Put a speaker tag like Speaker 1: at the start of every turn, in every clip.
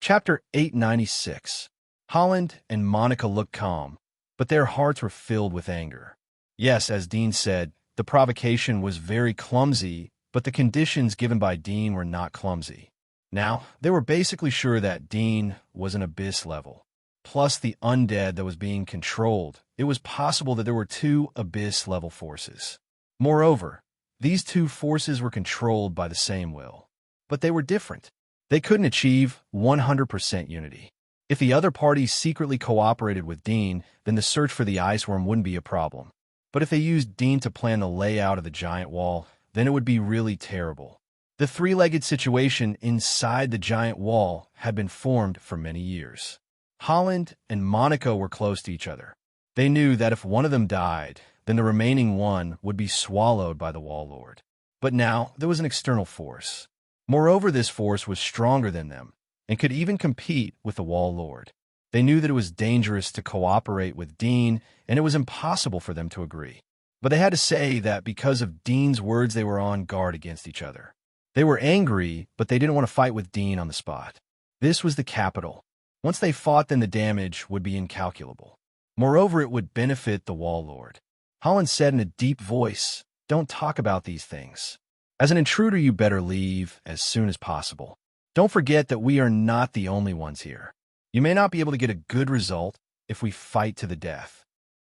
Speaker 1: Chapter 896. Holland and Monica looked calm, but their hearts were filled with anger. Yes, as Dean said, the provocation was very clumsy, but the conditions given by Dean were not clumsy. Now, they were basically sure that Dean was an abyss level. Plus the undead that was being controlled, it was possible that there were two abyss-level forces. Moreover, these two forces were controlled by the same will. But they were different. They couldn't achieve 100% unity. If the other party secretly cooperated with Dean, then the search for the iceworm wouldn't be a problem. But if they used Dean to plan the layout of the giant wall, then it would be really terrible. The three-legged situation inside the giant wall had been formed for many years. Holland and Monica were close to each other. They knew that if one of them died, then the remaining one would be swallowed by the Wall Lord. But now there was an external force. Moreover, this force was stronger than them and could even compete with the Wall Lord. They knew that it was dangerous to cooperate with Dean, and it was impossible for them to agree. But they had to say that because of Dean's words, they were on guard against each other. They were angry, but they didn't want to fight with Dean on the spot. This was the capital. Once they fought, then the damage would be incalculable. Moreover, it would benefit the Wall Lord. Holland said in a deep voice, "Don't talk about these things. As an intruder, you better leave as soon as possible. Don't forget that we are not the only ones here. You may not be able to get a good result if we fight to the death."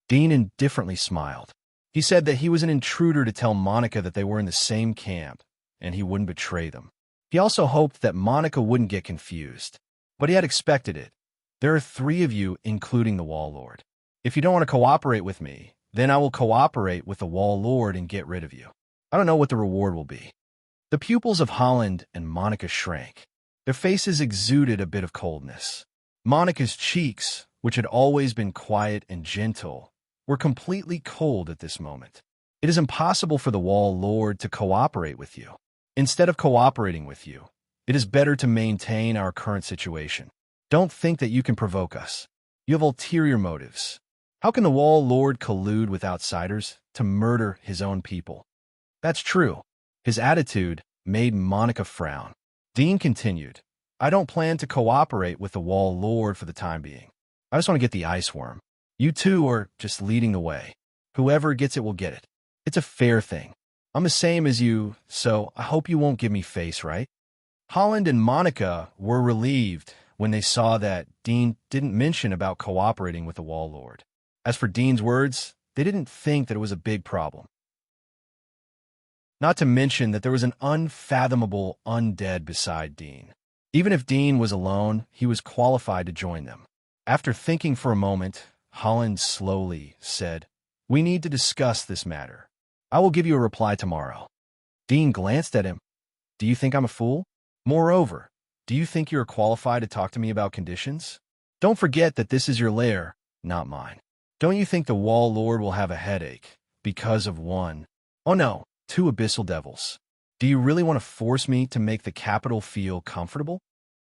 Speaker 1: Dean indifferently smiled. He said that he was an intruder to tell Monica that they were in the same camp, and he wouldn't betray them. He also hoped that Monica wouldn't get confused. But he had expected it. There are three of you, including the Wall Lord. If you don't want to cooperate with me, then I will cooperate with the Wall Lord and get rid of you. I don't know what the reward will be. The pupils of Holland and Monica shrank. Their faces exuded a bit of coldness. Monica's cheeks, which had always been quiet and gentle, were completely cold at this moment. It is impossible for the Wall Lord to cooperate with you. Instead of cooperating with you, it is better to maintain our current situation. Don't think that you can provoke us. You have ulterior motives. How can the Wall Lord collude with outsiders to murder his own people? That's true. His attitude made Monica frown. Dean continued, "I don't plan to cooperate with the Wall Lord for the time being. I just want to get the iceworm. You two are just leading the way. Whoever gets it will get it. It's a fair thing. I'm the same as you, so I hope you won't give me face, right?" Holland and Monica were relieved when they saw that Dean didn't mention about cooperating with the Wall Lord. As for Dean's words, they didn't think that it was a big problem. Not to mention that there was an unfathomable undead beside Dean. Even if Dean was alone, he was qualified to join them. After thinking for a moment, Holland slowly said, "We need to discuss this matter. I will give you a reply tomorrow." Dean glanced at him. "Do you think I'm a fool? Moreover, do you think you're qualified to talk to me about conditions? Don't forget that this is your lair, not mine. Don't you think the Wall Lord will have a headache because of one? Oh no, two abyssal devils. Do you really want to force me to make the capital feel comfortable?"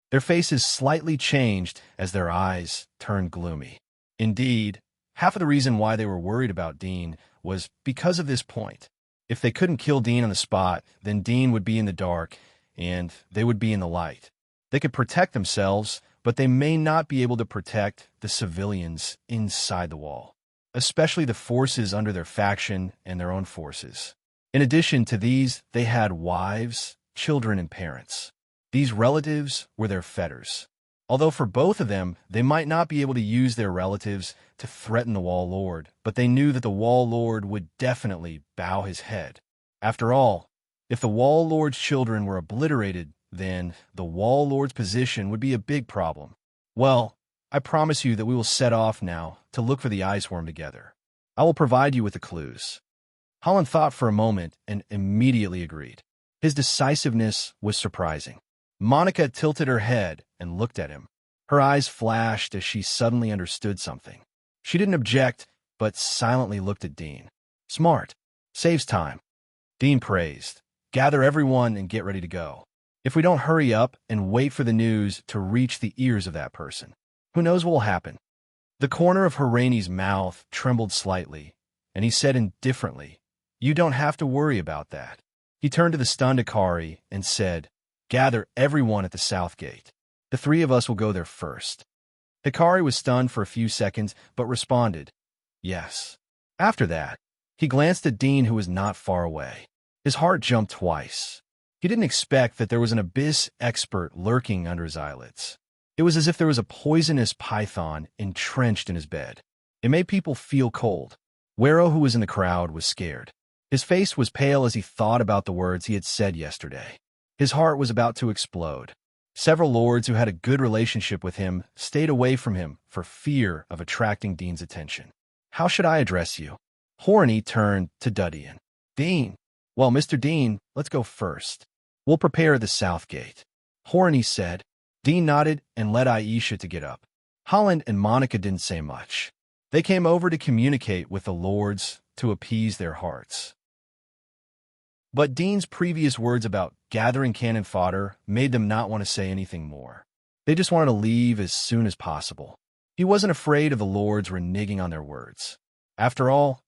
Speaker 1: Their faces slightly changed as their eyes turned gloomy. Indeed, half of the reason why they were worried about Dean was because of this point. If they couldn't kill Dean on the spot, then Dean would be in the dark, and they would be in the light. They could protect themselves, but they may not be able to protect the civilians inside the wall, especially the forces under their faction and their own forces. In addition to these, they had wives, children, and parents. These relatives were their fetters. Although for both of them, they might not be able to use their relatives to threaten the Wall Lord, but they knew that the Wall Lord would definitely bow his head. After all, if the Wall Lord's children were obliterated, then the Wall Lord's position would be a big problem. Well, I promise you that we will set off now to look for the iceworm together. I will provide you with the clues." Holland thought for a moment and immediately agreed. His decisiveness was surprising. Monica tilted her head and looked at him. Her eyes flashed as she suddenly understood something. She didn't object, but silently looked at Dean. "Smart. Saves time." Dean praised. "Gather everyone and get ready to go. If we don't hurry up and wait for the news to reach the ears of that person, who knows what will happen?" The corner of Haraini's mouth trembled slightly, and he said indifferently, "You don't have to worry about that." He turned to the stunned Akari and said, "Gather everyone at the south gate." The three of us will go there first. Hikari was stunned for a few seconds, but responded, yes. After that, he glanced at Dean, who was not far away. His heart jumped twice. He didn't expect that there was an abyss expert lurking under his eyelids. It was as if there was a poisonous python entrenched in his bed. It made people feel cold. Wero, who was in the crowd, was scared. His face was pale as he thought about the words he had said yesterday. His heart was about to explode. Several lords who had a good relationship with him stayed away from him for fear of attracting Dean's attention. How should I address you? Horny turned to Dudian. Dean. Well, Mr. Dean, let's go first. We'll prepare the south gate. Horny said. Dean nodded and led Aisha to get up. Holland and Monica didn't say much. They came over to communicate with the lords to appease their hearts. But Dean's previous words about gathering cannon fodder made them not want to say anything more. They just wanted to leave as soon as possible. He wasn't afraid of the lords reneging on their words. After all,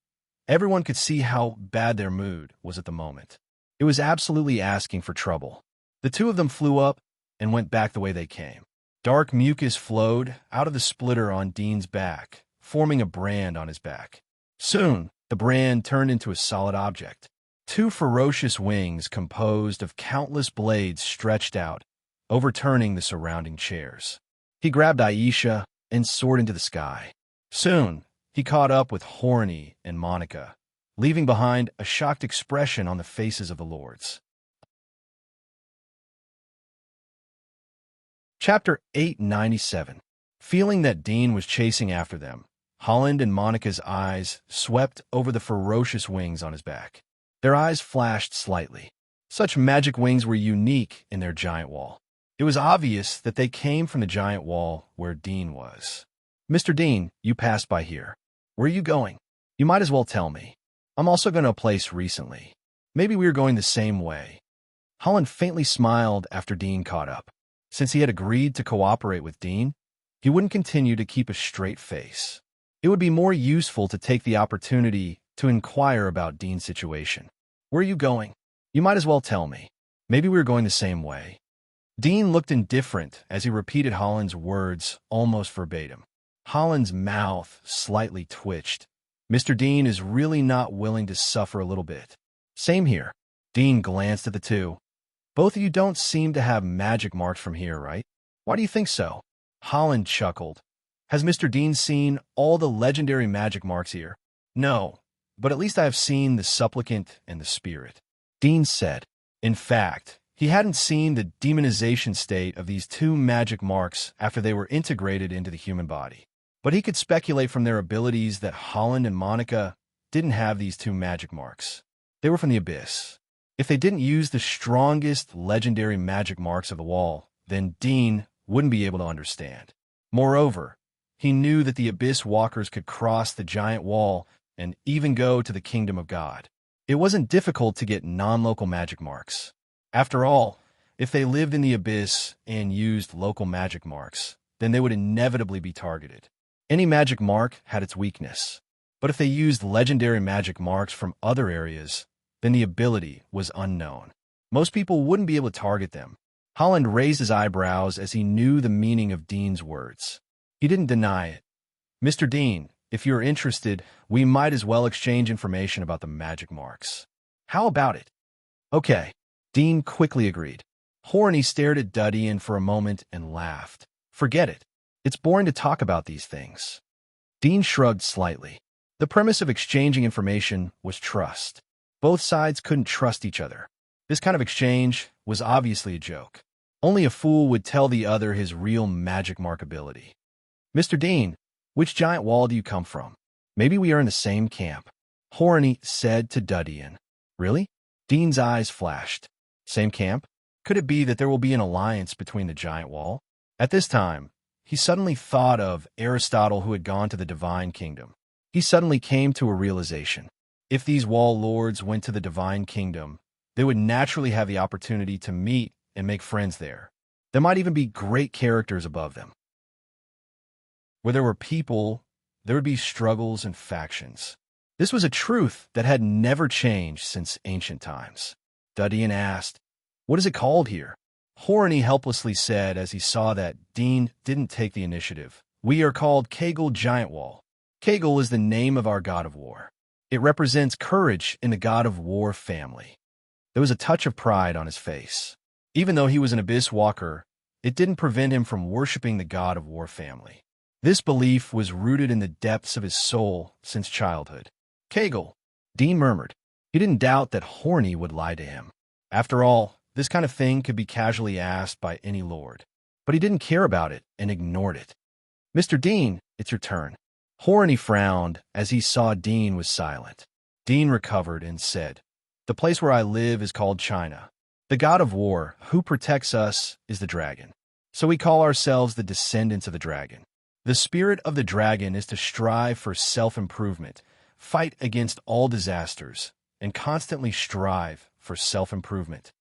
Speaker 1: everyone could see how bad their mood was at the moment. It was absolutely asking for trouble. The two of them flew up and went back the way they came. Dark mucus flowed out of the splitter on Dean's back, forming a brand on his back. Soon, the brand turned into a solid object. Two ferocious wings composed of countless blades stretched out, overturning the surrounding chairs. He grabbed Aisha and soared into the sky. Soon, he caught up with Horny and Monica, leaving behind a shocked expression on the faces of the lords. Chapter 897. Feeling that Dean was chasing after them, Holland and Monica's eyes swept over the ferocious wings on his back. Their eyes flashed slightly. Such magic wings were unique in their giant wall. It was obvious that they came from the giant wall where Dean was. Mr. Dean, you passed by here. Where are you going? You might as well tell me. I'm also going to a place recently. Maybe we are going the same way. Holland faintly smiled after Dean caught up. Since he had agreed to cooperate with Dean, he wouldn't continue to keep a straight face. It would be more useful to take the opportunity to inquire about Dean's situation. Where are you going? You might as well tell me. Maybe we are going the same way. Dean looked indifferent as he repeated Holland's words almost verbatim. Holland's mouth slightly twitched. Mr. Dean is really not willing to suffer a little bit. Same here. Dean glanced at the two. Both of you don't seem to have magic marks from here, right? Why do you think so? Holland chuckled. Has Mr. Dean seen all the legendary magic marks here? No, but at least I have seen the supplicant and the spirit. Dean said. In fact, he hadn't seen the demonization state of these two magic marks after they were integrated into the human body. But he could speculate from their abilities that Holland and Monica didn't have these two magic marks. They were from the abyss. If they didn't use the strongest legendary magic marks of the wall, then Dean wouldn't be able to understand. Moreover, he knew that the abyss walkers could cross the giant wall and even go to the kingdom of God. It wasn't difficult to get non-local magic marks. After all, if they lived in the abyss and used local magic marks, then they would inevitably be targeted. Any magic mark had its weakness. But if they used legendary magic marks from other areas, then the ability was unknown. Most people wouldn't be able to target them. Holland raised his eyebrows as he knew the meaning of Dean's words. He didn't deny it. Mr. Dean, if you're interested, we might as well exchange information about the magic marks. How about it? Okay. Dean quickly agreed. Horny stared at Dudian for a moment and laughed. Forget it. It's boring to talk about these things. Dean shrugged slightly. The premise of exchanging information was trust. Both sides couldn't trust each other. This kind of exchange was obviously a joke. Only a fool would tell the other his real magic mark ability. Mr. Dean, which giant wall do you come from? Maybe we are in the same camp. Horny said to Dudian. Really? Dean's eyes flashed. Same camp? Could it be that there will be an alliance between the giant wall? At this time, he suddenly thought of Aristotle, who had gone to the divine kingdom. He suddenly came to a realization. If these wall lords went to the divine kingdom, they would naturally have the opportunity to meet and make friends there. There might even be great characters above them. Where there were people, there would be struggles and factions. This was a truth that had never changed since ancient times. Dudian asked, what is it called here? Horny helplessly said as he saw that Dean didn't take the initiative. We are called Kegel Giant Wall. Kegel is the name of our god of war. It represents courage in the god of war family. There was a touch of pride on his face. Even though he was an abyss walker, it didn't prevent him from worshiping the god of war family. This belief was rooted in the depths of his soul since childhood. Kegel, Dean murmured. He didn't doubt that Horny would lie to him. After all, this kind of thing could be casually asked by any lord. But he didn't care about it and ignored it. Mr. Dean, it's your turn. Horny frowned as he saw Dean was silent. Dean recovered and said, The place where I live is called China. The god of war, who protects us, is the dragon. So we call ourselves the descendants of the dragon. The spirit of the dragon is to strive for self-improvement, fight against all disasters, and constantly strive for self-improvement.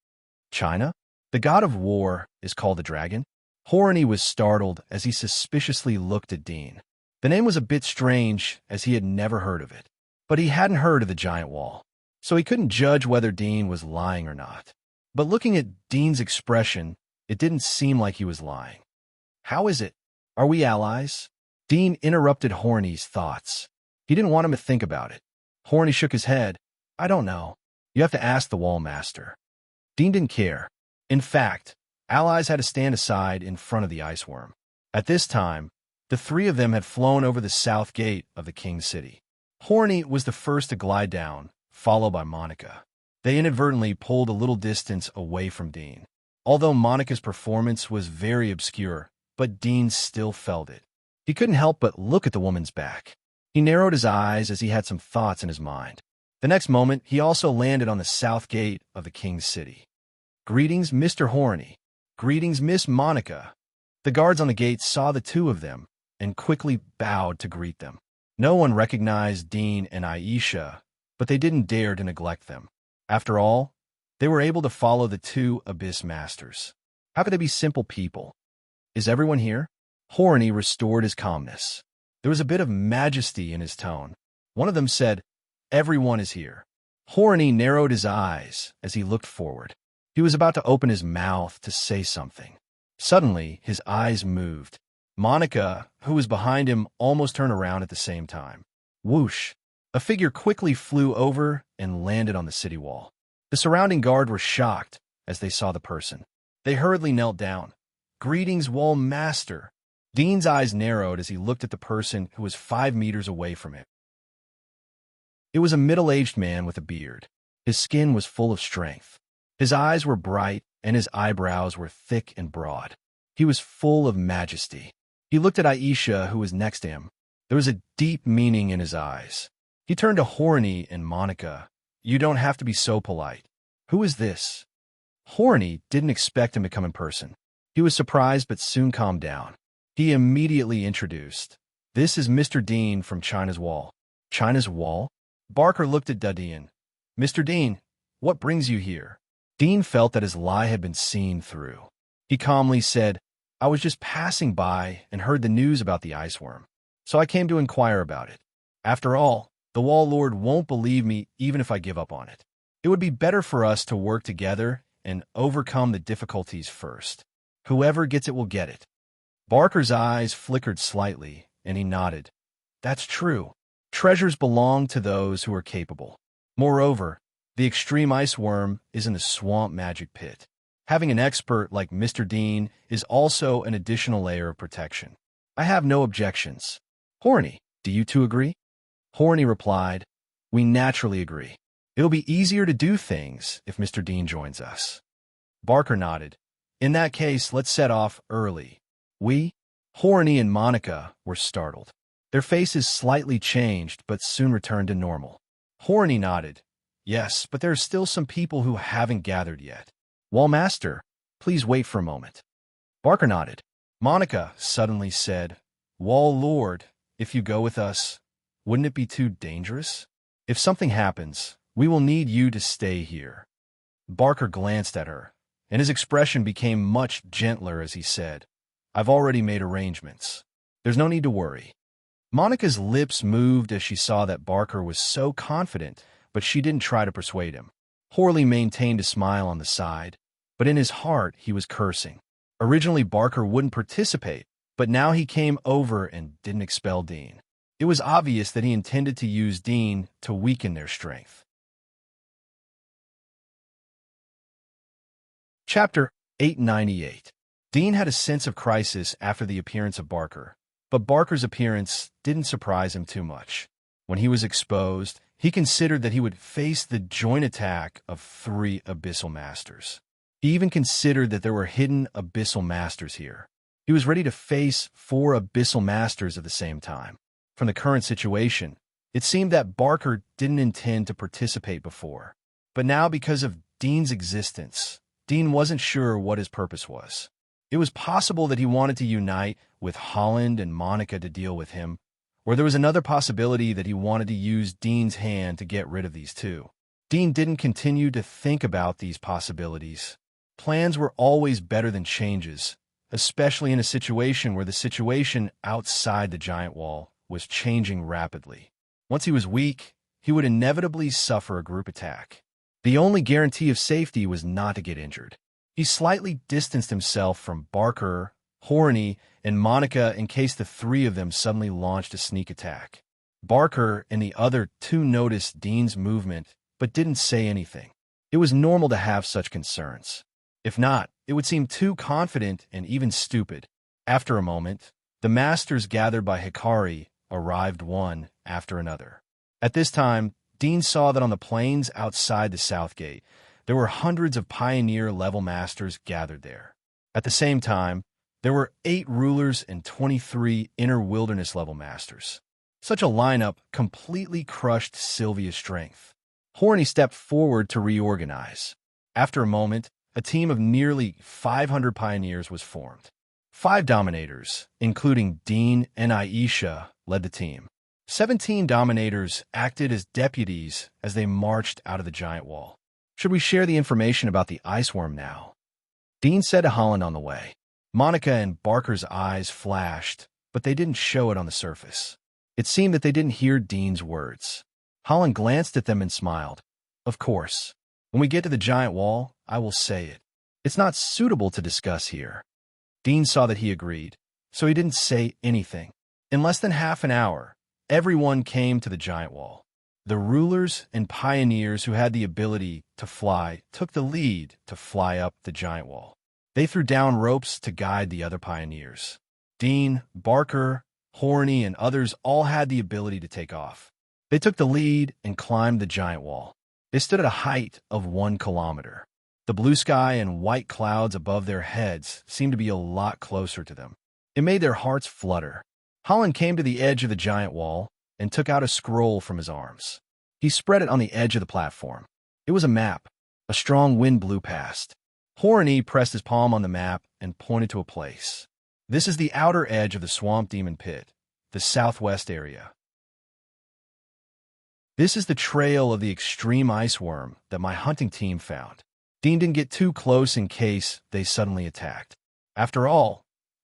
Speaker 1: China? The god of war is called the dragon? Horny was startled as he suspiciously looked at Dean. The name was a bit strange as he had never heard of it. But he hadn't heard of the giant wall, so he couldn't judge whether Dean was lying or not. But looking at Dean's expression, it didn't seem like he was lying. How is it? Are we allies? Dean interrupted Horny's thoughts. He didn't want him to think about it. Horny shook his head. I don't know. You have to ask the wall master. Dean didn't care. In fact, allies had to stand aside in front of the ice worm. At this time, the three of them had flown over the south gate of the king's city. Horny was the first to glide down, followed by Monica. They inadvertently pulled a little distance away from Dean. Although Monica's performance was very obscure, but Dean still felt it. He couldn't help but look at the woman's back. He narrowed his eyes as he had some thoughts in his mind. The next moment, he also landed on the south gate of the king's city. Greetings, Mr. Horny. Greetings, Miss Monica. The guards on the gate saw the two of them and quickly bowed to greet them. No one recognized Dean and Aisha, but they didn't dare to neglect them. After all, they were able to follow the two abyss masters. How could they be simple people? Is everyone here? Horny restored his calmness. There was a bit of majesty in his tone. One of them said, Everyone is here. Horny narrowed his eyes as he looked forward. He was about to open his mouth to say something. Suddenly, his eyes moved. Monica, who was behind him, almost turned around at the same time. Whoosh! A figure quickly flew over and landed on the city wall. The surrounding guard were shocked as they saw the person. They hurriedly knelt down. Greetings, wall master. Dean's eyes narrowed as he looked at the person who was 5 meters away from him. It was a middle-aged man with a beard. His skin was full of strength. His eyes were bright and his eyebrows were thick and broad. He was full of majesty. He looked at Aisha, who was next to him. There was a deep meaning in his eyes. He turned to Horny and Monica. You don't have to be so polite. Who is this? Horny didn't expect him to come in person. He was surprised but soon calmed down. He immediately introduced. This is Mr. Dean from China's Wall. China's Wall? Barker looked at Dean. Mr. Dean, what brings you here? Dean felt that his lie had been seen through. He calmly said, I was just passing by and heard the news about the ice worm, so I came to inquire about it. After all, the Wall Lord won't believe me even if I give up on it. It would be better for us to work together and overcome the difficulties first. Whoever gets it will get it. Barker's eyes flickered slightly, and he nodded. That's true. Treasures belong to those who are capable. Moreover, the extreme ice worm is in the swamp magic pit. Having an expert like Mr. Dean is also an additional layer of protection. I have no objections. Horny, do you two agree? Horny replied, We naturally agree. It'll be easier to do things if Mr. Dean joins us. Barker nodded. In that case, let's set off early. Horny and Monica were startled. Their faces slightly changed, but soon returned to normal. Horny nodded. Yes, but there are still some people who haven't gathered yet. Wall Master, please wait for a moment. Barker nodded. Monica suddenly said, Wall Lord, if you go with us, wouldn't it be too dangerous? If something happens, we will need you to stay here. Barker glanced at her, and his expression became much gentler as he said, I've already made arrangements. There's no need to worry. Monica's lips moved as she saw that Barker was so confident, but she didn't try to persuade him. Horley maintained a smile on the side. but in his heart he was cursing. Originally Barker wouldn't participate, but now he came over and didn't expel Dean. It was obvious that he intended to use Dean to weaken their strength. Chapter 898. Dean had a sense of crisis after the appearance of Barker, but Barker's appearance didn't surprise him too much. When he was exposed, he considered that he would face the joint attack of 3 Abyssal Masters. He even considered that there were hidden Abyssal Masters here. He was ready to face 4 Abyssal Masters at the same time. From the current situation, it seemed that Barker didn't intend to participate before. But now, because of Dean's existence, Dean wasn't sure what his purpose was. It was possible that he wanted to unite with Holland and Monica to deal with him, or there was another possibility that he wanted to use Dean's hand to get rid of these 2. Dean didn't continue to think about these possibilities. Plans were always better than changes, especially in a situation where the situation outside the giant wall was changing rapidly. Once he was weak, he would inevitably suffer a group attack. The only guarantee of safety was not to get injured. He slightly distanced himself from Barker, Horny, and Monica in case the 3 of them suddenly launched a sneak attack. Barker and the other 2 noticed Dean's movement but didn't say anything. It was normal to have such concerns. If not, it would seem too confident and even stupid. After a moment, the masters gathered by Hikari arrived one after another. At this time, Dean saw that on the plains outside the South Gate, there were hundreds of pioneer-level masters gathered there. At the same time, there were 8 rulers and 23 inner wilderness-level masters. Such a lineup completely crushed Sylvia's strength. Horny stepped forward to reorganize. After a moment, a team of nearly 500 pioneers was formed. 5 dominators, including Dean and Aisha, led the team. 17 dominators acted as deputies as they marched out of the giant wall. Should we share the information about the ice worm now? Dean said to Holland on the way. Monica and Barker's eyes flashed, but they didn't show it on the surface. It seemed that they didn't hear Dean's words. Holland glanced at them and smiled. Of course. When we get to the giant wall, I will say it. It's not suitable to discuss here. Dean saw that he agreed, so he didn't say anything. In less than half an hour, everyone came to the giant wall. The rulers and pioneers who had the ability to fly took the lead to fly up the giant wall. They threw down ropes to guide the other pioneers. Dean, Barker, Horny, and others all had the ability to take off. They took the lead and climbed the giant wall. They stood at a height of 1 kilometer. The blue sky and white clouds above their heads seemed to be a lot closer to them. It made their hearts flutter. Holland came to the edge of the giant wall and took out a scroll from his arms. He spread it on the edge of the platform. It was a map. A strong wind blew past. Horny pressed his palm on the map and pointed to a place. This is the outer edge of the Swamp Demon Pit, the southwest area. This is the trail of the extreme ice worm that my hunting team found. Dean didn't get too close in case they suddenly attacked. After all,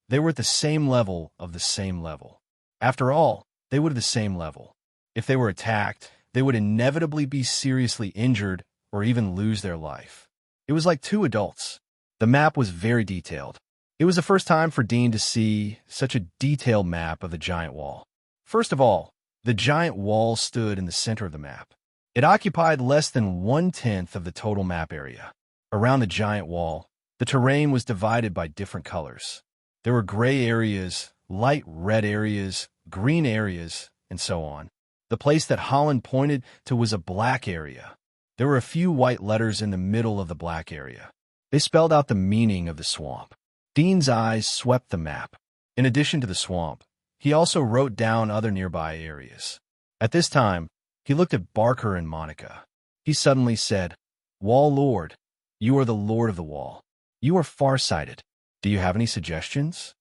Speaker 1: they were at the same level of the same level. After all, they would have the same level. If they were attacked, they would inevitably be seriously injured or even lose their life. It was like 2 adults. The map was very detailed. It was the first time for Dean to see such a detailed map of the giant wall. First of all, the giant wall stood in the center of the map. It occupied less than 1/10 of the total map area. Around the giant wall, the terrain was divided by different colors. There were gray areas, light red areas, green areas, and so on. The place that Holland pointed to was a black area. There were a few white letters in the middle of the black area. They spelled out the meaning of the swamp. Dean's eyes swept the map. In addition to the swamp, he also wrote down other nearby areas. At this time, he looked at Barker and Monica. He suddenly said, "Wall Lord, you are the Lord of the Wall. You are farsighted. Do you have any suggestions?"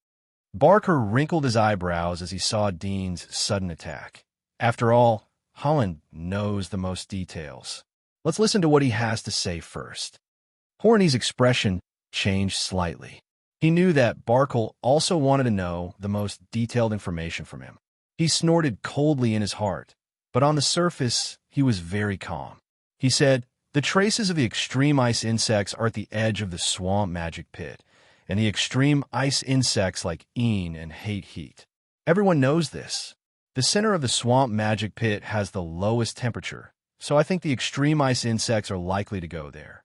Speaker 1: Barker wrinkled his eyebrows as he saw Dean's sudden attack. After all, Holland knows the most details. Let's listen to what he has to say first. Horny's expression changed slightly. He knew that Barker also wanted to know the most detailed information from him. He snorted coldly in his heart, but on the surface, he was very calm. He said, The traces of the extreme ice insects are at the edge of the swamp magic pit, and the extreme ice insects like Een and hate heat. Everyone knows this. The center of the swamp magic pit has the lowest temperature, so I think the extreme ice insects are likely to go there.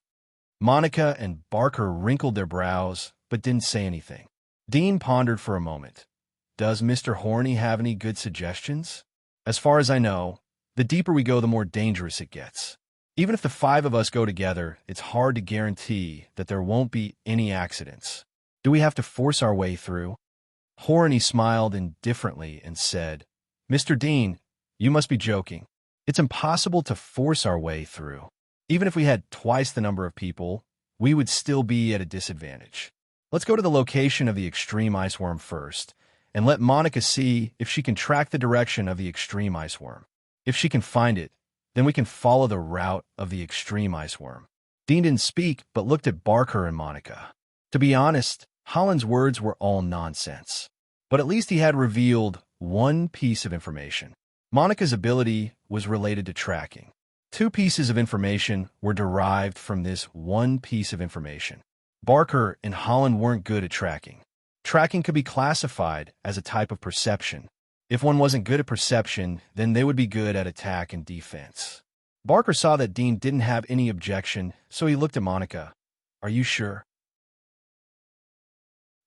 Speaker 1: Monica and Barker wrinkled their brows, but didn't say anything. Dean pondered for a moment. Does Mr. Horny have any good suggestions? As far as I know, the deeper we go, the more dangerous it gets. Even if the 5 of us go together, it's hard to guarantee that there won't be any accidents. Do we have to force our way through? Horny smiled indifferently and said, Mr. Dean, you must be joking. It's impossible to force our way through. Even if we had twice the number of people, we would still be at a disadvantage. Let's go to the location of the extreme ice worm first, and let Monica see if she can track the direction of the extreme ice worm. If she can find it, then we can follow the route of the extreme ice worm. Dean didn't speak, but looked at Barker and Monica. To be honest, Holland's words were all nonsense. But at least he had revealed one piece of information. Monica's ability was related to tracking. 2 pieces of information were derived from this one piece of information. Barker and Holland weren't good at tracking. Tracking could be classified as a type of perception. If one wasn't good at perception, then they would be good at attack and defense. Barker saw that Dean didn't have any objection, so he looked at Monica. Are you sure?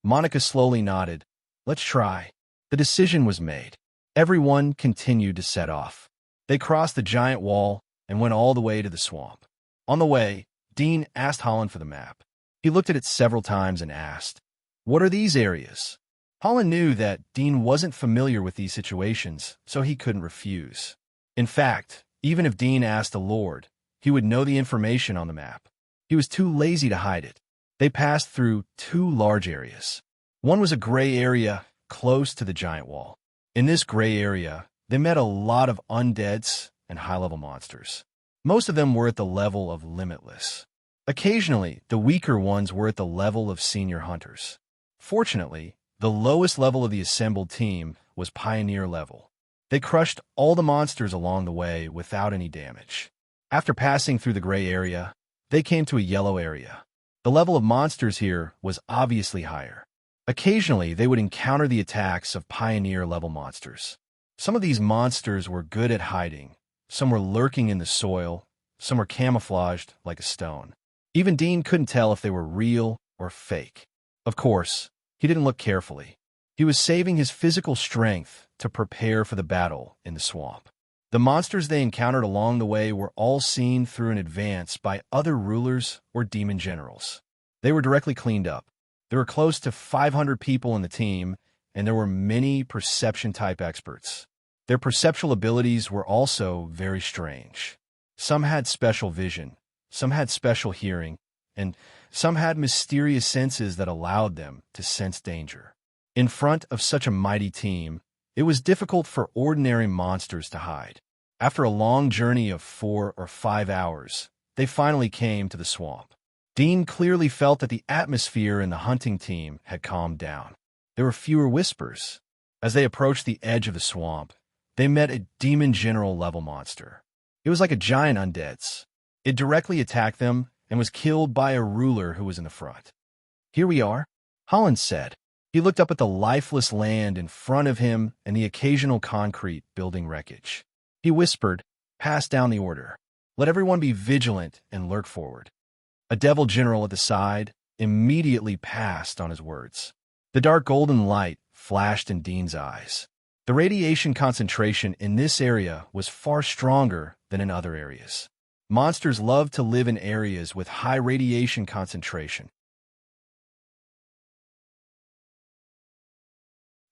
Speaker 1: Monica slowly nodded. Let's try. The decision was made. Everyone continued to set off. They crossed the giant wall and went all the way to the swamp. On the way, Dean asked Holland for the map. He looked at it several times and asked, What are these areas? Holland knew that Dean wasn't familiar with these situations, so he couldn't refuse. In fact, even if Dean asked the Lord, he would know the information on the map. He was too lazy to hide it. They passed through 2 large areas. One was a gray area close to the giant wall. In this gray area, they met a lot of undeads and high-level monsters. Most of them were at the level of limitless. Occasionally, the weaker ones were at the level of senior hunters. Fortunately, the lowest level of the assembled team was pioneer level. They crushed all the monsters along the way without any damage. After passing through the gray area, they came to a yellow area. The level of monsters here was obviously higher. Occasionally, they would encounter the attacks of pioneer-level monsters. Some of these monsters were good at hiding. Some were lurking in the soil. Some were camouflaged like a stone. Even Dean couldn't tell if they were real or fake. Of course, he didn't look carefully. He was saving his physical strength to prepare for the battle in the swamp. The monsters they encountered along the way were all seen through in advance by other rulers or demon generals. They were directly cleaned up. There were close to 500 people in the team, and there were many perception-type experts. Their perceptual abilities were also very strange. Some had special vision, some had special hearing, and some had mysterious senses that allowed them to sense danger. In front of such a mighty team, it was difficult for ordinary monsters to hide. After a long journey of 4 or 5 hours, they finally came to the swamp. Dean clearly felt that the atmosphere in the hunting team had calmed down. There were fewer whispers. As they approached the edge of the swamp, they met a demon general level monster. It was like a giant undead. It directly attacked them and was killed by a ruler who was in the front. Here we are, Holland said. He looked up at the lifeless land in front of him and the occasional concrete building wreckage. He whispered, pass down the order. Let everyone be vigilant and lurk forward. A devil general at the side immediately passed on his words. The dark golden light flashed in Dean's eyes. The radiation concentration in this area was far stronger than in other areas. Monsters love to live in areas with high radiation concentration.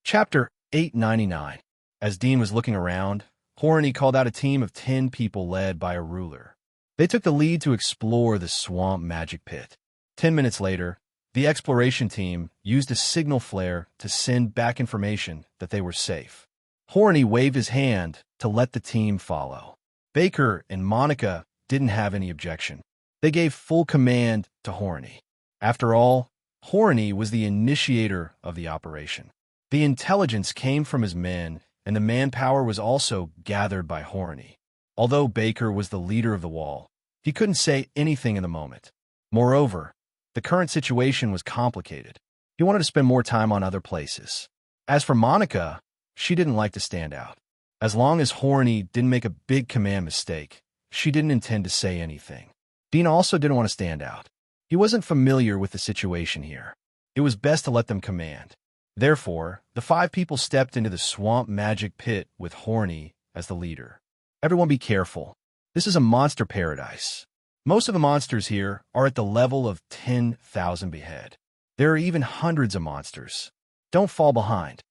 Speaker 1: Chapter 899. As Dean was looking around, Horny called out a team of 10 people led by a ruler. They took the lead to explore the swamp magic pit. 10 minutes later, the exploration team used a signal flare to send back information that they were safe. Horny waved his hand to let the team follow. Baker and Monica didn't have any objection. They gave full command to Horny. After all, Horny was the initiator of the operation. The intelligence came from his men, and the manpower was also gathered by Horny. Although Baker was the leader of the wall, He couldn't say anything in the moment. Moreover, the current situation was complicated. He wanted to spend more time on other places. As for Monica, she didn't like to stand out. As long as Horny didn't make a big command mistake, she didn't intend to say anything. Dean also didn't want to stand out. He wasn't familiar with the situation here. It was best to let them command. Therefore, the 5 people stepped into the swamp magic pit with Horny as the leader. Everyone be careful. This is a monster paradise. Most of the monsters here are at the level of 10,000 behead. There are even hundreds of monsters. Don't fall behind.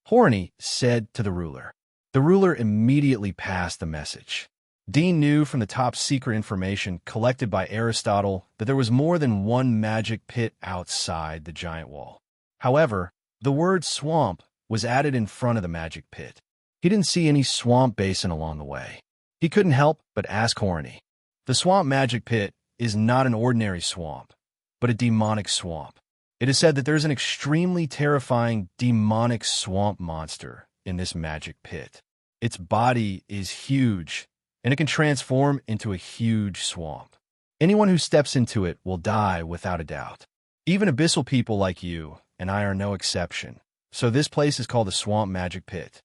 Speaker 1: Horny said to the ruler. The ruler immediately passed the message. Dean knew from the top-secret information collected by Aristotle that there was more than one magic pit outside the giant wall. However, the word swamp was added in front of the magic pit. He didn't see any swamp basin along the way. He couldn't help but ask Horny. The swamp magic pit is not an ordinary swamp, but a demonic swamp. It is said that there's an extremely terrifying demonic swamp monster in this magic pit. Its body is huge, and it can transform into a huge swamp. Anyone who steps into it will die without a doubt. Even abyssal people like you and I are no exception. So this place is called the Swamp Magic Pit.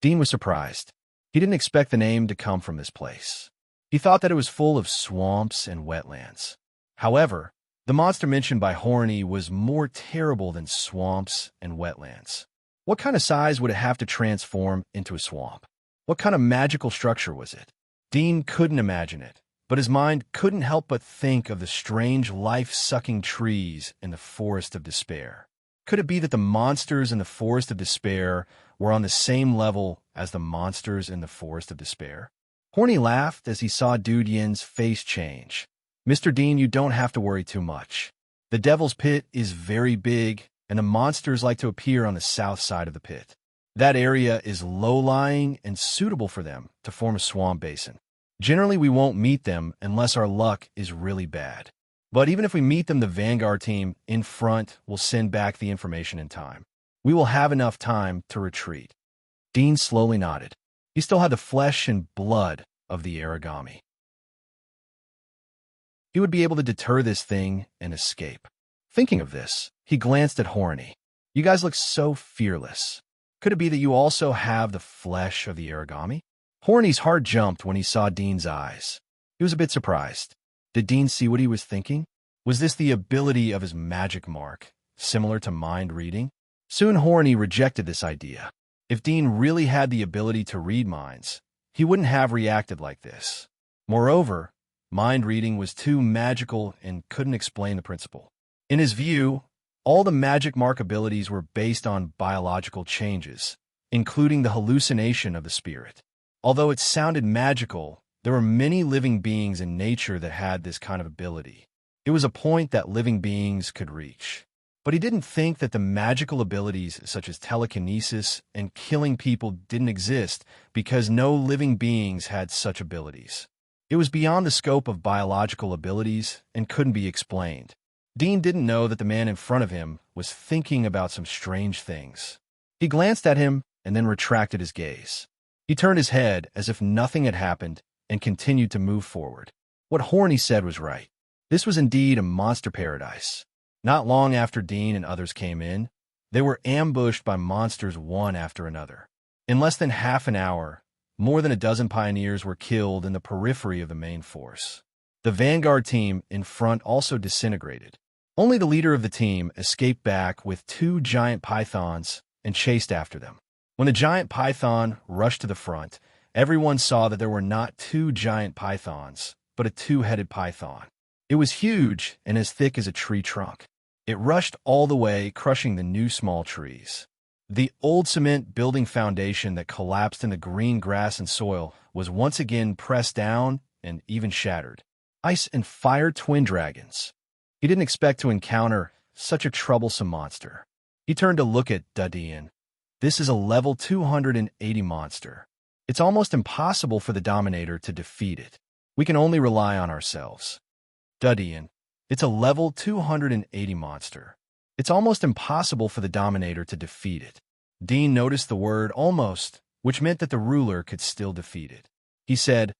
Speaker 1: Dean was surprised. He didn't expect the name to come from this place. He thought that it was full of swamps and wetlands. However, the monster mentioned by Horny was more terrible than swamps and wetlands. What kind of size would it have to transform into a swamp? What kind of magical structure was it? Dean couldn't imagine it, but his mind couldn't help but think of the strange life-sucking trees in the Forest of Despair. Could it be that the monsters in the Forest of Despair were on the same level as the monsters in the Forest of Despair? Horny laughed as he saw Dude Yin's face change. Mr. Dean, you don't have to worry too much. The Devil's Pit is very big, and the monsters like to appear on the south side of the pit. That area is low-lying and suitable for them to form a swamp basin. Generally, we won't meet them unless our luck is really bad. But even if we meet them, the Vanguard team in front will send back the information in time. We will have enough time to retreat. Dean slowly nodded. He still had the flesh and blood of the origami. He would be able to deter this thing and escape. Thinking of this, he glanced at Horny. You guys look so fearless. Could it be that you also have the flesh of the origami? Horny's heart jumped when he saw Dean's eyes. He was a bit surprised. Did Dean see what he was thinking? Was this the ability of his magic mark, similar to mind reading? Soon Horny rejected this idea. If Dean really had the ability to read minds, he wouldn't have reacted like this. Moreover, mind reading was too magical and couldn't explain the principle. In his view, all the magic mark abilities were based on biological changes, including the hallucination of the spirit. Although it sounded magical, there were many living beings in nature that had this kind of ability. It was a point that living beings could reach. But he didn't think that the magical abilities such as telekinesis and killing people didn't exist because no living beings had such abilities. It was beyond the scope of biological abilities and couldn't be explained. Dean didn't know that the man in front of him was thinking about some strange things. He glanced at him and then retracted his gaze. He turned his head as if nothing had happened and continued to move forward. What Horny said was right. This was indeed a monster paradise. Not long after Dean and others came in, they were ambushed by monsters one after another. In less than half an hour, more than a dozen pioneers were killed in the periphery of the main force. The Vanguard team in front also disintegrated. Only the leader of the team escaped back with 2 giant pythons and chased after them. When the giant python rushed to the front, everyone saw that there were not 2 giant pythons, but a 2-headed python. It was huge and as thick as a tree trunk. It rushed all the way, crushing the new small trees. The old cement building foundation that collapsed in the green grass and soil was once again pressed down and even shattered. Ice and fire twin dragons. He didn't expect to encounter such a troublesome monster. He turned to look at Dudian. This is a level 280 monster. It's almost impossible for the Dominator to defeat it. We can only rely on ourselves. Dudian. It's a level 280 monster. It's almost impossible for the Dominator to defeat it. Dean noticed the word almost, which meant that the ruler could still defeat it. He said,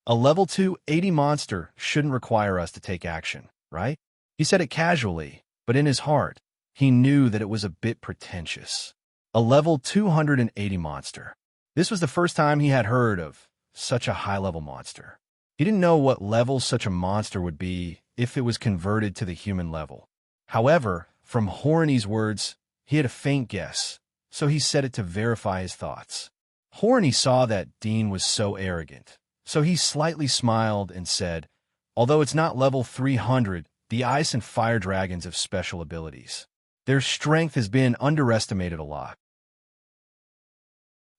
Speaker 1: A level 280 monster shouldn't require us to take action, right? He said it casually, but in his heart, he knew that it was a bit pretentious. A level 280 monster. This was the first time he had heard of such a high-level monster. He didn't know what level such a monster would be if it was converted to the human level. However, from Horny's words, he had a faint guess, so he said it to verify his thoughts. Horny saw that Dean was so arrogant, so he slightly smiled and said, although it's not level 300, the ice and fire dragons have special abilities. Their strength has been underestimated a lot.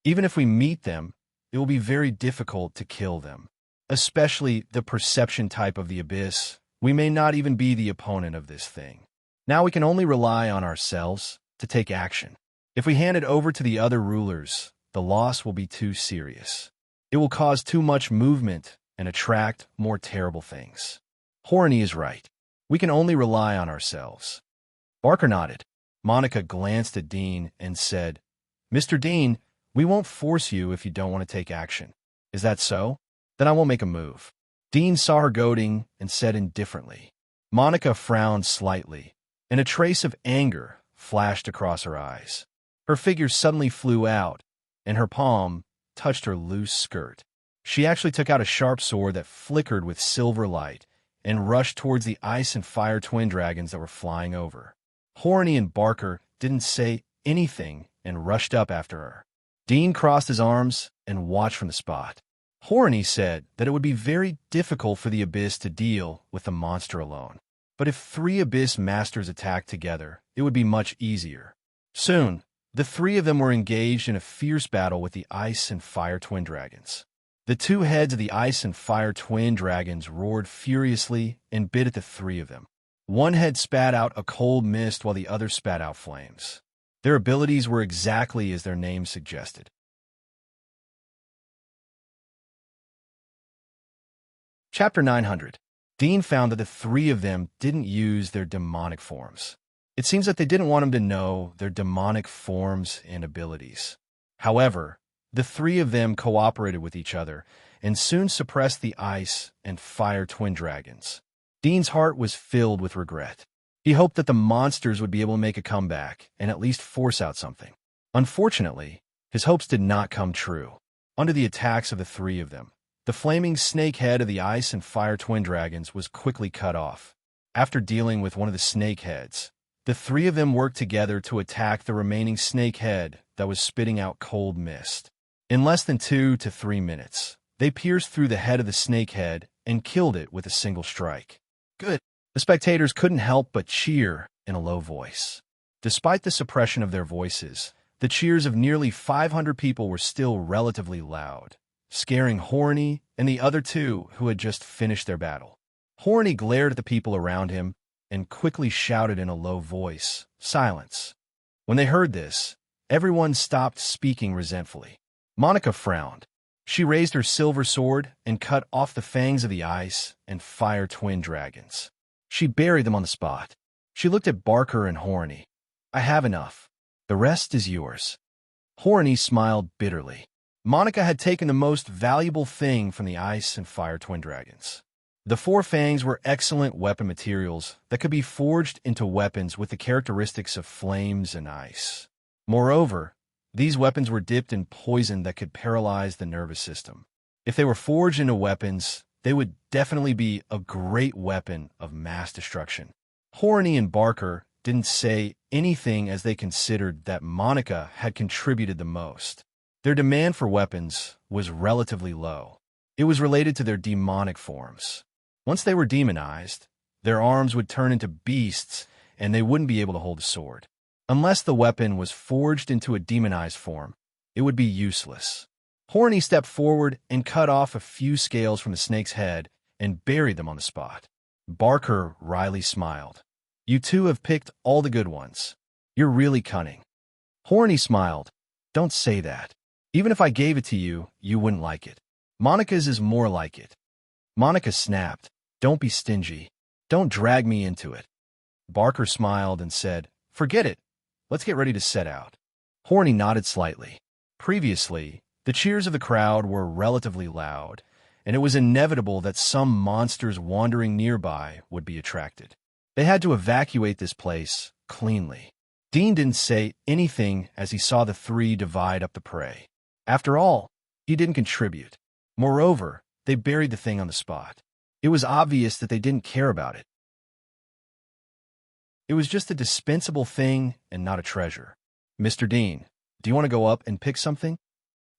Speaker 1: Even if we meet them, it will be very difficult to kill them. Especially the perception type of the abyss, we may not even be the opponent of this thing. Now we can only rely on ourselves to take action. If we hand it over to the other rulers, the loss will be too serious. It will cause too much movement and attract more terrible things. Horny is right. We can only rely on ourselves. Barker nodded. Monica glanced at Dean and said, Mr. Dean, we won't force you if you don't want to take action. Is that so? Then I won't make a move. Dean saw her goading and said indifferently. Monica frowned slightly, and a trace of anger flashed across her eyes. Her figure suddenly flew out, and her palm touched her loose skirt. She actually took out a sharp sword that flickered with silver light and rushed towards the ice and fire twin dragons that were flying over. Horny and Barker didn't say anything and rushed up after her. Dean crossed his arms and watched from the spot. Horny said that it would be very difficult for the Abyss to deal with the monster alone. But if 3 Abyss Masters attacked together, it would be much easier. Soon, the 3 of them were engaged in a fierce battle with the Ice and Fire Twin Dragons. The 2 heads of the Ice and Fire Twin Dragons roared furiously and bit at the 3 of them. One head spat out a cold mist while the other spat out flames. Their abilities were exactly as their names suggested. Chapter 900. Dean found that the 3 of them didn't use their demonic forms. It seems that they didn't want him to know their demonic forms and abilities. However, the 3 of them cooperated with each other and soon suppressed the Ice and Fire Twin Dragons. Dean's heart was filled with regret. He hoped that the monsters would be able to make a comeback and at least force out something. Unfortunately, his hopes did not come true. Under the attacks of the 3 of them, the flaming snake head of the Ice and Fire Twin Dragons was quickly cut off. After dealing with one of the snake heads, the 3 of them worked together to attack the remaining snake head that was spitting out cold mist. In less than 2 to 3 minutes, they pierced through the head of the snake head and killed it with a single strike. Good. The spectators couldn't help but cheer in a low voice. Despite the suppression of their voices, the cheers of nearly 500 people were still relatively loud, scaring Horny and the other 2 who had just finished their battle. Horny glared at the people around him and quickly shouted in a low voice, "Silence." When they heard this, everyone stopped speaking resentfully. Monica frowned. She raised her silver sword and cut off the fangs of the Ice and Fire Twin Dragons. She buried them on the spot. She looked at Barker and Horny. "I have enough. The rest is yours." Horny smiled bitterly. Monica had taken the most valuable thing from the Ice and Fire Twin Dragons. The 4 fangs were excellent weapon materials that could be forged into weapons with the characteristics of flames and ice. Moreover, these weapons were dipped in poison that could paralyze the nervous system. If they were forged into weapons, they would definitely be a great weapon of mass destruction. Horny and Barker didn't say anything as they considered that Monica had contributed the most. Their demand for weapons was relatively low. It was related to their demonic forms. Once they were demonized, their arms would turn into beasts and they wouldn't be able to hold a sword. Unless the weapon was forged into a demonized form, it would be useless. Horny stepped forward and cut off a few scales from the snake's head and buried them on the spot. Barker wryly smiled. "You 2 have picked all the good ones. You're really cunning." Horny smiled. "Don't say that. Even if I gave it to you, you wouldn't like it. Monica's is more like it." Monica snapped. "Don't be stingy. Don't drag me into it." Barker smiled and said, "Forget it. Let's get ready to set out." Horny nodded slightly. Previously, the cheers of the crowd were relatively loud, and it was inevitable that some monsters wandering nearby would be attracted. They had to evacuate this place cleanly. Dean didn't say anything as he saw the three divide up the prey. After all, he didn't contribute. Moreover, they buried the thing on the spot. It was obvious that they didn't care about it. It was just a dispensable thing and not a treasure. "Mr. Dean, do you want to go up and pick something?"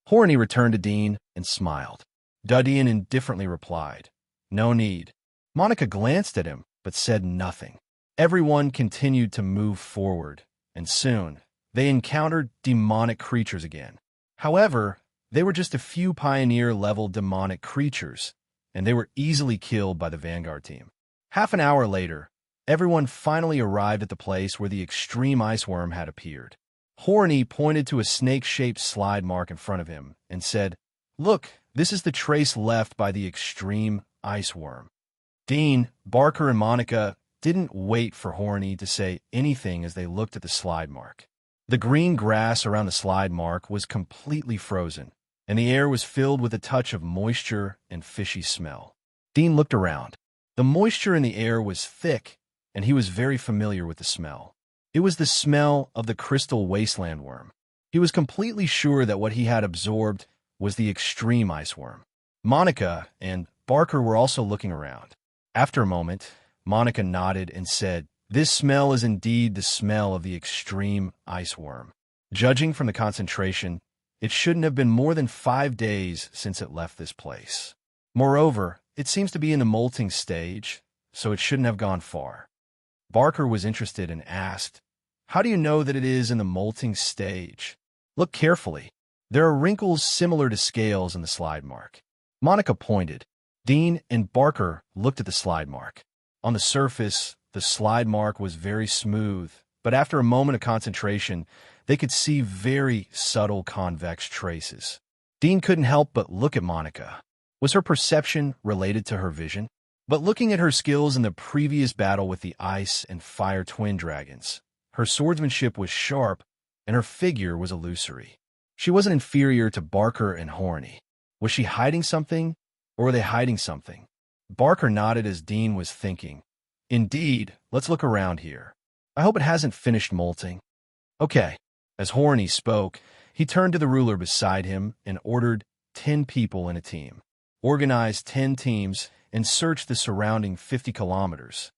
Speaker 1: Horny returned to Dean and smiled. Dean indifferently replied, "No need." Monica glanced at him, but said nothing. Everyone continued to move forward, and soon they encountered demonic creatures again. However, they were just a few pioneer-level demonic creatures, and they were easily killed by the Vanguard team. Half an hour later, everyone finally arrived at the place where the extreme ice worm had appeared. Horny pointed to a snake-shaped slide mark in front of him and said, "Look, this is the trace left by the extreme ice worm." Dean, Barker, and Monica didn't wait for Horny to say anything as they looked at the slide mark. The green grass around the slide mark was completely frozen, and the air was filled with a touch of moisture and fishy smell. Dean looked around. The moisture in the air was thick, and he was very familiar with the smell. It was the smell of the crystal wasteland worm. He was completely sure that what he had absorbed was the extreme ice worm. Monica and Barker were also looking around. After a moment, Monica nodded and said, "This smell is indeed the smell of the extreme ice worm. Judging from the concentration, it shouldn't have been more than 5 days since it left this place. Moreover, it seems to be in the molting stage, so it shouldn't have gone far." Barker was interested and asked, "How do you know that it is in the molting stage?" "Look carefully. There are wrinkles similar to scales in the slide mark." Monica pointed. Dean and Barker looked at the slide mark. On the surface, the slide mark was very smooth, but after a moment of concentration, they could see very subtle convex traces. Dean couldn't help but look at Monica. Was her perception related to her vision? But looking at her skills in the previous battle with the ice and fire twin dragons, her swordsmanship was sharp and her figure was illusory. She wasn't inferior to Barker and Horny. Was she hiding something, or were they hiding something? Barker nodded as Dean was thinking, "Indeed, let's look around here. I hope it hasn't finished molting." "Okay." As Horny spoke, he turned to the ruler beside him and ordered 10 people in a team. Organize 10 teams and search the surrounding 50 kilometers.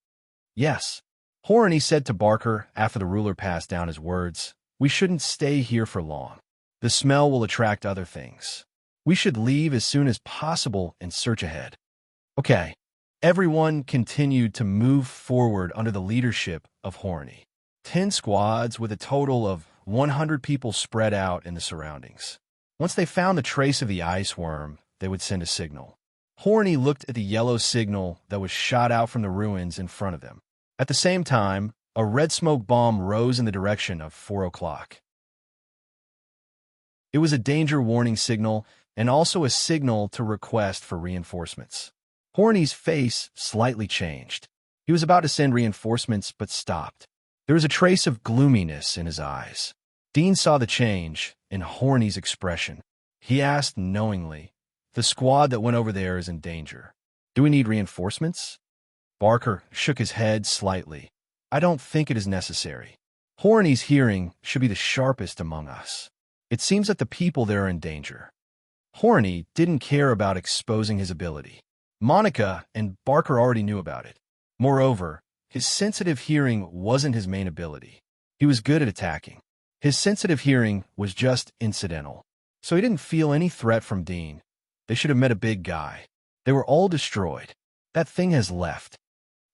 Speaker 1: "Yes." Horny said to Barker after the ruler passed down his words, "We shouldn't stay here for long. The smell will attract other things. We should leave as soon as possible and search ahead." Okay. Everyone continued to move forward under the leadership of Horny. 10 squads with a total of 100 people spread out in the surroundings. Once they found the trace of the ice worm, they would send a signal. Horny looked at the yellow signal that was shot out from the ruins in front of them. At the same time, a red smoke bomb rose in the direction of 4 o'clock. It was a danger warning signal and also a signal to request for reinforcements. Horny's face slightly changed. He was about to send reinforcements, but stopped. There was a trace of gloominess in his eyes. Dean saw the change in Horny's expression. He asked knowingly, "The squad that went over there is in danger. Do we need reinforcements?" Barker shook his head slightly. "I don't think it is necessary. Horny's hearing should be the sharpest among us. It seems that the people there are in danger." Horny didn't care about exposing his ability. Monica and Barker already knew about it. Moreover, his sensitive hearing wasn't his main ability. He was good at attacking. His sensitive hearing was just incidental. So he didn't feel any threat from Dean. They should have met a big guy. They were all destroyed. That thing has left.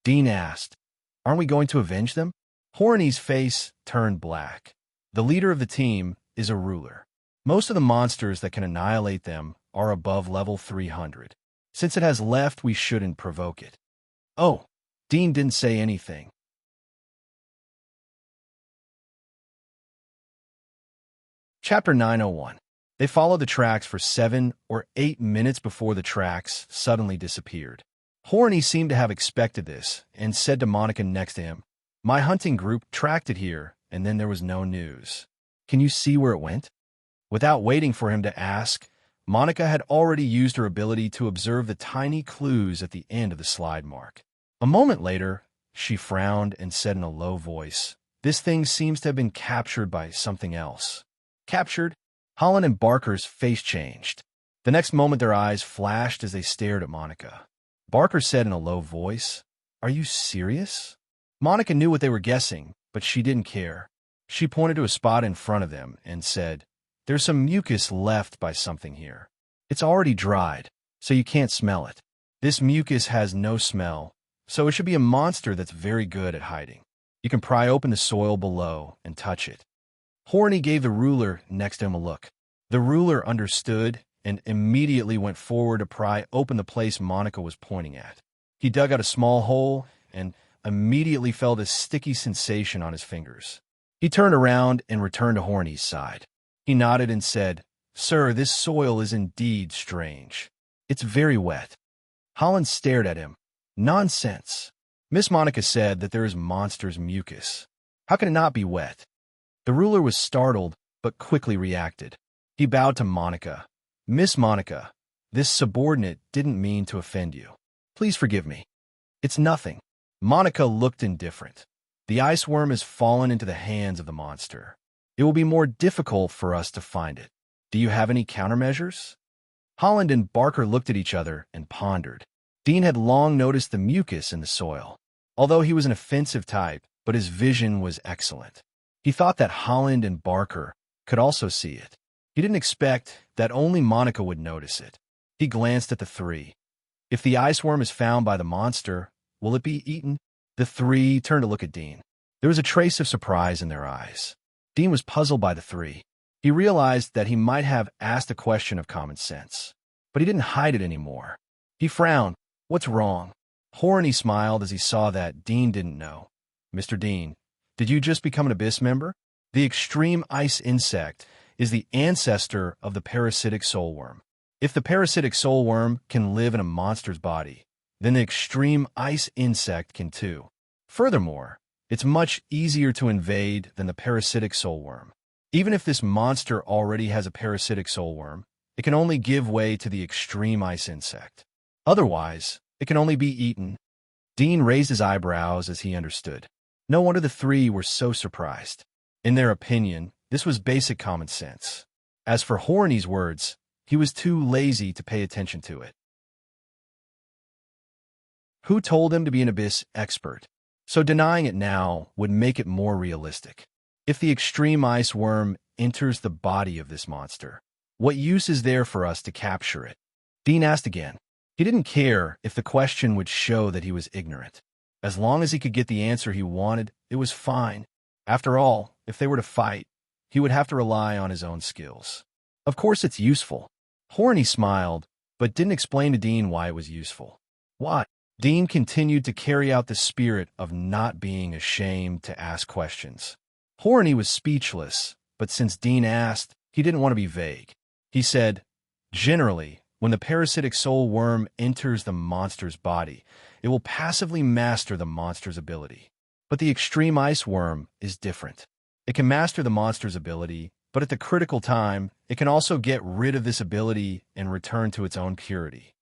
Speaker 1: Dean asked, "Aren't we going to avenge them?" Horny's face turned black. The leader of the team is a ruler. Most of the monsters that can annihilate them are above level 300. Since it has left, we shouldn't provoke it. Oh, Dean didn't say anything. Chapter 901. They followed the tracks for 7 or 8 minutes before the tracks suddenly disappeared. Horny seemed to have expected this and said to Monica next to him, "My hunting group tracked it here, and then there was no news. Can you see where it went?" Without waiting for him to ask, Monica had already used her ability to observe the tiny clues at the end of the slide mark. A moment later, she frowned and said in a low voice, "This thing seems to have been captured by something else." Captured? Holland and Barker's face changed. The next moment their eyes flashed as they stared at Monica. Barker said in a low voice, "Are you serious?" Monica knew what they were guessing, but she didn't care. She pointed to a spot in front of them and said, "There's some mucus left by something here. It's already dried, so you can't smell it. This mucus has no smell, so it should be a monster that's very good at hiding. You can pry open the soil below and touch it." Horny gave the ruler next to him a look. The ruler understood and immediately went forward to pry open the place Monica was pointing at. He dug out a small hole and immediately felt a sticky sensation on his fingers. He turned around and returned to Horny's side. He nodded and said, "Sir, this soil is indeed strange. It's very wet." Holland stared at him. "Nonsense. Miss Monica said that there is monster's mucus. How can it not be wet?" The ruler was startled, but quickly reacted. He bowed to Monica. "Miss Monica, this subordinate didn't mean to offend you. Please forgive me. It's nothing." Monica looked indifferent. "The ice worm has fallen into the hands of the monster. It will be more difficult for us to find it. Do you have any countermeasures?" Holland and Barker looked at each other and pondered. Dean had long noticed the mucus in the soil. Although he was an offensive type, but his vision was excellent. He thought that Holland and Barker could also see it. He didn't expect that only Monica would notice it. He glanced at the three. "If the ice worm is found by the monster, will it be eaten?" The three turned to look at Dean. There was a trace of surprise in their eyes. Dean was puzzled by the three. He realized that he might have asked a question of common sense, but he didn't hide it anymore. He frowned. "What's wrong?" Horny smiled as he saw that Dean didn't know. "Mr. Dean, did you just become an Abyss member? The extreme ice insect is the ancestor of the parasitic soulworm. If the parasitic soulworm can live in a monster's body, then the extreme ice insect can too. Furthermore, it's much easier to invade than the parasitic soulworm. Even if this monster already has a parasitic soulworm, it can only give way to the extreme ice insect. Otherwise, it can only be eaten." Dean raised his eyebrows as he understood. No wonder the three were so surprised. In their opinion, this was basic common sense. As for Horny's words, he was too lazy to pay attention to it. Who told him to be an Abyss expert? So denying it now would make it more realistic. If the extreme ice worm enters the body of this monster, what use is there for us to capture it? Dean asked again. He didn't care if the question would show that he was ignorant. As long as he could get the answer he wanted, it was fine. After all, if they were to fight, he would have to rely on his own skills. Of course it's useful. Horny smiled, but didn't explain to Dean why it was useful. Why? Dean continued to carry out the spirit of not being ashamed to ask questions. Horny was speechless, but since Dean asked, he didn't want to be vague. He said, "Generally, when the parasitic soul worm enters the monster's body, it will passively master the monster's ability. But the extreme ice worm is different. It can master the monster's ability, but at the critical time, it can also get rid of this ability and return to its own purity."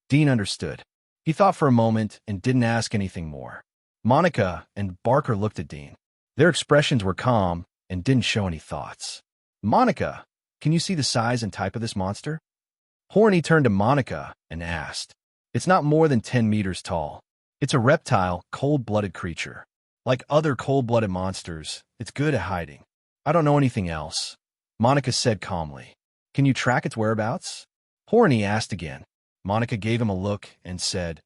Speaker 1: Dean understood. He thought for a moment and didn't ask anything more. Monica and Barker looked at Dean. Their expressions were calm and didn't show any thoughts. "Monica, can you see the size and type of this monster?" Horny turned to Monica and asked. "It's not more than 10 meters tall. It's a reptile, cold-blooded creature. Like other cold-blooded monsters, it's good at hiding. I don't know anything else," Monica said calmly. "Can you track its whereabouts?" Horny asked again. Monica gave him a look and said,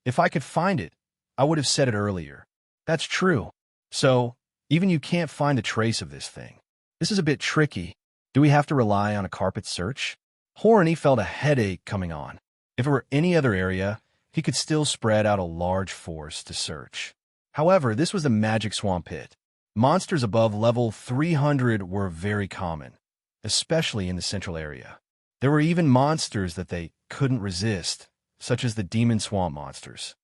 Speaker 1: "If I could find it, I would have said it earlier." "That's true. So, even you can't find a trace of this thing. This is a bit tricky. Do we have to rely on a carpet search?" Horny felt a headache coming on. If it were any other area, he could still spread out a large force to search. However, this was the magic swamp pit. Monsters above level 300 were very common, especially in the central area. There were even monsters that they couldn't resist, such as the demon swamp monsters.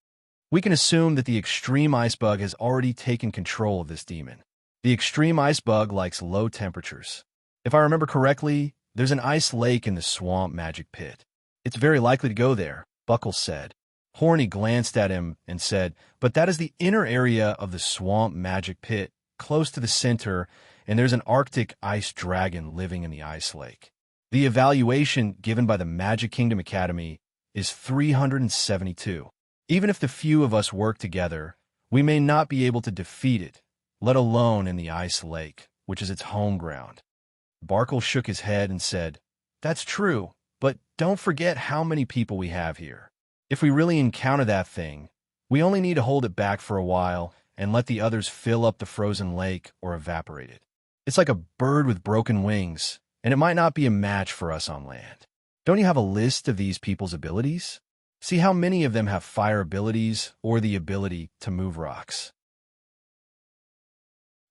Speaker 1: We can assume that the extreme ice bug has already taken control of this demon. The extreme ice bug likes low temperatures. If I remember correctly, there's an ice lake in the swamp magic pit. It's very likely to go there, Buckles said. Horny glanced at him and said, but that is the inner area of the swamp magic pit, close to the center, and there's an Arctic ice dragon living in the ice lake. The evaluation given by the Magic Kingdom Academy is 372. Even if the few of us work together, we may not be able to defeat it, let alone in the ice lake, which is its home ground. Barkle shook his head and said, that's true, but don't forget how many people we have here. If we really encounter that thing, we only need to hold it back for a while and let the others fill up the frozen lake or evaporate it. It's like a bird with broken wings, and it might not be a match for us on land. Don't you have a list of these people's abilities? See how many of them have fire abilities or the ability to move rocks.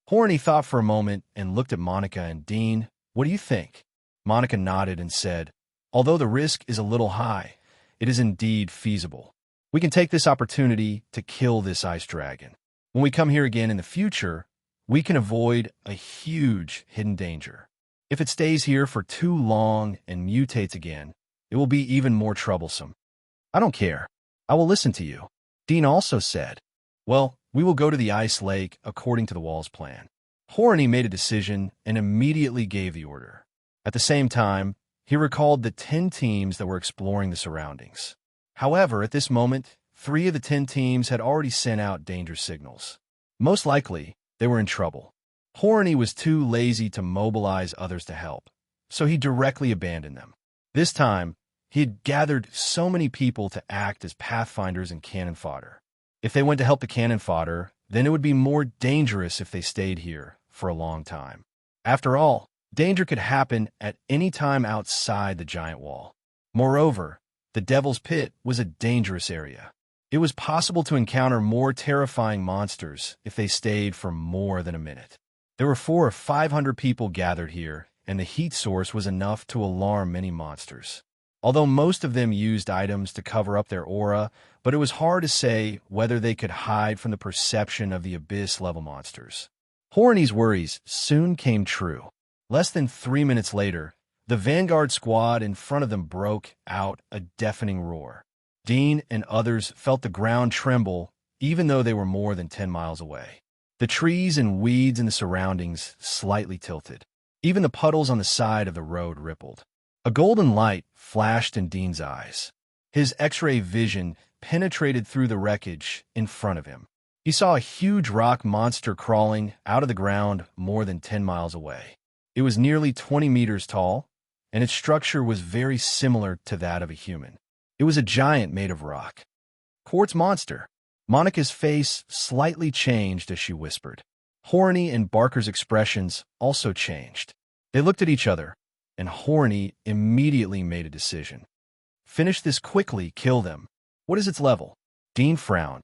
Speaker 1: Horny thought for a moment and looked at Monica and Dean. What do you think? Monica nodded and said, although the risk is a little high, it is indeed feasible. We can take this opportunity to kill this ice dragon. When we come here again in the future, we can avoid a huge hidden danger. If it stays here for too long and mutates again, it will be even more troublesome. I don't care. I will listen to you. Dean also said, well, we will go to the ice lake according to the wall's plan. Horny made a decision and immediately gave the order. At the same time, he recalled the 10 teams that were exploring the surroundings. However, at this moment, 3 of the 10 teams had already sent out danger signals. Most likely, they were in trouble. Horny was too lazy to mobilize others to help, so he directly abandoned them. This time, he had gathered so many people to act as pathfinders and cannon fodder. If they went to help the cannon fodder, then it would be more dangerous if they stayed here for a long time. After all, danger could happen at any time outside the giant wall. Moreover, the Devil's Pit was a dangerous area. It was possible to encounter more terrifying monsters if they stayed for more than a minute. There were 400 or 500 people gathered here, and the heat source was enough to alarm many monsters. Although most of them used items to cover up their aura, but it was hard to say whether they could hide from the perception of the abyss-level monsters. Horny's worries soon came true. Less than 3 minutes later, the vanguard squad in front of them broke out a deafening roar. Dean and others felt the ground tremble, even though they were more than 10 miles away. The trees and weeds in the surroundings slightly tilted. Even the puddles on the side of the road rippled. A golden light flashed in Dean's eyes. His X-ray vision penetrated through the wreckage in front of him. He saw a huge rock monster crawling out of the ground more than 10 miles away. It was nearly 20 meters tall, and its structure was very similar to that of a human. It was a giant made of rock. Quartz monster. Monica's face slightly changed as she whispered. Horny and Barker's expressions also changed. They looked at each other, and Horny immediately made a decision. Finish this quickly, kill them. What is its level? Dean frowned.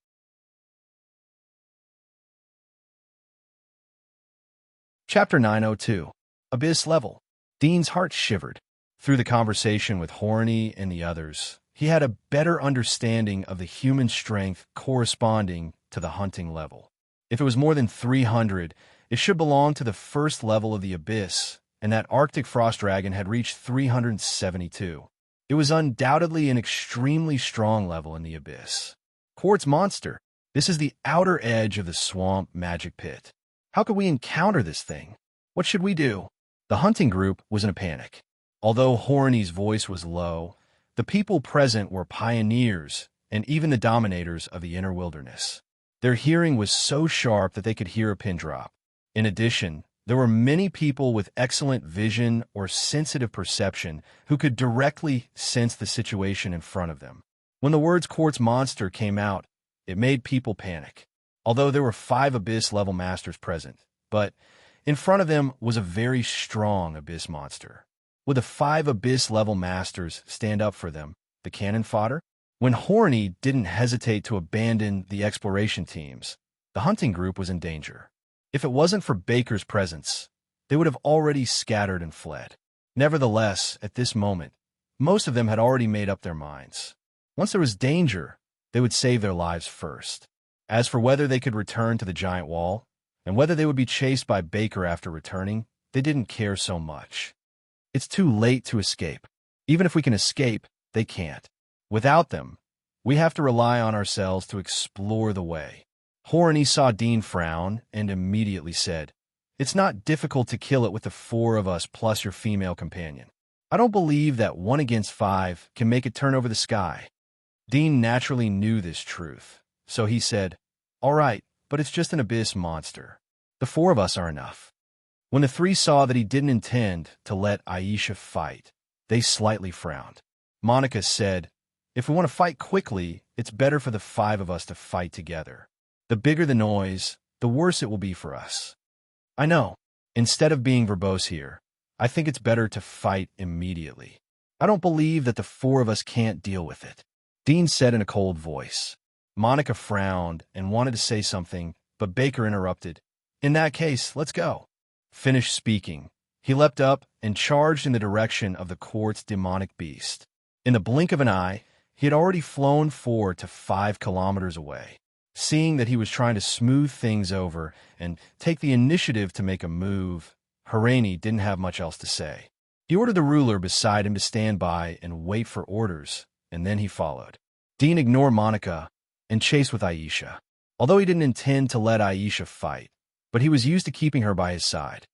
Speaker 1: Chapter 902. Abyss Level. Dean's heart shivered. Through the conversation with Horny and the others, he had a better understanding of the human strength corresponding to the hunting level. If it was more than 300, it should belong to the first level of the Abyss, and that Arctic frost dragon had reached 372. It was undoubtedly an extremely strong level in the Abyss. Quartz monster. This is the outer edge of the swamp magic pit. How could we encounter this thing? What should we do? The hunting group was in a panic. Although Horny's voice was low, the people present were pioneers and even the dominators of the inner wilderness. Their hearing was so sharp that they could hear a pin drop. In addition, there were many people with excellent vision or sensitive perception who could directly sense the situation in front of them. When the words quartz monster came out, it made people panic. Although there were 5 abyss-level masters present, but in front of them was a very strong abyss monster. Would the 5 abyss-level masters stand up for them, the cannon fodder? When Horny didn't hesitate to abandon the exploration teams, the hunting group was in danger. If it wasn't for Baker's presence, they would have already scattered and fled. Nevertheless, at this moment, most of them had already made up their minds. Once there was danger, they would save their lives first. As for whether they could return to the giant wall, and whether they would be chased by Baker after returning, they didn't care so much. It's too late to escape. Even if we can escape, they can't. Without them, we have to rely on ourselves to explore the way. Horny saw Dean frown and immediately said, "It's not difficult to kill it with the 4 of us plus your female companion. I don't believe that 1 against 5 can make it turn over the sky." Dean naturally knew this truth, so he said, "All right, but it's just an abyss monster. The 4 of us are enough." When the 3 saw that he didn't intend to let Aisha fight, they slightly frowned. Monica said, "If we want to fight quickly, it's better for the 5 of us to fight together. The bigger the noise, the worse it will be for us." "I know. Instead of being verbose here, I think it's better to fight immediately. I don't believe that the 4 of us can't deal with it," Dean said in a cold voice. Monica frowned and wanted to say something, but Baker interrupted. "In that case, let's go." Finished speaking, he leapt up and charged in the direction of the quartz demonic beast. In the blink of an eye, he had already flown 4 to 5 kilometers away. Seeing that he was trying to smooth things over and take the initiative to make a move, Harani didn't have much else to say. He ordered the ruler beside him to stand by and wait for orders, and then he followed. Dean ignored Monica and chased with Aisha, although he didn't intend to let Aisha fight, but he was used to keeping her by his side.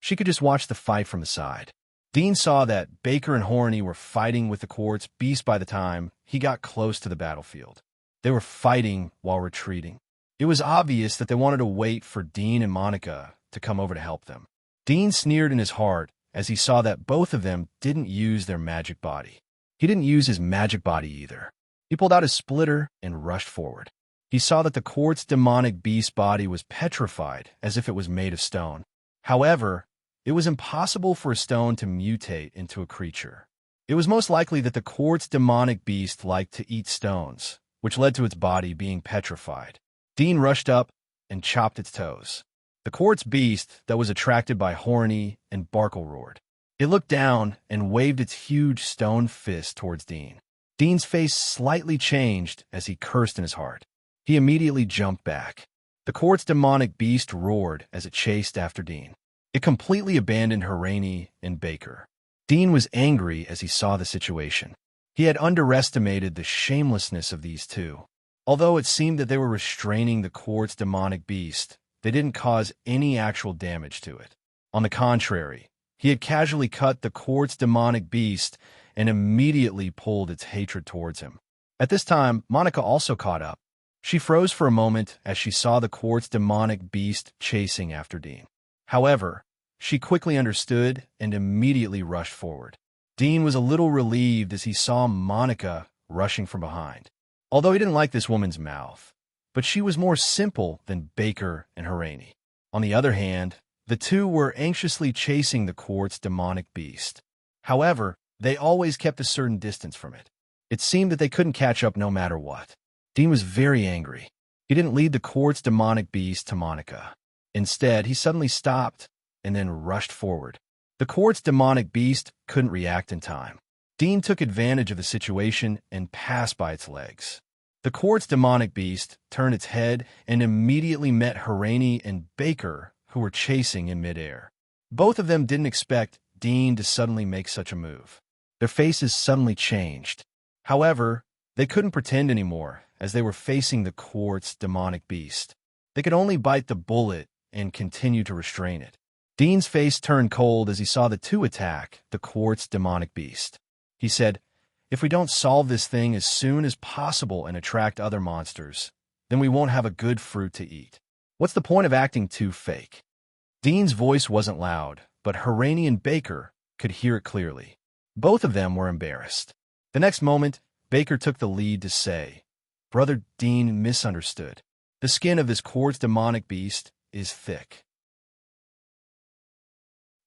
Speaker 1: She could just watch the fight from the side. Dean saw that Baker and Horny were fighting with the quartz beast by the time he got close to the battlefield. They were fighting while retreating. It was obvious that they wanted to wait for Dean and Monica to come over to help them. Dean sneered in his heart as he saw that both of them didn't use their magic body. He didn't use his magic body either. He pulled out his splitter and rushed forward. He saw that the quartz demonic beast body was petrified as if it was made of stone. However, it was impossible for a stone to mutate into a creature. It was most likely that the quartz demonic beast liked to eat stones, which led to its body being petrified. Dean rushed up and chopped its toes. The quartz beast that was attracted by Horny and Barkle roared. It looked down and waved its huge stone fist towards Dean. Dean's face slightly changed as he cursed in his heart. He immediately jumped back. The quartz demonic beast roared as it chased after Dean. It completely abandoned Harani and Baker. Dean was angry as he saw the situation. He had underestimated the shamelessness of these 2. Although it seemed that they were restraining the quartz demonic beast, they didn't cause any actual damage to it. On the contrary, he had casually cut the quartz demonic beast and immediately pulled its hatred towards him. At this time, Monica also caught up. She froze for a moment as she saw the quartz demonic beast chasing after Dean. However, she quickly understood and immediately rushed forward. Dean was a little relieved as he saw Monica rushing from behind. Although he didn't like this woman's mouth, but she was more simple than Baker and Harani. On the other hand, the 2 were anxiously chasing the quartz demonic beast. However, they always kept a certain distance from it. It seemed that they couldn't catch up no matter what. Dean was very angry. He didn't lead the quartz demonic beast to Monica. Instead, he suddenly stopped and then rushed forward. The quartz demonic beast couldn't react in time. Dean took advantage of the situation and passed by its legs. The quartz demonic beast turned its head and immediately met Harani and Baker, who were chasing in midair. Both of them didn't expect Dean to suddenly make such a move. Their faces suddenly changed. However, they couldn't pretend anymore as they were facing the quartz demonic beast. They could only bite the bullet and continue to restrain it. Dean's face turned cold as he saw the 2 attack the quartz demonic beast. He said, "If we don't solve this thing as soon as possible and attract other monsters, then we won't have a good fruit to eat. What's the point of acting too fake?" Dean's voice wasn't loud, but Harani and Baker could hear it clearly. Both of them were embarrassed. The next moment, Baker took the lead to say, "Brother Dean misunderstood. The skin of this quartz demonic beast is thick.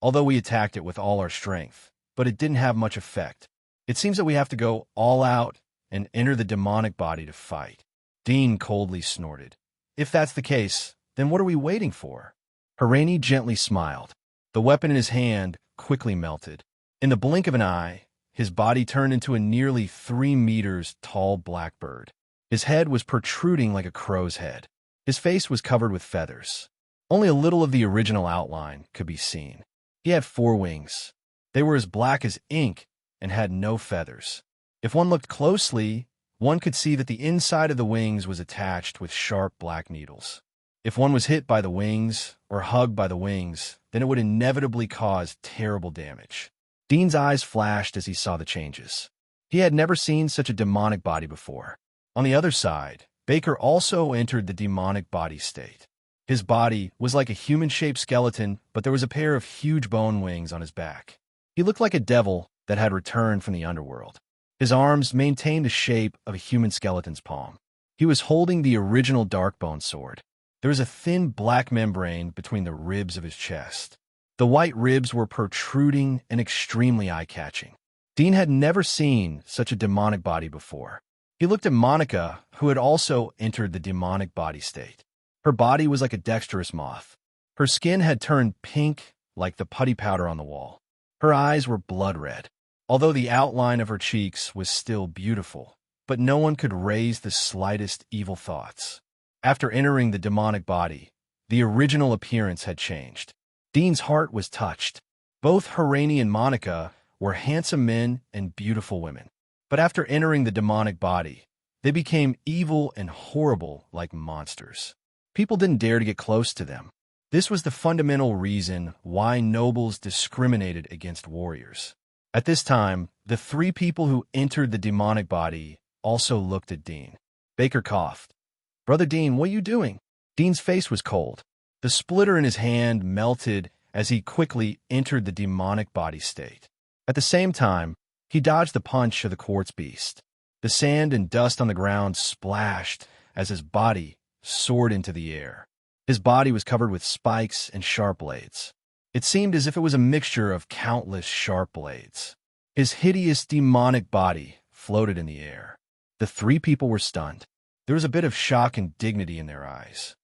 Speaker 1: Although we attacked it with all our strength, but it didn't have much effect. It seems that we have to go all out and enter the demonic body to fight." Dean coldly snorted. "If that's the case, then what are we waiting for?" Harani gently smiled. The weapon in his hand quickly melted. In the blink of an eye, his body turned into a nearly 3 meters tall blackbird. His head was protruding like a crow's head. His face was covered with feathers. Only a little of the original outline could be seen. He had 4 wings. They were as black as ink and had no feathers. If one looked closely, one could see that the inside of the wings was attached with sharp black needles. If one was hit by the wings or hugged by the wings, then it would inevitably cause terrible damage. Dean's eyes flashed as he saw the changes. He had never seen such a demonic body before. On the other side, Baker also entered the demonic body state. His body was like a human-shaped skeleton, but there was a pair of huge bone wings on his back. He looked like a devil that had returned from the underworld. His arms maintained the shape of a human skeleton's palm. He was holding the original Darkbone sword. There was a thin black membrane between the ribs of his chest. The white ribs were protruding and extremely eye-catching. Dean had never seen such a demonic body before. He looked at Monica, who had also entered the demonic body state. Her body was like a dexterous moth. Her skin had turned pink like the putty powder on the wall. Her eyes were blood red, although the outline of her cheeks was still beautiful, but no one could raise the slightest evil thoughts. After entering the demonic body, the original appearance had changed. Dean's heart was touched. Both Harani and Monica were handsome men and beautiful women. But after entering the demonic body, they became evil and horrible like monsters. People didn't dare to get close to them. This was the fundamental reason why nobles discriminated against warriors. At this time, the 3 people who entered the demonic body also looked at Dean. Baker coughed. "Brother Dean, what are you doing?" Dean's face was cold. The splitter in his hand melted as he quickly entered the demonic body state. At the same time, he dodged the punch of the quartz beast. The sand and dust on the ground splashed as his body soared into the air. His body was covered with spikes and sharp blades. It seemed as if it was a mixture of countless sharp blades. His hideous demonic body floated in the air. The 3 people were stunned. There was a bit of shock and dignity in their eyes.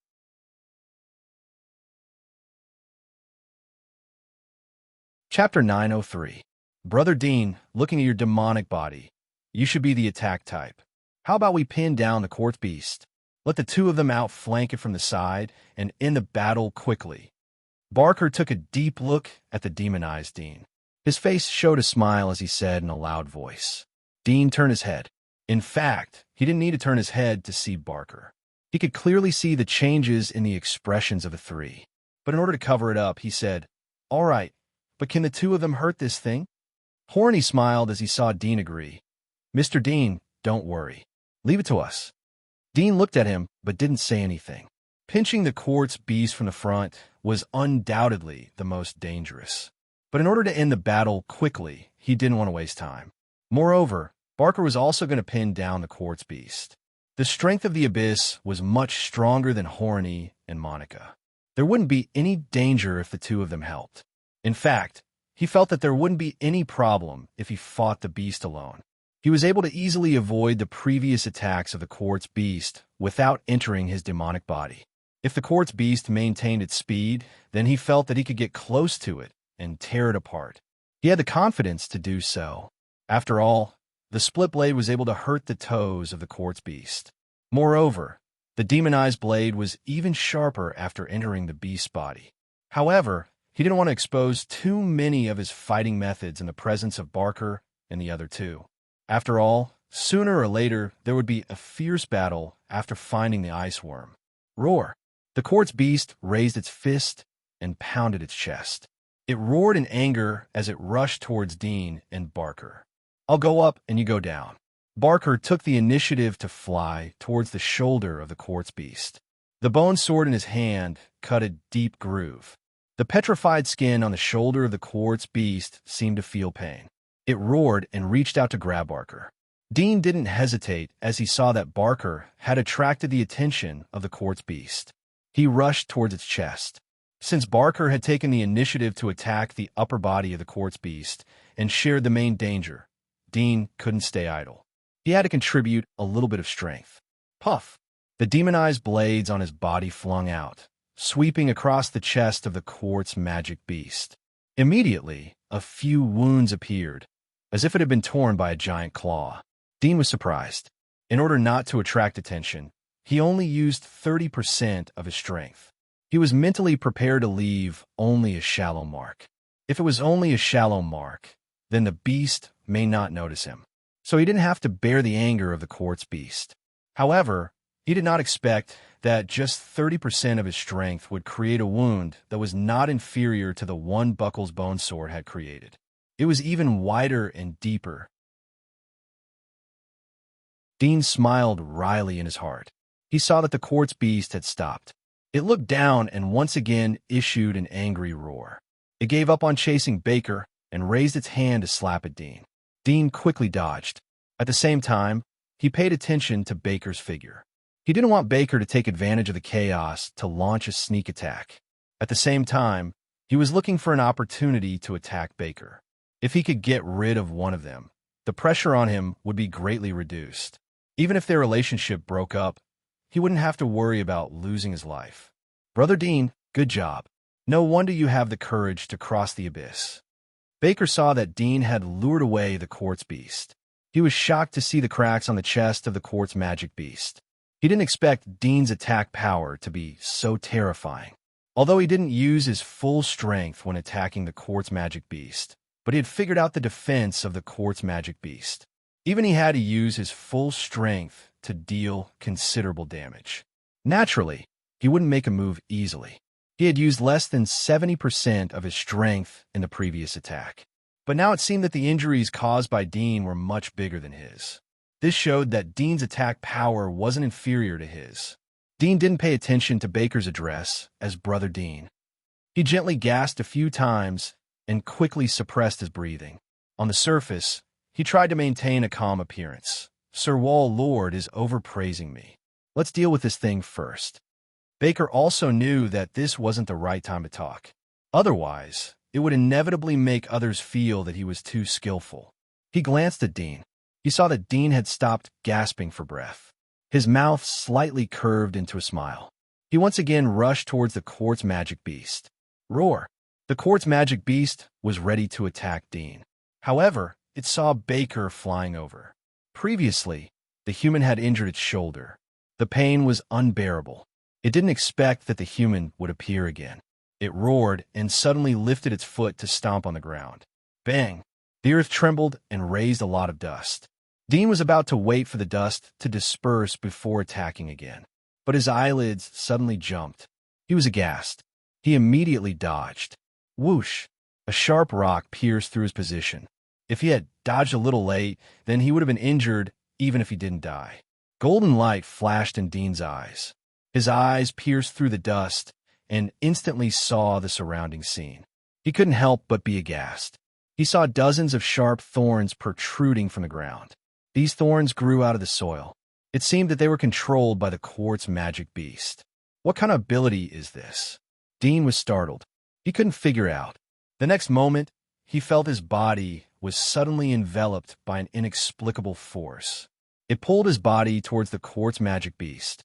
Speaker 1: Chapter 903. Brother Dean, looking at your demonic body, you should be the attack type. How about we pin down the quartz beast? Let the 2 of them outflank it from the side and end the battle quickly. Barker took a deep look at the demonized Dean. His face showed a smile as he said in a loud voice. Dean turned his head. In fact, he didn't need to turn his head to see Barker. He could clearly see the changes in the expressions of the 3. But in order to cover it up, he said, "All right, but can the 2 of them hurt this thing?" Horny smiled as he saw Dean agree. "Mr. Dean, don't worry. Leave it to us." Dean looked at him, but didn't say anything. Pinching the quartz beast from the front was undoubtedly the most dangerous. But in order to end the battle quickly, he didn't want to waste time. Moreover, Barker was also going to pin down the quartz beast. The strength of the abyss was much stronger than Horny and Monica. There wouldn't be any danger if the 2 of them helped. In fact, he felt that there wouldn't be any problem if he fought the beast alone. He was able to easily avoid the previous attacks of the quartz beast without entering his demonic body. If the quartz beast maintained its speed, then he felt that he could get close to it and tear it apart. He had the confidence to do so. After all, the split blade was able to hurt the toes of the quartz beast. Moreover, the demonized blade was even sharper after entering the beast's body. However, he didn't want to expose too many of his fighting methods in the presence of Barker and the other 2. After all, sooner or later, there would be a fierce battle after finding the ice worm. Roar! The quartz beast raised its fist and pounded its chest. It roared in anger as it rushed towards Dean and Barker. "I'll go up and you go down." Barker took the initiative to fly towards the shoulder of the quartz beast. The bone sword in his hand cut a deep groove. The petrified skin on the shoulder of the quartz beast seemed to feel pain. It roared and reached out to grab Barker. Dean didn't hesitate as he saw that Barker had attracted the attention of the quartz beast. He rushed towards its chest. Since Barker had taken the initiative to attack the upper body of the quartz beast and shared the main danger, Dean couldn't stay idle. He had to contribute a little bit of strength. Puff! The demonized blades on his body flung out, sweeping across the chest of the quartz magic beast. Immediately, a few wounds appeared, as if it had been torn by a giant claw. Dean was surprised. In order not to attract attention, he only used 30% of his strength. He was mentally prepared to leave only a shallow mark. If it was only a shallow mark, then the beast may not notice him. So he didn't have to bear the anger of the quartz beast. However, he did not expect that just 30% of his strength would create a wound that was not inferior to the one Buckle's bone sword had created. It was even wider and deeper. Dean smiled wryly in his heart. He saw that the quartz beast had stopped. It looked down and once again issued an angry roar. It gave up on chasing Baker and raised its hand to slap at Dean. Dean quickly dodged. At the same time, he paid attention to Baker's figure. He didn't want Baker to take advantage of the chaos to launch a sneak attack. At the same time, he was looking for an opportunity to attack Baker. If he could get rid of one of them, the pressure on him would be greatly reduced. Even if their relationship broke up, he wouldn't have to worry about losing his life. Brother Dean, good job. No wonder you have the courage to cross the abyss. Baker saw that Dean had lured away the quartz beast. He was shocked to see the cracks on the chest of the quartz magic beast. He didn't expect Dean's attack power to be so terrifying. Although he didn't use his full strength when attacking the quartz magic beast, but he had figured out the defense of the quartz magic beast. Even he had to use his full strength to deal considerable damage. Naturally, he wouldn't make a move easily. He had used less than 70% of his strength in the previous attack. But now it seemed that the injuries caused by Dean were much bigger than his. This showed that Dean's attack power wasn't inferior to his. Dean didn't pay attention to Baker's address as Brother Dean. He gently gasped a few times and quickly suppressed his breathing. On the surface, he tried to maintain a calm appearance. Sir Wall Lord is overpraising me. Let's deal with this thing first. Baker also knew that this wasn't the right time to talk. Otherwise, it would inevitably make others feel that he was too skillful. He glanced at Dean. He saw that Dean had stopped gasping for breath. His mouth slightly curved into a smile. He once again rushed towards the quartz magic beast. Roar! The quartz magic beast was ready to attack Dean. However, it saw Baker flying over. Previously, the human had injured its shoulder. The pain was unbearable. It didn't expect that the human would appear again. It roared and suddenly lifted its foot to stomp on the ground. Bang! The earth trembled and raised a lot of dust. Dean was about to wait for the dust to disperse before attacking again. But his eyelids suddenly jumped. He was aghast. He immediately dodged. Whoosh! A sharp rock pierced through his position. If he had dodged a little late, then he would have been injured even if he didn't die. Golden light flashed in Dean's eyes. His eyes pierced through the dust and instantly saw the surrounding scene. He couldn't help but be aghast. He saw dozens of sharp thorns protruding from the ground. These thorns grew out of the soil. It seemed that they were controlled by the quartz magic beast. What kind of ability is this? Dean was startled. He couldn't figure out. The next moment, he felt his body was suddenly enveloped by an inexplicable force. It pulled his body towards the quartz magic beast.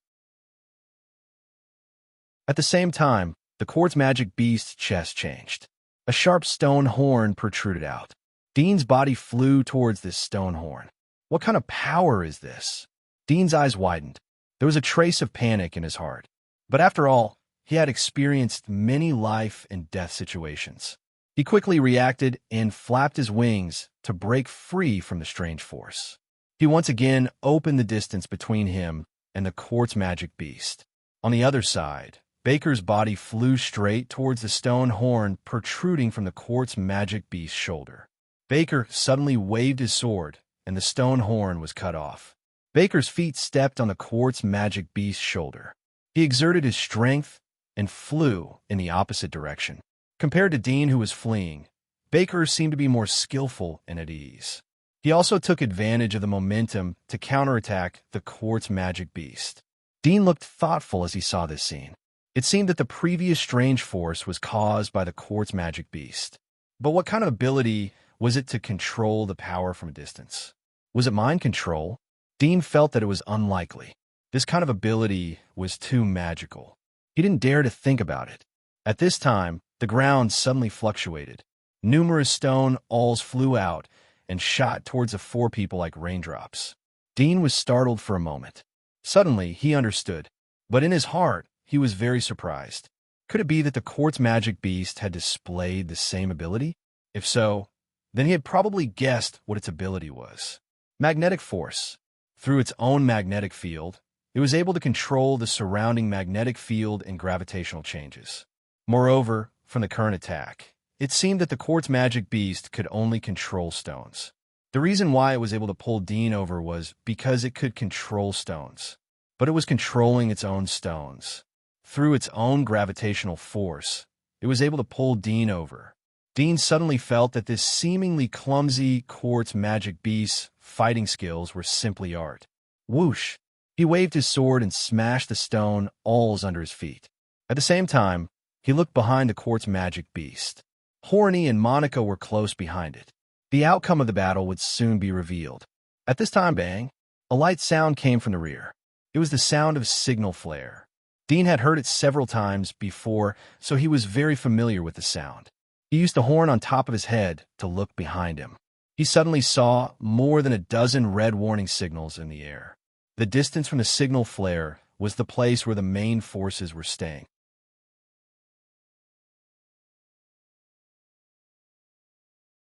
Speaker 1: At the same time, the quartz magic beast's chest changed. A sharp stone horn protruded out. Dean's body flew towards this stone horn. What kind of power is this? Dean's eyes widened. There was a trace of panic in his heart. But after all, he had experienced many life and death situations. He quickly reacted and flapped his wings to break free from the strange force. He once again opened the distance between him and the quartz magic beast. On the other side, Baker's body flew straight towards the stone horn protruding from the quartz magic beast's shoulder. Baker suddenly waved his sword, and the stone horn was cut off. Baker's feet stepped on the quartz magic beast's shoulder. He exerted his strength and flew in the opposite direction. Compared to Dean, who was fleeing, Baker seemed to be more skillful and at ease. He also took advantage of the momentum to counterattack the quartz magic beast. Dean looked thoughtful as he saw this scene. It seemed that the previous strange force was caused by the quartz magic beast. But what kind of ability was it to control the power from a distance? Was it mind control? Dean felt that it was unlikely. This kind of ability was too magical. He didn't dare to think about it. At this time, the ground suddenly fluctuated. Numerous stone awls flew out and shot towards the four people like raindrops. Dean was startled for a moment. Suddenly, he understood. But in his heart, he was very surprised. Could it be that the quartz magic beast had displayed the same ability? If so, then he had probably guessed what its ability was. Magnetic force. Through its own magnetic field, it was able to control the surrounding magnetic field and gravitational changes. Moreover, from the current attack, it seemed that the quartz magic beast could only control stones. The reason why it was able to pull Dean over was because it could control stones, but it was controlling its own stones. Through its own gravitational force, it was able to pull Dean over. Dean suddenly felt that this seemingly clumsy quartz magic beast's fighting skills were simply art. Whoosh! He waved his sword and smashed the stone alls under his feet. At the same time, he looked behind the quartz magic beast. Horny and Monica were close behind it. The outcome of the battle would soon be revealed. At this time, bang! A light sound came from the rear. It was the sound of a signal flare. Dean had heard it several times before, so he was very familiar with the sound. He used the horn on top of his head to look behind him. He suddenly saw more than a dozen red warning signals in the air. The distance from the signal flare was the place where the main forces were staying.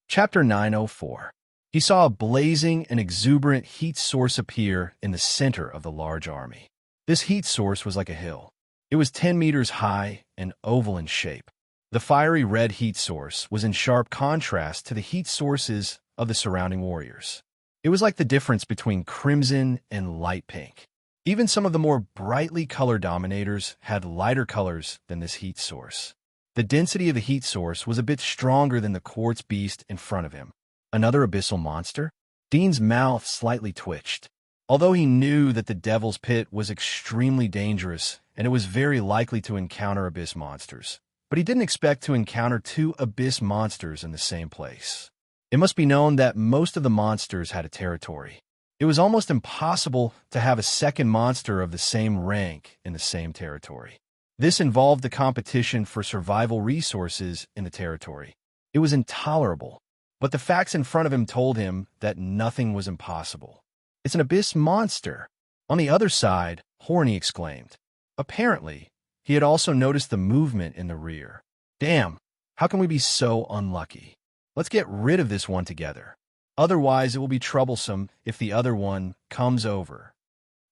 Speaker 1: Chapter 904. He saw a blazing and exuberant heat source appear in the center of the large army. This heat source was like a hill. It was 10 meters high and oval in shape. The fiery red heat source was in sharp contrast to the heat sources of the surrounding warriors. It was like the difference between crimson and light pink. Even some of the more brightly colored dominators had lighter colors than this heat source. The density of the heat source was a bit stronger than the quartz beast in front of him. Another abyssal monster? Dean's mouth slightly twitched. Although he knew that the Devil's Pit was extremely dangerous and it was very likely to encounter abyss monsters, but he didn't expect to encounter two abyss monsters in the same place. It must be known that most of the monsters had a territory. It was almost impossible to have a second monster of the same rank in the same territory. This involved the competition for survival resources in the territory. It was intolerable, but the facts in front of him told him that nothing was impossible. It's an abyss monster. On the other side, Horny exclaimed. Apparently, he had also noticed the movement in the rear. Damn, how can we be so unlucky? Let's get rid of this one together. Otherwise, it will be troublesome if the other one comes over.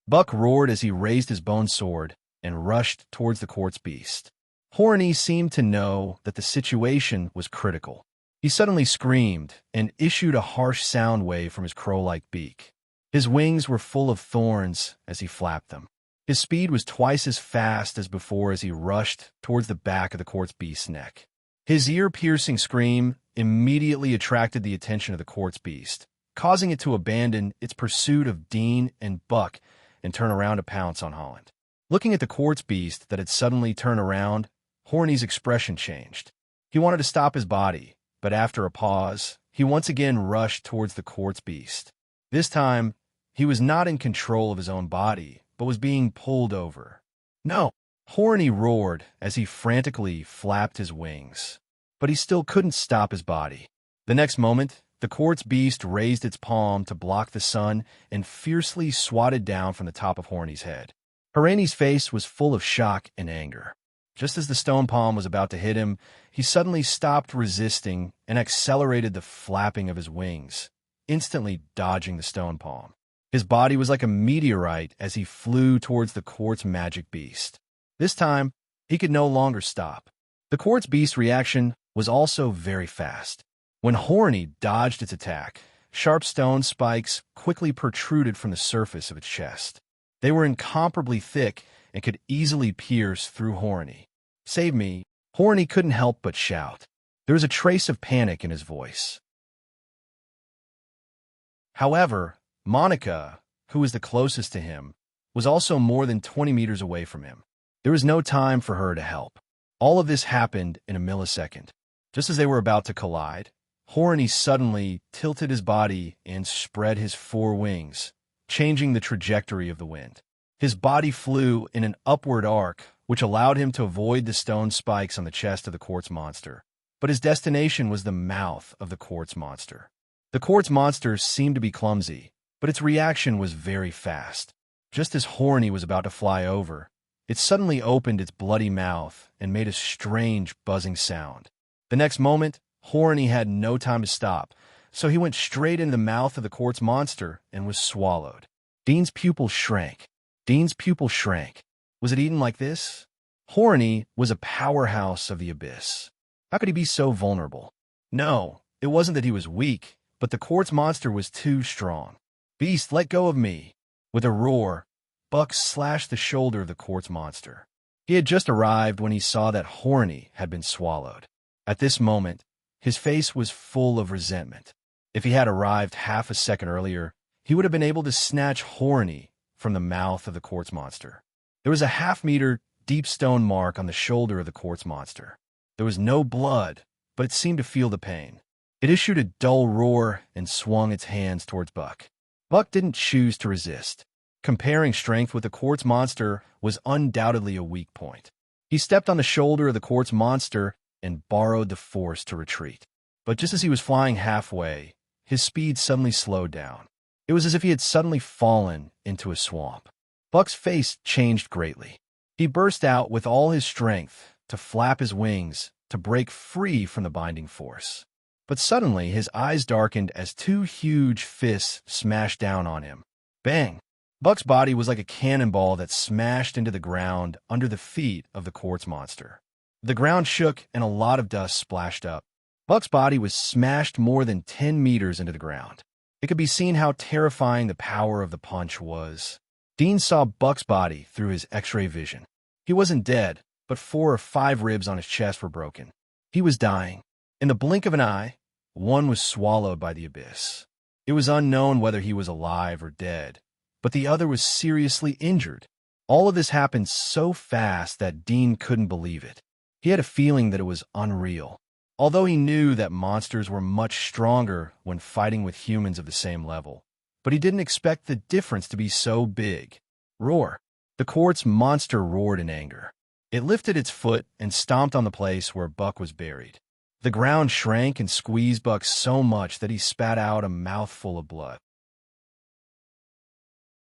Speaker 1: Buck roared as he raised his bone sword and rushed towards the quartz beast. Horny seemed to know that the situation was critical. He suddenly screamed and issued a harsh sound wave from his crow-like beak. His wings were full of thorns as he flapped them. His speed was twice as fast as before as he rushed towards the back of the quartz beast's neck. His ear-piercing scream immediately attracted the attention of the quartz beast, causing it to abandon its pursuit of Dean and Buck and turn around to pounce on Holland. Looking at the quartz beast that had suddenly turned around, Horny's expression changed. He wanted to stop his body, but after a pause, he once again rushed towards the quartz beast. This time, he was not in control of his own body, but was being pulled over. No! Horny roared as he frantically flapped his wings. But he still couldn't stop his body. The next moment, the quartz beast raised its palm to block the sun and fiercely swatted down from the top of Horny's head. Horny's face was full of shock and anger. Just as the stone palm was about to hit him, he suddenly stopped resisting and accelerated the flapping of his wings, instantly dodging the stone palm. His body was like a meteorite as he flew towards the quartz magic beast. This time, he could no longer stop. The quartz beast's reaction was also very fast. When Horny dodged its attack, sharp stone spikes quickly protruded from the surface of its chest. They were incomparably thick and could easily pierce through Horny. Save me! Horny couldn't help but shout. There was a trace of panic in his voice. However, Monica, who was the closest to him, was also more than 20 meters away from him. There was no time for her to help. All of this happened in a millisecond. Just as they were about to collide, Horny suddenly tilted his body and spread his four wings, changing the trajectory of the wind. His body flew in an upward arc, which allowed him to avoid the stone spikes on the chest of the quartz monster. But his destination was the mouth of the quartz monster. The quartz monster seemed to be clumsy, but its reaction was very fast. Just as Horny was about to fly over, It suddenly opened its bloody mouth and made a strange buzzing sound. The next moment, Horny had no time to stop, so he went straight into the mouth of the quartz monster and was swallowed. Dean's pupil shrank. Dean's pupil shrank. Was it eaten like this? Horny was a powerhouse of the abyss. How could he be so vulnerable? No, it wasn't that he was weak, but the quartz monster was too strong. Beast, let go of me. With a roar, Buck slashed the shoulder of the quartz monster. He had just arrived when he saw that Horny had been swallowed. At this moment, his face was full of resentment. If he had arrived half a second earlier, he would have been able to snatch Horny from the mouth of the quartz monster. There was a half-meter deep stone mark on the shoulder of the quartz monster. There was no blood, but it seemed to feel the pain. It issued a dull roar and swung its hands towards Buck. Buck didn't choose to resist. Comparing strength with the quartz monster was undoubtedly a weak point. He stepped on the shoulder of the quartz monster and borrowed the force to retreat. But just as he was flying halfway, his speed suddenly slowed down. It was as if he had suddenly fallen into a swamp. Buck's face changed greatly. He burst out with all his strength to flap his wings to break free from the binding force. But suddenly his eyes darkened as two huge fists smashed down on him. Bang! Buck's body was like a cannonball that smashed into the ground under the feet of the quartz monster. The ground shook and a lot of dust splashed up. Buck's body was smashed more than 10 meters into the ground. It could be seen how terrifying the power of the punch was. Dean saw Buck's body through his X-ray vision. He wasn't dead, but 4 or 5 ribs on his chest were broken. He was dying. In the blink of an eye, one was swallowed by the abyss. It was unknown whether he was alive or dead, but the other was seriously injured. All of this happened so fast that Dean couldn't believe it. He had a feeling that it was unreal. Although he knew that monsters were much stronger when fighting with humans of the same level, but he didn't expect the difference to be so big. Roar! The quartz monster roared in anger. It lifted its foot and stomped on the place where Buck was buried. The ground shrank and squeezed Buck so much that he spat out a mouthful of blood.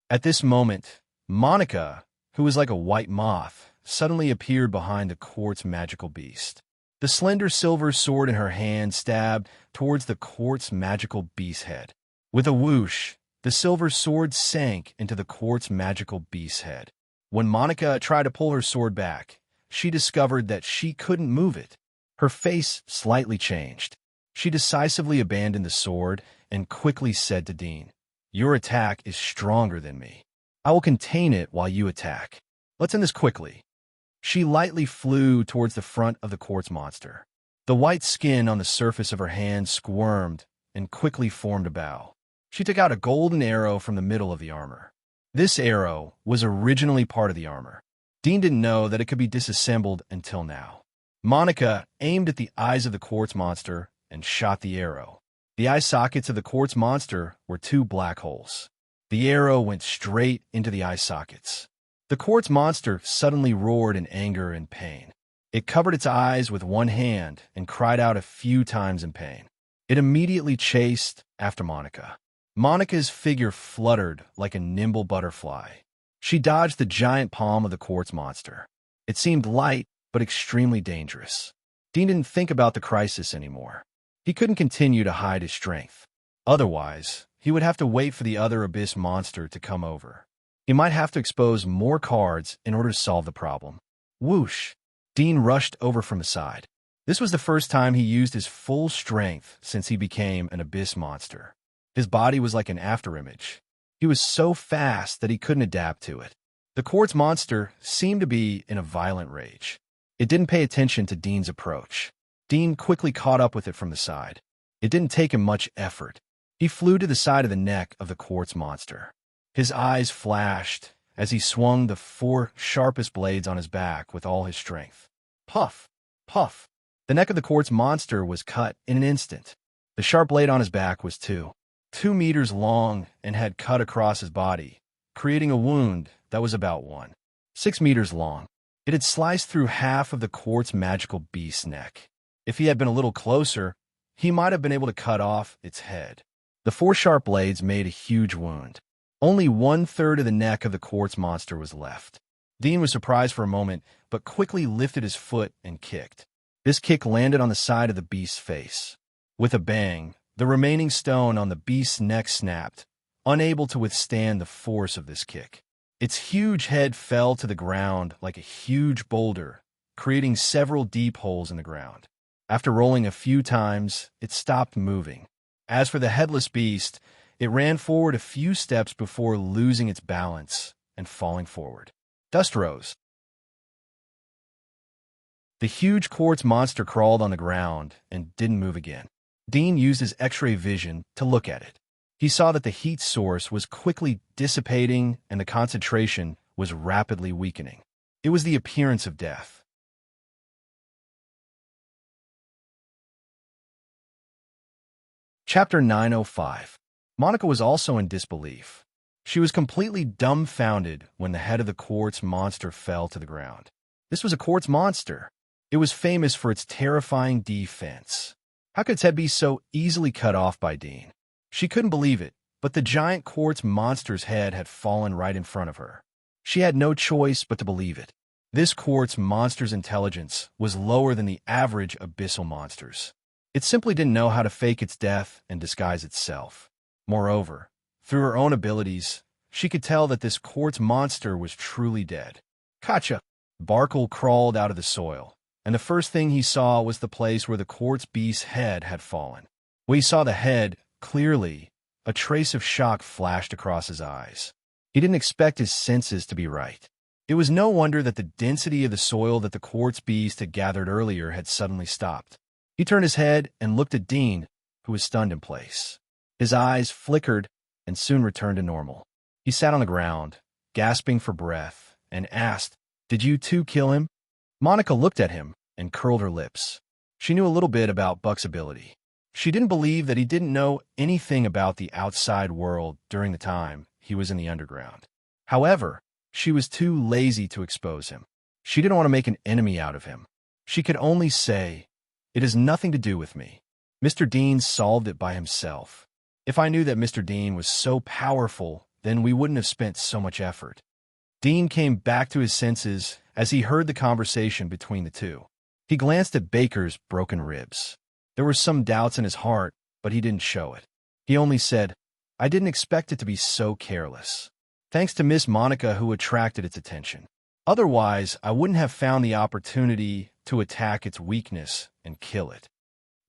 Speaker 1: At this moment, Monica, who was like a white moth, suddenly appeared behind the quartz magical beast. The slender silver sword in her hand stabbed towards the quartz magical beast's head. With a whoosh, the silver sword sank into the quartz magical beast's head. When Monica tried to pull her sword back, she discovered that she couldn't move it. Her face slightly changed. She decisively abandoned the sword and quickly said to Dean, "Your attack is stronger than me. I will contain it while you attack. Let's end this quickly." She lightly flew towards the front of the quartz monster. The white skin on the surface of her hand squirmed and quickly formed a bow. She took out a golden arrow from the middle of the armor. This arrow was originally part of the armor. Dean didn't know that it could be disassembled until now. Monica aimed at the eyes of the quartz monster and shot the arrow. The eye sockets of the quartz monster were 2 black holes. The arrow went straight into the eye sockets. The quartz monster suddenly roared in anger and pain. It covered its eyes with one hand and cried out a few times in pain. It immediately chased after Monica. Monica's figure fluttered like a nimble butterfly. She dodged the giant palm of the quartz monster. It seemed light, but extremely dangerous. Dean didn't think about the crisis anymore. He couldn't continue to hide his strength. Otherwise, he would have to wait for the other abyss monster to come over. He might have to expose more cards in order to solve the problem. Whoosh! Dean rushed over from the side. This was the first time he used his full strength since he became an abyss monster. His body was like an afterimage. He was so fast that he couldn't adapt to it. The quartz monster seemed to be in a violent rage. It didn't pay attention to Dean's approach. Dean quickly caught up with it from the side. It didn't take him much effort. He flew to the side of the neck of the quartz monster. His eyes flashed as he swung the 4 sharpest blades on his back with all his strength. Puff! Puff! The neck of the quartz monster was cut in an instant. The sharp blade on his back was 2 meters long and had cut across his body, creating a wound that was about 6 meters long. It had sliced through half of the quartz magical beast's neck. If he had been a little closer, he might have been able to cut off its head. The 4 sharp blades made a huge wound. Only 1/3 of the neck of the quartz monster was left. Dean was surprised for a moment, but quickly lifted his foot and kicked. This kick landed on the side of the beast's face. With a bang, the remaining stone on the beast's neck snapped, unable to withstand the force of this kick. Its huge head fell to the ground like a huge boulder, creating several deep holes in the ground. After rolling a few times, it stopped moving. As for the headless beast, it ran forward a few steps before losing its balance and falling forward. Dust rose. The huge quartz monster crawled on the ground and didn't move again. Dean used his X-ray vision to look at it. He saw that the heat source was quickly dissipating and the concentration was rapidly weakening. It was the appearance of death. Chapter 905. Monica was also in disbelief. She was completely dumbfounded when the head of the quartz monster fell to the ground. This was a quartz monster. It was famous for its terrifying defense. How could its head be so easily cut off by Dean? She couldn't believe it, but the giant quartz monster's head had fallen right in front of her. She had no choice but to believe it. This quartz monster's intelligence was lower than the average abyssal monsters. It simply didn't know how to fake its death and disguise itself. Moreover, through her own abilities, she could tell that this quartz monster was truly dead. Gotcha! Barkle crawled out of the soil, and the first thing he saw was the place where the quartz beast's head had fallen. When he saw the head clearly, a trace of shock flashed across his eyes. He didn't expect his senses to be right. It was no wonder that the density of the soil that the quartz beast had gathered earlier had suddenly stopped. He turned his head and looked at Dean, who was stunned in place. His eyes flickered and soon returned to normal. He sat on the ground, gasping for breath, and asked, "Did you too kill him?" Monica looked at him and curled her lips. She knew a little bit about Buck's ability. She didn't believe that he didn't know anything about the outside world during the time he was in the underground. However, she was too lazy to expose him. She didn't want to make an enemy out of him. She could only say, "It has nothing to do with me. Mr. Dean solved it by himself. If I knew that Mr. Dean was so powerful, then we wouldn't have spent so much effort." Dean came back to his senses as he heard the conversation between the two. He glanced at Baker's broken ribs. There were some doubts in his heart, but he didn't show it. He only said, "I didn't expect it to be so careless. Thanks to Miss Monica who attracted its attention. Otherwise, I wouldn't have found the opportunity to attack its weakness and kill it.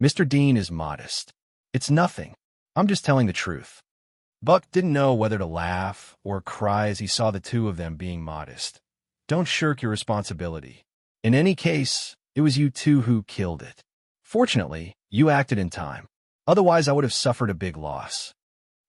Speaker 1: Mr. Dean is modest. It's nothing. I'm just telling the truth." Buck didn't know whether to laugh or cry as he saw the two of them being modest. Don't shirk your responsibility. In any case, it was you two who killed it. Fortunately, you acted in time. Otherwise, I would have suffered a big loss.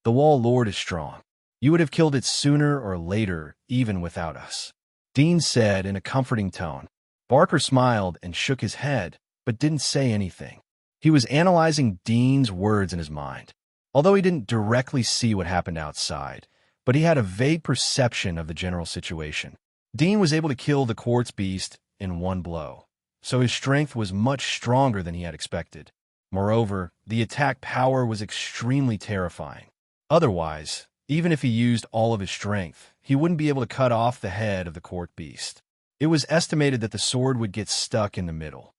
Speaker 1: The Wall Lord is strong. You would have killed it sooner or later, even without us," Dean said in a comforting tone. Barker smiled and shook his head, but didn't say anything. He was analyzing Dean's words in his mind. Although he didn't directly see what happened outside, but he had a vague perception of the general situation. Dean was able to kill the quartz beast in one blow, so his strength was much stronger than he had expected. Moreover, the attack power was extremely terrifying. Otherwise, even if he used all of his strength, he wouldn't be able to cut off the head of the quartz beast. It was estimated that the sword would get stuck in the middle.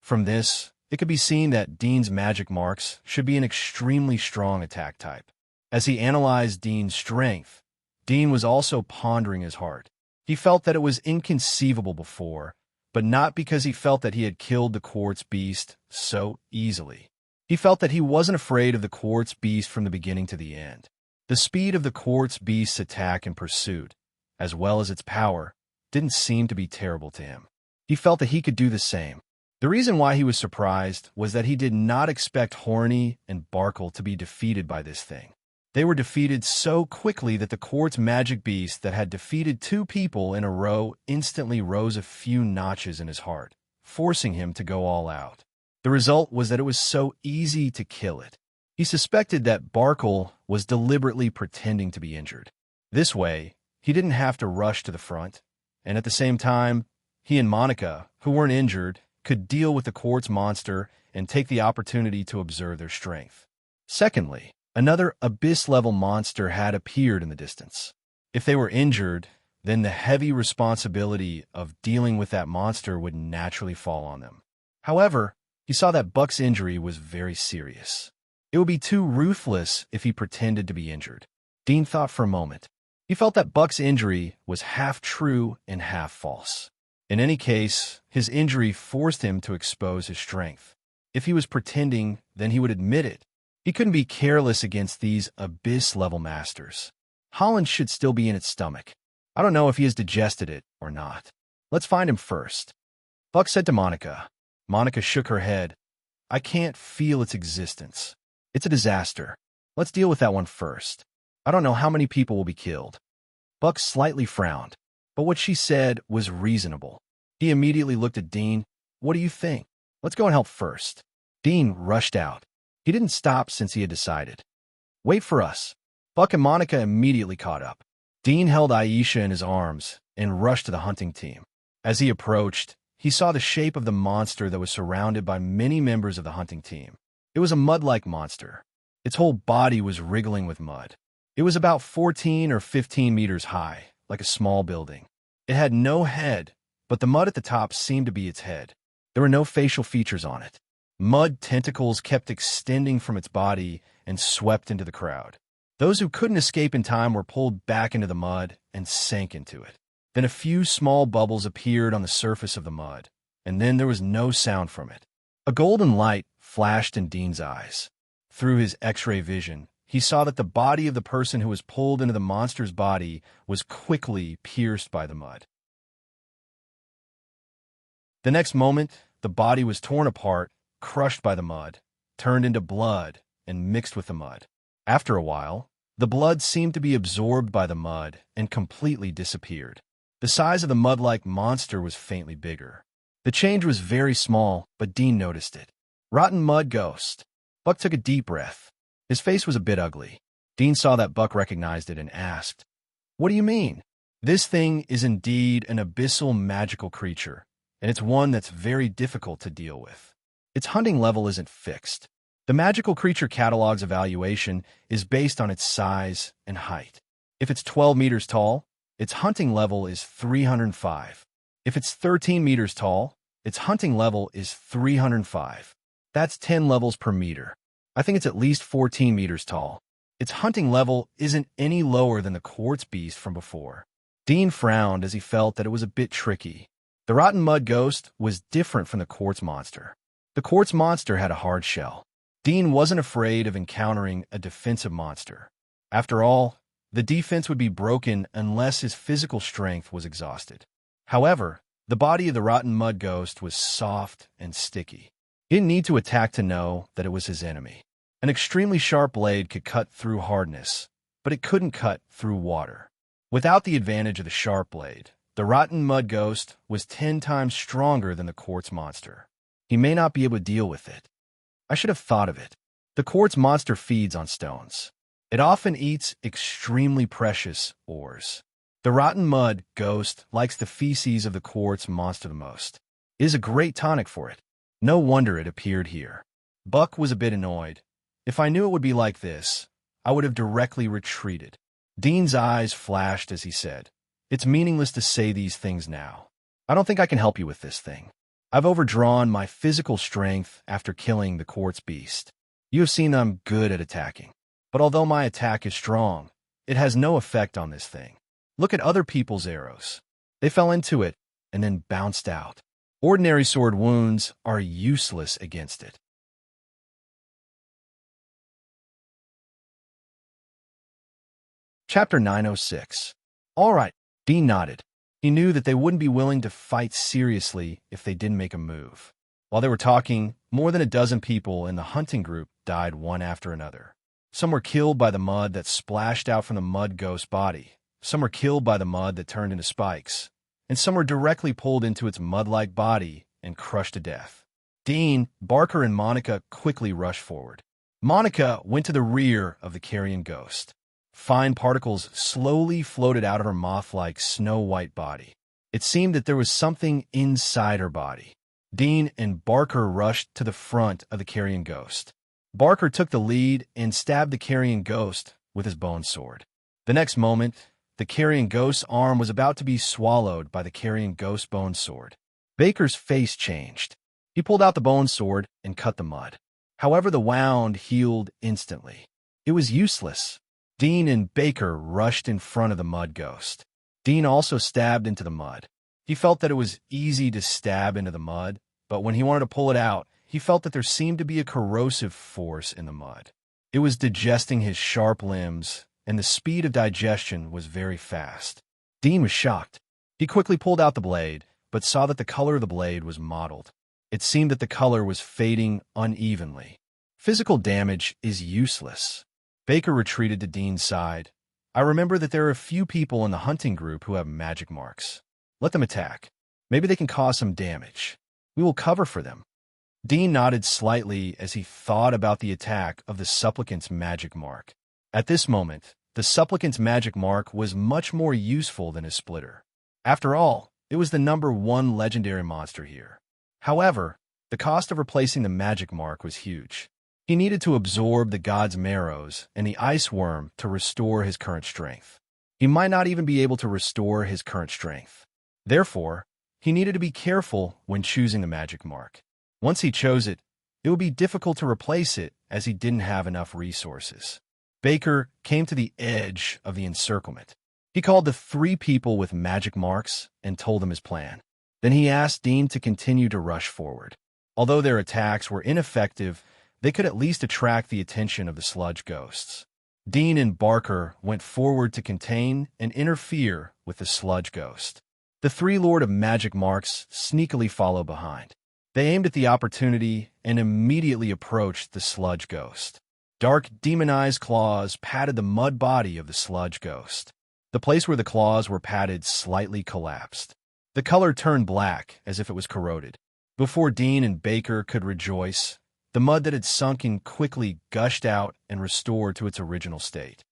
Speaker 1: From this, it could be seen that Dean's magic marks should be an extremely strong attack type. As he analyzed Dean's strength, Dean was also pondering his heart. He felt that it was inconceivable before, but not because he felt that he had killed the quartz beast so easily. He felt that he wasn't afraid of the quartz beast from the beginning to the end. The speed of the quartz beast's attack and pursuit, as well as its power, didn't seem to be terrible to him. He felt that he could do the same. The reason why he was surprised was that he did not expect Horny and Barkle to be defeated by this thing. They were defeated so quickly that the quartz magic beast that had defeated two people in a row instantly rose a few notches in his heart, forcing him to go all out. The result was that it was so easy to kill it. He suspected that Barkle was deliberately pretending to be injured. This way, he didn't have to rush to the front, and at the same time, he and Monica, who weren't injured, could deal with the quartz monster and take the opportunity to observe their strength. Secondly, another abyss-level monster had appeared in the distance. If they were injured, then the heavy responsibility of dealing with that monster would naturally fall on them. However, he saw that Buck's injury was very serious. It would be too ruthless if he pretended to be injured. Dean thought for a moment. He felt that Buck's injury was half true and half false. In any case, his injury forced him to expose his strength. If he was pretending, then he would admit it. He couldn't be careless against these abyss-level masters. Holland should still be in its stomach. I don't know if he has digested it or not. Let's find him first. Buck said to Monica. Monica shook her head. I can't feel its existence. It's a disaster. Let's deal with that one first. I don't know how many people will be killed. Buck slightly frowned, but what she said was reasonable. He immediately looked at Dean. What do you think? Let's go and help first. Dean rushed out. He didn't stop since he had decided. Wait for us. Buck and Monica immediately caught up. Dean held Aisha in his arms and rushed to the hunting team. As he approached, he saw the shape of the monster that was surrounded by many members of the hunting team. It was a mud-like monster. Its whole body was wriggling with mud. It was about 14 or 15 meters high, like a small building. It had no head, but the mud at the top seemed to be its head. There were no facial features on it. Mud tentacles kept extending from its body and swept into the crowd. Those who couldn't escape in time were pulled back into the mud and sank into it. Then a few small bubbles appeared on the surface of the mud, and then there was no sound from it. A golden light flashed in Dean's eyes. Through his X-ray vision, he saw that the body of the person who was pulled into the monster's body was quickly pierced by the mud. The next moment, the body was torn apart, crushed by the mud, turned into blood, and mixed with the mud. After a while, the blood seemed to be absorbed by the mud and completely disappeared. The size of the mud-like monster was faintly bigger. The change was very small, but Dean noticed it. Rotten mud ghost. Buck took a deep breath. His face was a bit ugly. Dean saw that Buck recognized it and asked, What do you mean? This thing is indeed an abyssal magical creature, and it's one that's very difficult to deal with. Its hunting level isn't fixed. The magical creature catalog's evaluation is based on its size and height. If it's 12 meters tall, its hunting level is 305. If it's 13 meters tall, its hunting level is 305. That's 10 levels per meter. I think it's at least 14 meters tall. Its hunting level isn't any lower than the quartz beast from before. Dean frowned as he felt that it was a bit tricky. The rotten mud ghost was different from the quartz monster. The quartz monster had a hard shell. Dean wasn't afraid of encountering a defensive monster. After all, the defense would be broken unless his physical strength was exhausted. However, the body of the rotten mud ghost was soft and sticky. He didn't need to attack to know that it was his enemy. An extremely sharp blade could cut through hardness, but it couldn't cut through water. Without the advantage of the sharp blade, the rotten mud ghost was 10 times stronger than the quartz monster. He may not be able to deal with it. I should have thought of it. The quartz monster feeds on stones. It often eats extremely precious ores. The rotten mud ghost likes the feces of the quartz monster the most. It is a great tonic for it. No wonder it appeared here. Buck was a bit annoyed. If I knew it would be like this, I would have directly retreated. Dean's eyes flashed as he said, It's meaningless to say these things now. I don't think I can help you with this thing. I've overdrawn my physical strength after killing the quartz beast. You have seen I'm good at attacking. But although my attack is strong, it has no effect on this thing. Look at other people's arrows. They fell into it and then bounced out. Ordinary sword wounds are useless against it. Chapter 906. All right, Dean nodded. He knew that they wouldn't be willing to fight seriously if they didn't make a move. While they were talking, more than a dozen people in the hunting group died one after another. Some were killed by the mud that splashed out from the mud ghost's body. Some were killed by the mud that turned into spikes. And some were directly pulled into its mud-like body and crushed to death. Dean, Barker, and Monica quickly rushed forward. Monica went to the rear of the carrion ghost. Fine particles slowly floated out of her moth-like snow-white body. It seemed that there was something inside her body. Dean and Barker rushed to the front of the carrion ghost. Barker took the lead and stabbed the carrion ghost with his bone sword. The next moment, the carrion ghost's arm was about to be swallowed by the carrion ghost bone sword. Baker's face changed. He pulled out the bone sword and cut the mud. However, the wound healed instantly. It was useless. Dean and Baker rushed in front of the mud ghost. Dean also stabbed into the mud. He felt that it was easy to stab into the mud, but when he wanted to pull it out, he felt that there seemed to be a corrosive force in the mud. It was digesting his sharp limbs, and the speed of digestion was very fast. Dean was shocked. He quickly pulled out the blade, but saw that the color of the blade was mottled. It seemed that the color was fading unevenly. Physical damage is useless. Baker retreated to Dean's side. I remember that there are a few people in the hunting group who have magic marks. Let them attack. Maybe they can cause some damage. We will cover for them. Dean nodded slightly as he thought about the attack of the supplicant's magic mark. At this moment, the supplicant's magic mark was much more useful than his splitter. After all, it was the #1 legendary monster here. However, the cost of replacing the magic mark was huge. He needed to absorb the god's marrows and the ice worm to restore his current strength. He might not even be able to restore his current strength. Therefore, he needed to be careful when choosing the magic mark. Once he chose it, it would be difficult to replace it as he didn't have enough resources. Baker came to the edge of the encirclement. He called the 3 people with magic marks and told them his plan. Then he asked Dean to continue to rush forward. Although their attacks were ineffective, they could at least attract the attention of the sludge ghosts. Dean and Barker went forward to contain and interfere with the sludge ghost. The 3 Lord of Magic Marks sneakily followed behind. They aimed at the opportunity and immediately approached the sludge ghost. Dark, demonized claws patted the mud body of the sludge ghost. The place where the claws were patted slightly collapsed. The color turned black as if it was corroded. Before Dean and Baker could rejoice, the mud that had sunk in quickly gushed out and restored to its original state.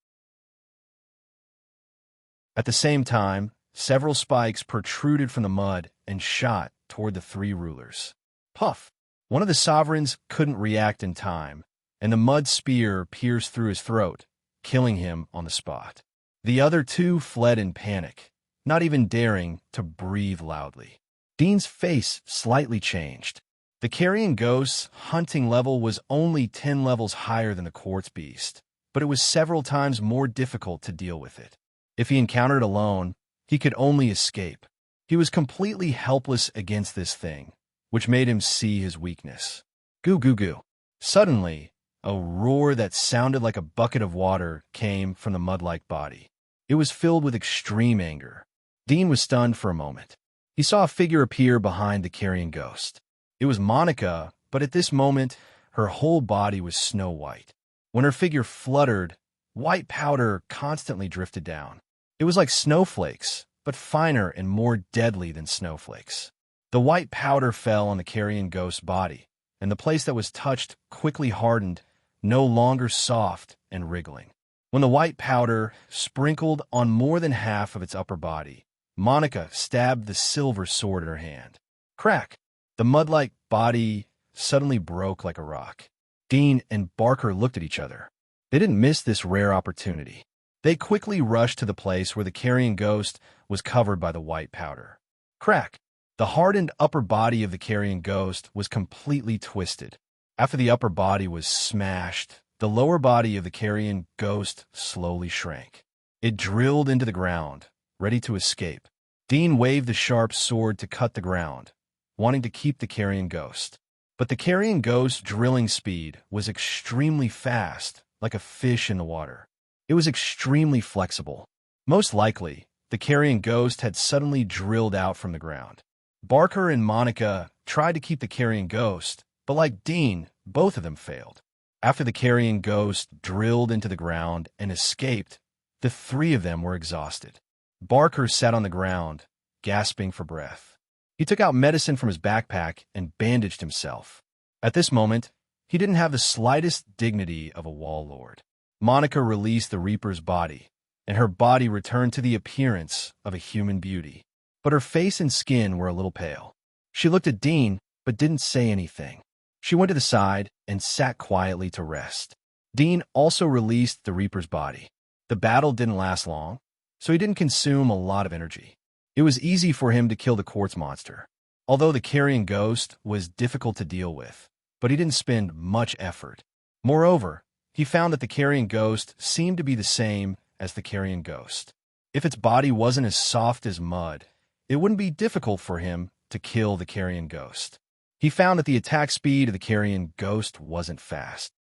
Speaker 1: At the same time, several spikes protruded from the mud and shot toward the 3 rulers. Puff! One of the sovereigns couldn't react in time, and the mud spear pierced through his throat, killing him on the spot. The other 2 fled in panic, not even daring to breathe loudly. Dean's face slightly changed. The carrion ghost's hunting level was only 10 levels higher than the quartz beast, but it was several times more difficult to deal with it. If he encountered it alone, he could only escape. He was completely helpless against this thing, which made him see his weakness. Goo goo goo. Suddenly, a roar that sounded like a bucket of water came from the mud-like body. It was filled with extreme anger. Dean was stunned for a moment. He saw a figure appear behind the carrion ghost. It was Monica, but at this moment, her whole body was snow white. When her figure fluttered, white powder constantly drifted down. It was like snowflakes, but finer and more deadly than snowflakes. The white powder fell on the carrion ghost's body, and the place that was touched quickly hardened, no longer soft and wriggling. When the white powder sprinkled on more than half of its upper body, Monica stabbed the silver sword in her hand. Crack! The mud-like body suddenly broke like a rock. Dean and Barker looked at each other. They didn't miss this rare opportunity. They quickly rushed to the place where the carrion ghost was covered by the white powder. Crack! The hardened upper body of the carrion ghost was completely twisted. After the upper body was smashed, the lower body of the carrion ghost slowly shrank. It drilled into the ground, ready to escape. Dean waved the sharp sword to cut the ground, wanting to keep the carrion ghost. But the carrion ghost's drilling speed was extremely fast, like a fish in the water. It was extremely flexible. Most likely, the carrion ghost had suddenly drilled out from the ground. Barker and Monica tried to keep the carrion ghost, but like Dean, both of them failed. After the carrion ghost drilled into the ground and escaped, the 3 of them were exhausted. Barker sat on the ground, gasping for breath. He took out medicine from his backpack and bandaged himself. At this moment, he didn't have the slightest dignity of a wall lord. Monica released the Reaper's body, and her body returned to the appearance of a human beauty. But her face and skin were a little pale. She looked at Dean, but didn't say anything. She went to the side and sat quietly to rest. Dean also released the Reaper's body. The battle didn't last long. so he didn't consume a lot of energy. It was easy for him to kill the quartz monster, although the carrion ghost was difficult to deal with, but he didn't spend much effort. Moreover, he found that the carrion ghost seemed to be the same as the carrion ghost. If its body wasn't as soft as mud, it wouldn't be difficult for him to kill the carrion ghost. He found that the attack speed of the carrion ghost wasn't fast.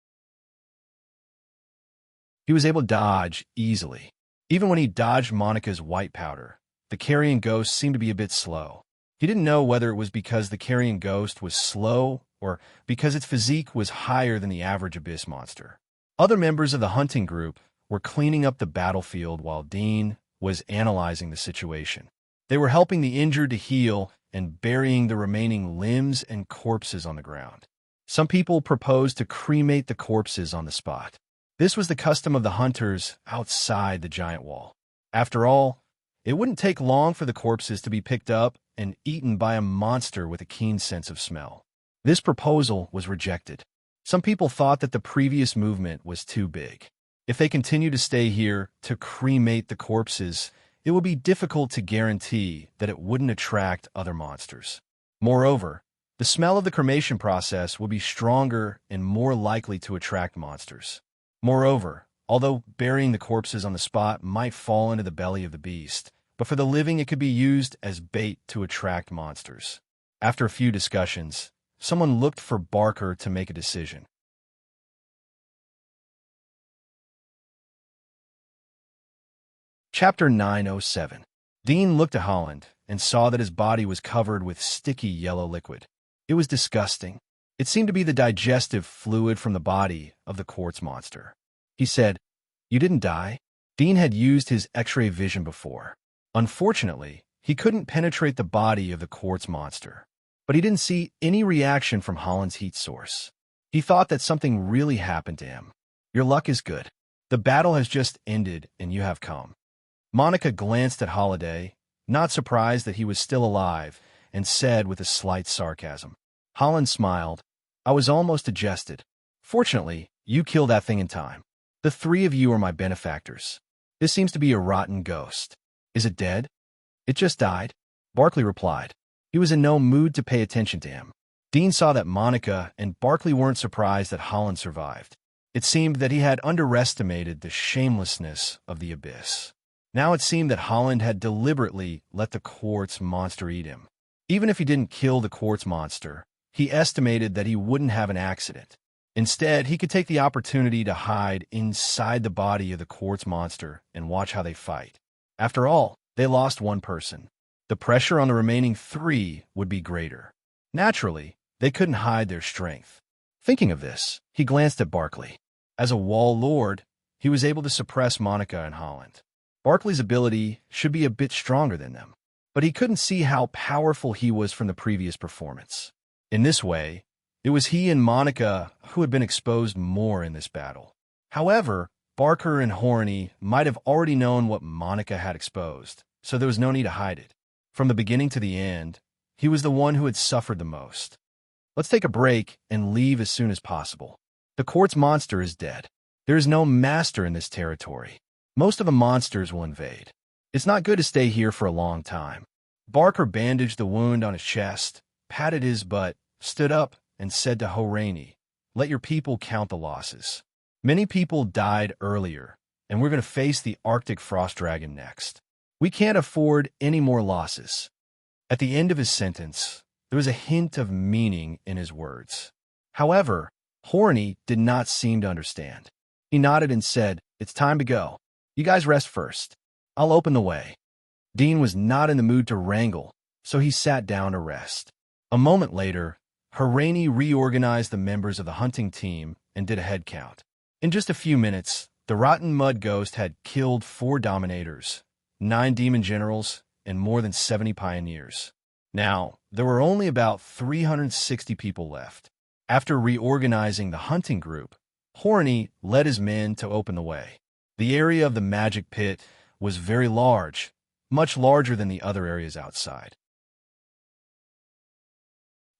Speaker 1: He was able to dodge easily. Even when he dodged Monica's white powder, the carrion ghost seemed to be a bit slow. He didn't know whether it was because the carrion ghost was slow or because its physique was higher than the average abyss monster. Other members of the hunting group were cleaning up the battlefield while Dean was analyzing the situation. They were helping the injured to heal and burying the remaining limbs and corpses on the ground. Some people proposed to cremate the corpses on the spot. This was the custom of the hunters outside the giant wall. After all, it wouldn't take long for the corpses to be picked up and eaten by a monster with a keen sense of smell. This proposal was rejected. Some people thought that the previous movement was too big. If they continued to stay here to cremate the corpses, it would be difficult to guarantee that it wouldn't attract other monsters. Moreover, the smell of the cremation process would be stronger and more likely to attract monsters. Moreover, although burying the corpses on the spot might fall into the belly of the beast, but for the living it could be used as bait to attract monsters. After a few discussions, someone looked for Barker to make a decision. Chapter 907. Dean looked at Holland and saw that his body was covered with sticky yellow liquid. It was disgusting. It seemed to be the digestive fluid from the body of the quartz monster. He said, "You didn't die?" Dean had used his X-ray vision before. Unfortunately, he couldn't penetrate the body of the quartz monster, but he didn't see any reaction from Holland's heat source. He thought that something really happened to him. "Your luck is good. The battle has just ended and you have come." Monica glanced at Holiday, not surprised that he was still alive, and said with a slight sarcasm. Holland smiled. "I was almost adjusted. Fortunately, you killed that thing in time. The three of you are my benefactors. This seems to be a rotten ghost. Is it dead?" "It just died," Barkley replied. He was in no mood to pay attention to him. Dean saw that Monica and Barkley weren't surprised that Holland survived. It seemed that he had underestimated the shamelessness of the abyss. Now it seemed that Holland had deliberately let the quartz monster eat him. Even if he didn't kill the quartz monster, he estimated that he wouldn't have an accident. Instead, he could take the opportunity to hide inside the body of the quartz monster and watch how they fight. After all, they lost one person. The pressure on the remaining three would be greater. Naturally, they couldn't hide their strength. Thinking of this, he glanced at Barkley. As a wall lord, he was able to suppress Monica and Holland. Barkley's ability should be a bit stronger than them, but he couldn't see how powerful he was from the previous performance. In this way, it was he and Monica who had been exposed more in this battle. However, Barker and Horny might have already known what Monica had exposed, so there was no need to hide it. From the beginning to the end, he was the one who had suffered the most. "Let's take a break and leave as soon as possible. The quartz monster is dead. There is no master in this territory. Most of the monsters will invade. It's not good to stay here for a long time." Barker bandaged the wound on his chest, patted his butt, stood up, and said to Horani, "Let your people count the losses. Many people died earlier, and we're going to face the Arctic frost dragon next. We can't afford any more losses." At the end of his sentence, there was a hint of meaning in his words. However, Horny did not seem to understand. He nodded and said, "It's time to go. You guys rest first. I'll open the way." Dean was not in the mood to wrangle, so he sat down to rest. A moment later, Horani reorganized the members of the hunting team and did a head count. In just a few minutes, the rotten mud ghost had killed 4 dominators, 9 demon generals, and more than 70 pioneers. Now, there were only about 360 people left. After reorganizing the hunting group, Horny led his men to open the way. The area of the magic pit was very large, much larger than the other areas outside.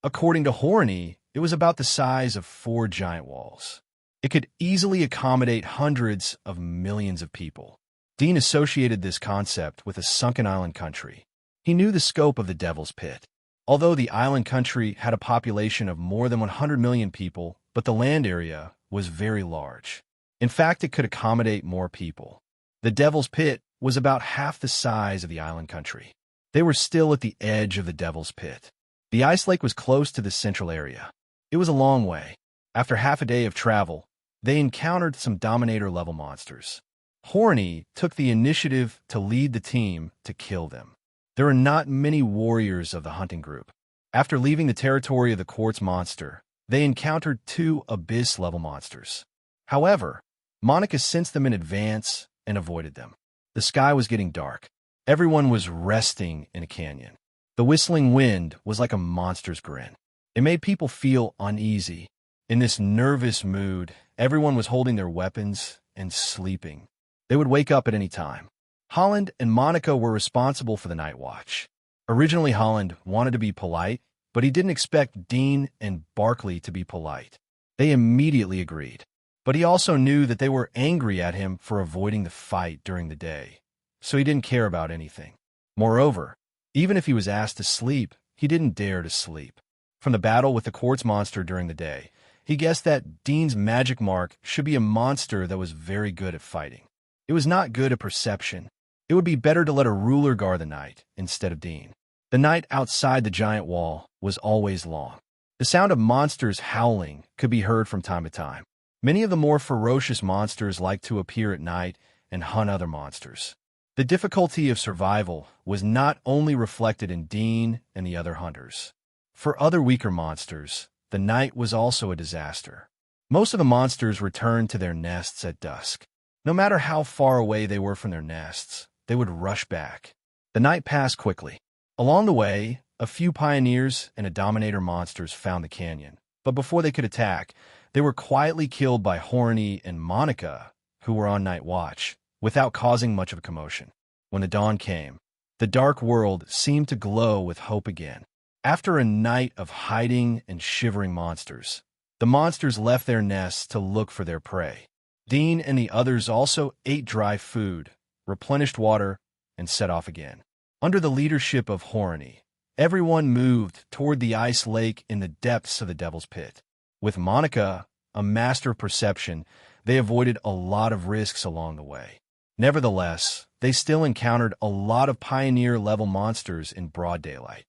Speaker 1: According to Horny, it was about the size of 4 giant walls. It could easily accommodate hundreds of millions of people. Dean associated this concept with a sunken island country. He knew the scope of the Devil's Pit. Although the island country had a population of more than 100 million people, but the land area was very large. In fact, it could accommodate more people. The Devil's Pit was about half the size of the island country. They were still at the edge of the Devil's Pit. The ice lake was close to the central area. It was a long way. After half a day of travel, they encountered some Dominator-level monsters. Horny took the initiative to lead the team to kill them. There are not many warriors of the hunting group. After leaving the territory of the quartz monster, they encountered 2 abyss-level monsters. However, Monica sensed them in advance and avoided them. The sky was getting dark. Everyone was resting in a canyon. The whistling wind was like a monster's grin. It made people feel uneasy. In this nervous mood, everyone was holding their weapons and sleeping. They would wake up at any time. Holland and Monica were responsible for the night watch. Originally, Holland wanted to be polite, but he didn't expect Dean and Barkley to be polite. They immediately agreed. But he also knew that they were angry at him for avoiding the fight during the day, so he didn't care about anything. Moreover, even if he was asked to sleep, he didn't dare to sleep. From the battle with the quartz monster during the day, he guessed that Dean's magic mark should be a monster that was very good at fighting. It was not good at perception. It would be better to let a ruler guard the night instead of Dean. The night outside the giant wall was always long. The sound of monsters howling could be heard from time to time. Many of the more ferocious monsters like to appear at night and hunt other monsters. The difficulty of survival was not only reflected in Dean and the other hunters. For other weaker monsters, the night was also a disaster. Most of the monsters returned to their nests at dusk. No matter how far away they were from their nests, they would rush back. The night passed quickly. Along the way, a few pioneers and a Dominator monsters found the canyon, but before they could attack, they were quietly killed by Horny and Monica, who were on night watch, without causing much of a commotion. When the dawn came, the dark world seemed to glow with hope again. After a night of hiding and shivering monsters, the monsters left their nests to look for their prey. Dean and the others also ate dry food, replenished water, and set off again. Under the leadership of Horny, everyone moved toward the ice lake in the depths of the Devil's Pit. With Monica, a master of perception, they avoided a lot of risks along the way. Nevertheless, they still encountered a lot of pioneer-level monsters in broad daylight.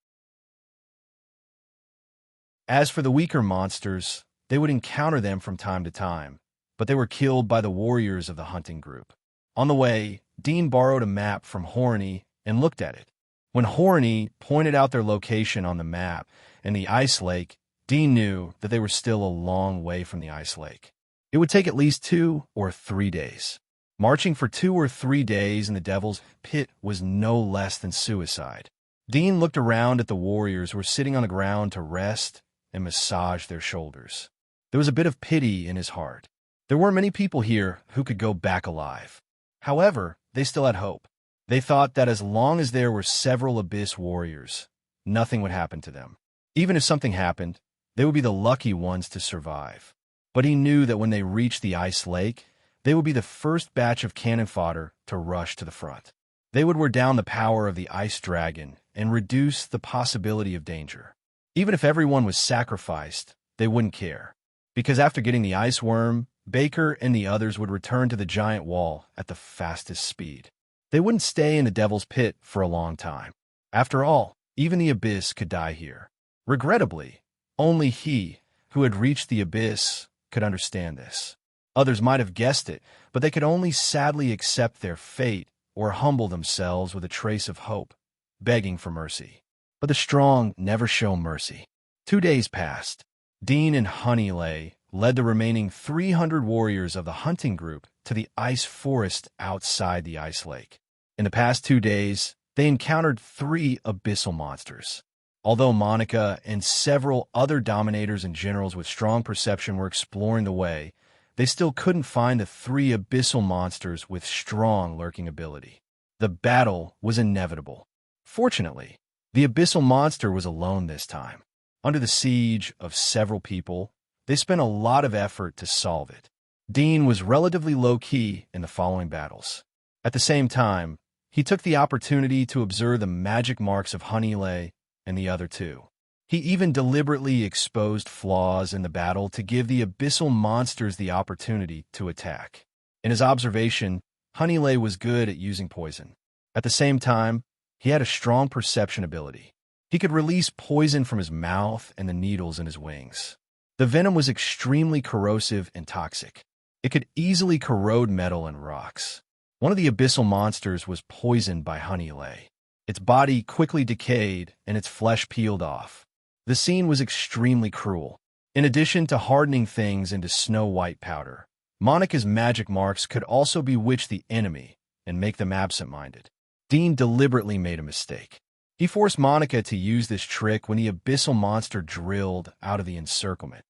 Speaker 1: As for the weaker monsters, they would encounter them from time to time, but they were killed by the warriors of the hunting group. On the way, Dean borrowed a map from Horny and looked at it. When Horny pointed out their location on the map and the ice lake, Dean knew that they were still a long way from the ice lake. It would take at least 2 or 3 days. Marching for 2 or 3 days in the Devil's Pit was no less than suicide. Dean looked around at the warriors who were sitting on the ground to rest and massage their shoulders. There was a bit of pity in his heart. There weren't many people here who could go back alive. However, they still had hope. They thought that as long as there were several Abyss warriors, nothing would happen to them. Even if something happened, they would be the lucky ones to survive. But he knew that when they reached the ice lake, they would be the first batch of cannon fodder to rush to the front. They would wear down the power of the ice dragon and reduce the possibility of danger. Even if everyone was sacrificed, they wouldn't care. Because after getting the ice worm, Baker and the others would return to the giant wall at the fastest speed. They wouldn't stay in the Devil's Pit for a long time. After all, even the Abyss could die here. Regrettably, only he, who had reached the Abyss, could understand this. Others might have guessed it, but they could only sadly accept their fate or humble themselves with a trace of hope, begging for mercy. But the strong never show mercy. 2 days passed. Dean and Honeylay led the remaining 300 warriors of the hunting group to the ice forest outside the ice lake. In the past 2 days, they encountered 3 abyssal monsters. Although Monica and several other dominators and generals with strong perception were exploring the way, they still couldn't find the 3 abyssal monsters with strong lurking ability. The battle was inevitable. Fortunately, the abyssal monster was alone this time. Under the siege of several people, they spent a lot of effort to solve it. Dean was relatively low-key in the following battles. At the same time, he took the opportunity to observe the magic marks of Honeylay and the other two. He even deliberately exposed flaws in the battle to give the abyssal monsters the opportunity to attack. In his observation, Honeylay was good at using poison. At the same time, he had a strong perception ability. He could release poison from his mouth and the needles in his wings. The venom was extremely corrosive and toxic. It could easily corrode metal and rocks. One of the abyssal monsters was poisoned by Honeylay. Its body quickly decayed and its flesh peeled off. The scene was extremely cruel. In addition to hardening things into snow-white powder, Monica's magic marks could also bewitch the enemy and make them absent-minded. Dean deliberately made a mistake. He forced Monica to use this trick when the abyssal monster drilled out of the encirclement.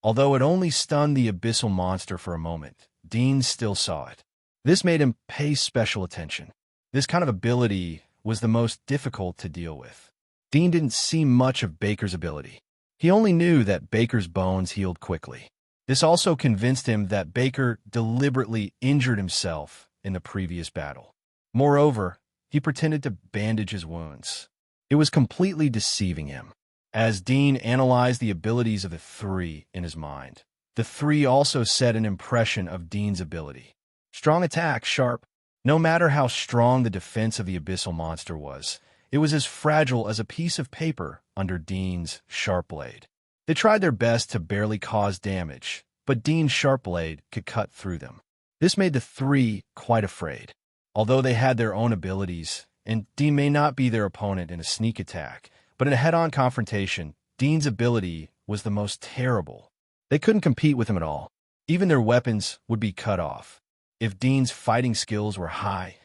Speaker 1: Although it only stunned the abyssal monster for a moment, Dean still saw it. This made him pay special attention. This kind of ability was the most difficult to deal with. Dean didn't see much of Baker's ability. He only knew that Baker's bones healed quickly. This also convinced him that Baker deliberately injured himself in the previous battle. Moreover, he pretended to bandage his wounds. It was completely deceiving him. As Dean analyzed the abilities of the three in his mind, the three also set an impression of Dean's ability. Strong attack, sharp. No matter how strong the defense of the abyssal monster was, it was as fragile as a piece of paper under Dean's sharp blade. They tried their best to barely cause damage, but Dean's sharp blade could cut through them. This made the three quite afraid. Although they had their own abilities, and Dean may not be their opponent in a sneak attack, but in a head-on confrontation, Dean's ability was the most terrible. They couldn't compete with him at all. Even their weapons would be cut off. If Dean's fighting skills were high,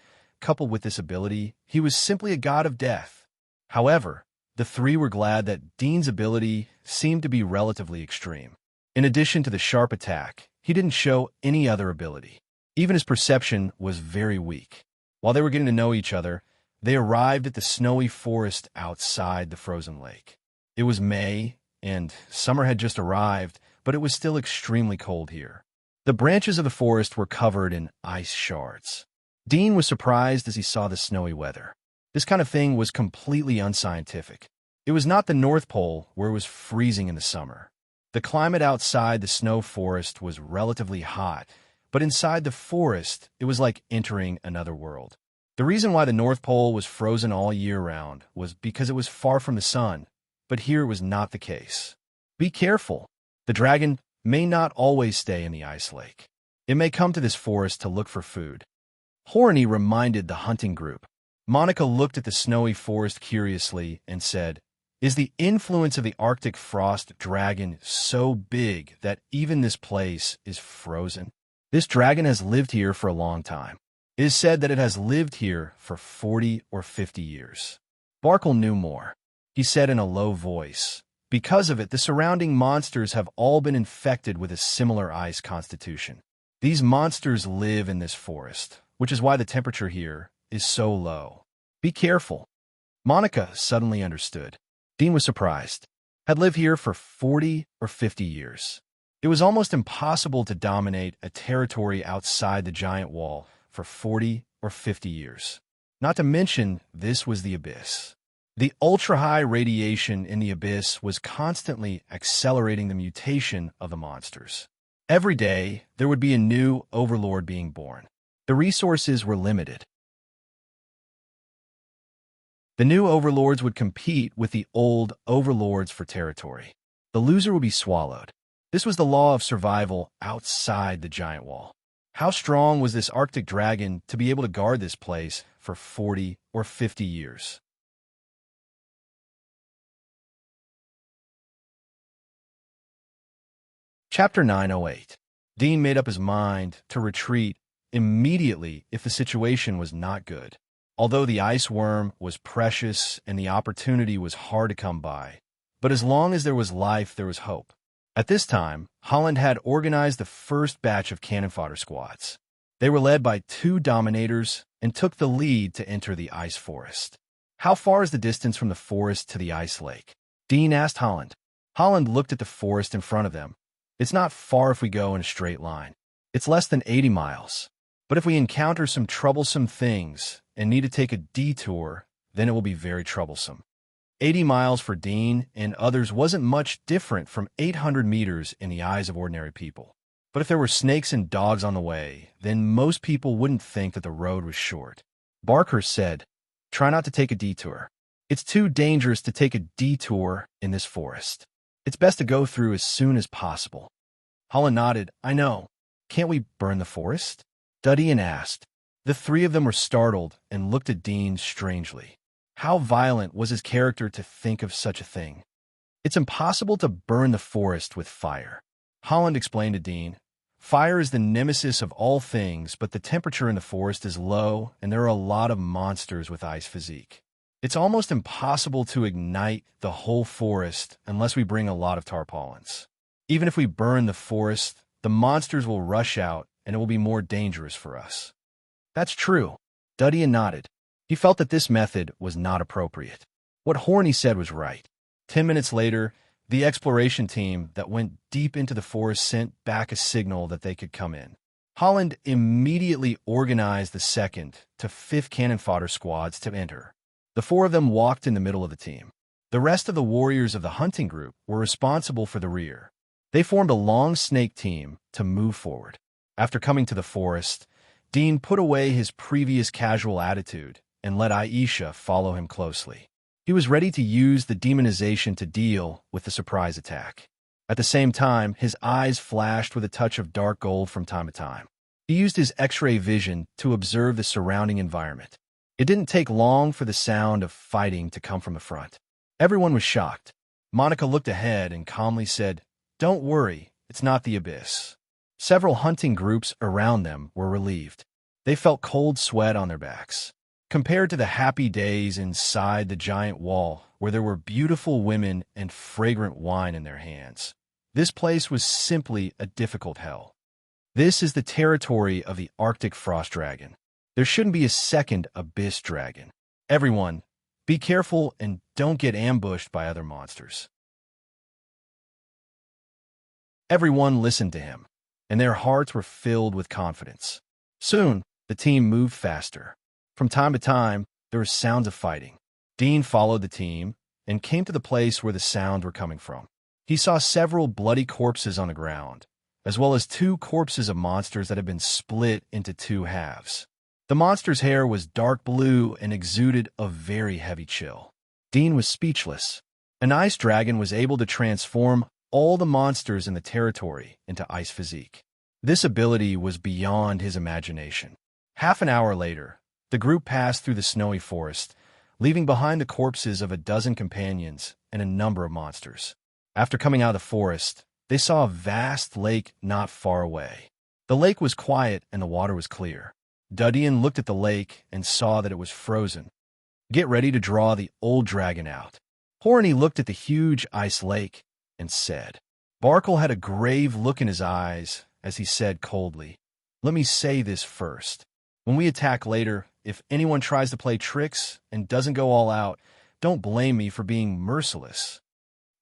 Speaker 1: coupled with this ability, he was simply a god of death. However, the three were glad that Dean's ability seemed to be relatively extreme. In addition to the sharp attack, he didn't show any other ability. Even his perception was very weak. While they were getting to know each other, they arrived at the snowy forest outside the frozen lake. It was May, and summer had just arrived, but it was still extremely cold here. The branches of the forest were covered in ice shards. Dean was surprised as he saw the snowy weather. This kind of thing was completely unscientific. It was not the North Pole where it was freezing in the summer. The climate outside the snow forest was relatively hot, but inside the forest, it was like entering another world. The reason why the North Pole was frozen all year round was because it was far from the sun, but here it was not the case. Be careful. The dragon may not always stay in the ice lake. It may come to this forest to look for food. Horny reminded the hunting group. Monica looked at the snowy forest curiously and said, "Is the influence of the Arctic frost dragon so big that even this place is frozen? This dragon has lived here for a long time. It is said that it has lived here for 40 or 50 years. Barkle knew more. He said in a low voice, "Because of it, the surrounding monsters have all been infected with a similar ice constitution. These monsters live in this forest, which is why the temperature here is so low. Be careful." Monica suddenly understood. Dean was surprised. Had lived here for 40 or 50 years. It was almost impossible to dominate a territory outside the giant wall for 40 or 50 years. Not to mention, this was the abyss. The ultra-high radiation in the abyss was constantly accelerating the mutation of the monsters. Every day, there would be a new overlord being born. The resources were limited. The new overlords would compete with the old overlords for territory. The loser would be swallowed. This was the law of survival outside the giant wall. How strong was this Arctic dragon to be able to guard this place for 40 or 50 years? Chapter 908. Dean made up his mind to retreat immediately if the situation was not good. Although the ice worm was precious and the opportunity was hard to come by, but as long as there was life, there was hope. At this time, Holland had organized the first batch of cannon fodder squads. They were led by 2 dominators and took the lead to enter the ice forest. "How far is the distance from the forest to the ice lake?" Dean asked Holland. Holland looked at the forest in front of them. "It's not far if we go in a straight line. It's less than 80 miles. But if we encounter some troublesome things and need to take a detour, then it will be very troublesome. 80 miles for Dean and others wasn't much different from 800 meters in the eyes of ordinary people. But if there were snakes and dogs on the way, then most people wouldn't think that the road was short. Barker said, "Try not to take a detour. It's too dangerous to take a detour in this forest. It's best to go through as soon as possible." Holland nodded. "I know. Can't we burn the forest?" Duddian asked. The three of them were startled and looked at Dean strangely. How violent was his character to think of such a thing? "It's impossible to burn the forest with fire," Holland explained to Dean. "Fire is the nemesis of all things, but the temperature in the forest is low, and there are a lot of monsters with ice physique. It's almost impossible to ignite the whole forest unless we bring a lot of tarpaulins. Even if we burn the forest, the monsters will rush out, and it will be more dangerous for us." "That's true." Duddian nodded. He felt that this method was not appropriate. What Horny said was right. 10 minutes later, the exploration team that went deep into the forest sent back a signal that they could come in. Holland immediately organized the 2nd to 5th cannon fodder squads to enter. The 4 of them walked in the middle of the team. The rest of the warriors of the hunting group were responsible for the rear. They formed a long snake team to move forward. After coming to the forest, Dean put away his previous casual attitude and let Aisha follow him closely. He was ready to use the demonization to deal with the surprise attack. At the same time, his eyes flashed with a touch of dark gold from time to time. He used his X-ray vision to observe the surrounding environment. It didn't take long for the sound of fighting to come from the front. Everyone was shocked. Monica looked ahead and calmly said, "Don't worry, it's not the abyss." Several hunting groups around them were relieved. They felt cold sweat on their backs. Compared to the happy days inside the giant wall, where there were beautiful women and fragrant wine in their hands, this place was simply a difficult hell. This is the territory of the Arctic frost dragon. There shouldn't be a second abyss dragon. Everyone, be careful and don't get ambushed by other monsters. Everyone listened to him, and their hearts were filled with confidence. Soon, the team moved faster. From time to time, there were sounds of fighting. Dean followed the team and came to the place where the sounds were coming from. He saw several bloody corpses on the ground, as well as 2 corpses of monsters that had been split into 2 halves. The monster's hair was dark blue and exuded a very heavy chill. Dean was speechless. An ice dragon was able to transform all the monsters in the territory into ice physique. This ability was beyond his imagination. Half an hour later, the group passed through the snowy forest, leaving behind the corpses of a dozen companions and a number of monsters. After coming out of the forest, they saw a vast lake not far away. The lake was quiet and the water was clear. Duddian looked at the lake and saw that it was frozen. "Get ready to draw the old dragon out." Horny looked at the huge ice lake and said. Barkle had a grave look in his eyes as he said coldly, "Let me say this first. When we attack later, if anyone tries to play tricks and doesn't go all out, don't blame me for being merciless."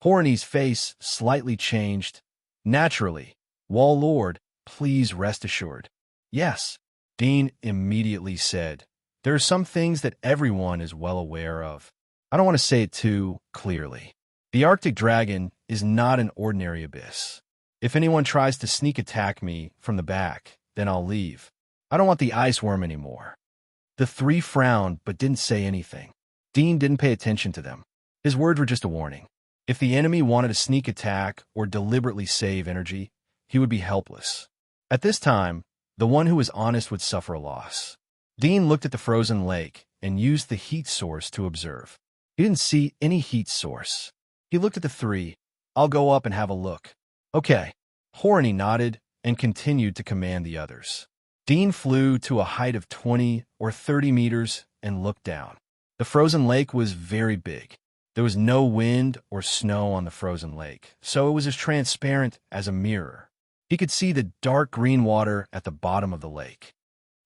Speaker 1: Horny's face slightly changed. "Naturally, Wall Lord, please rest assured." "Yes," Dean immediately said. "There are some things that everyone is well aware of. I don't want to say it too clearly. The Arctic dragon is not an ordinary abyss. If anyone tries to sneak attack me from the back, then I'll leave. I don't want the ice worm anymore." The 3 frowned but didn't say anything. Dean didn't pay attention to them. His words were just a warning. If the enemy wanted to sneak attack or deliberately save energy, he would be helpless. At this time, the one who was honest would suffer a loss. Dean looked at the frozen lake and used the heat source to observe. He didn't see any heat source. He looked at the 3. "I'll go up and have a look." "Okay." Horny nodded and continued to command the others. Dean flew to a height of 20 or 30 meters and looked down. The frozen lake was very big. There was no wind or snow on the frozen lake, so it was as transparent as a mirror. He could see the dark green water at the bottom of the lake.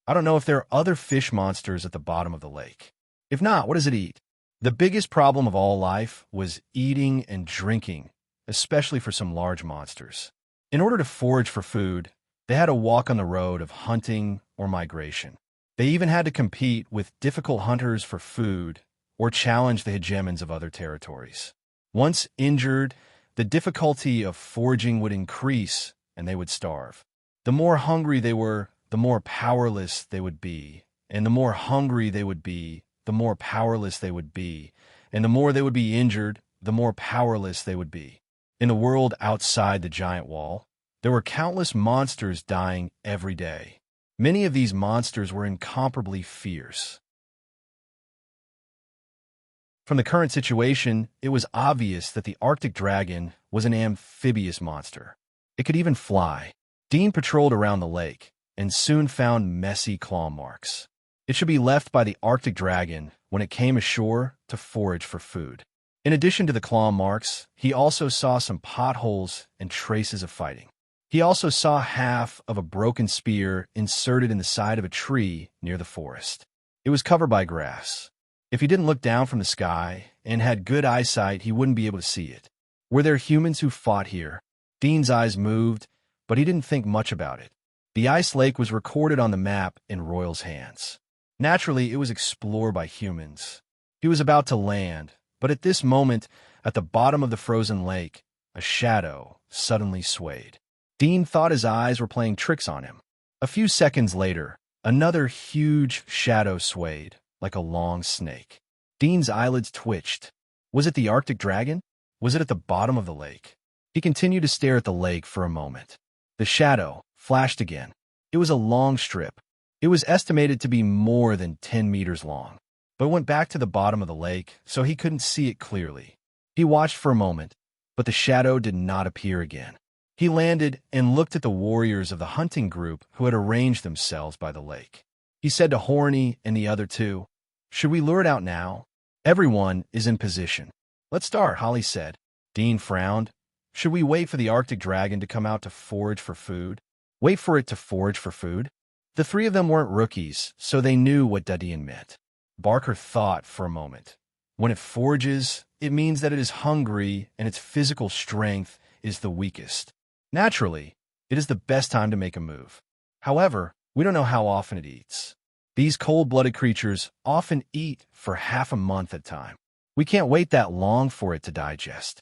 Speaker 1: I don't know if there are other fish monsters at the bottom of the lake. If not, what does it eat? The biggest problem of all life was eating and drinking, especially for some large monsters. In order to forage for food, They had to walk on the road of hunting or migration. They even had to compete with difficult hunters for food or challenge the hegemons of other territories. Once injured, the difficulty of foraging would increase and they would starve. The more hungry they were, the more powerless they would be. And the more hungry they would be, the more powerless they would be. And the more they would be injured, the more powerless they would be. In the world outside the giant wall, there were countless monsters dying every day. Many of these monsters were incomparably fierce. From the current situation, it was obvious that the Arctic dragon was an amphibious monster. It could even fly. Dean patrolled around the lake and soon found messy claw marks. It should be left by the Arctic dragon when it came ashore to forage for food. In addition to the claw marks, he also saw some potholes and traces of fighting. He also saw half of a broken spear inserted in the side of a tree near the forest. It was covered by grass. If he didn't look down from the sky and had good eyesight, he wouldn't be able to see it. Were there humans who fought here? Dean's eyes moved, but he didn't think much about it. The ice lake was recorded on the map in Royal's hands. Naturally, it was explored by humans. He was about to land, but at this moment, at the bottom of the frozen lake, a shadow suddenly swayed. Dean thought his eyes were playing tricks on him. A few seconds later, another huge shadow swayed, like a long snake. Dean's eyelids twitched. Was it the Arctic dragon? Was it at the bottom of the lake? He continued to stare at the lake for a moment. The shadow flashed again. It was a long strip. It was estimated to be more than 10 meters long, but it went back to the bottom of the lake, so he couldn't see it clearly. He watched for a moment, but the shadow did not appear again. He landed and looked at the warriors of the hunting group who had arranged themselves by the lake. He said to Horny and the other two, "Should we lure it out now? Everyone is in position." "Let's start," Holly said. Dean frowned. "Should we wait for the Arctic dragon to come out to forage for food?" Wait for it to forage for food? The three of them weren't rookies, so they knew what Dadian meant. Barker thought for a moment. When it forages, it means that it is hungry and its physical strength is the weakest. Naturally, it is the best time to make a move. However, we don't know how often it eats. These cold-blooded creatures often eat for half a month at a time. We can't wait that long for it to digest.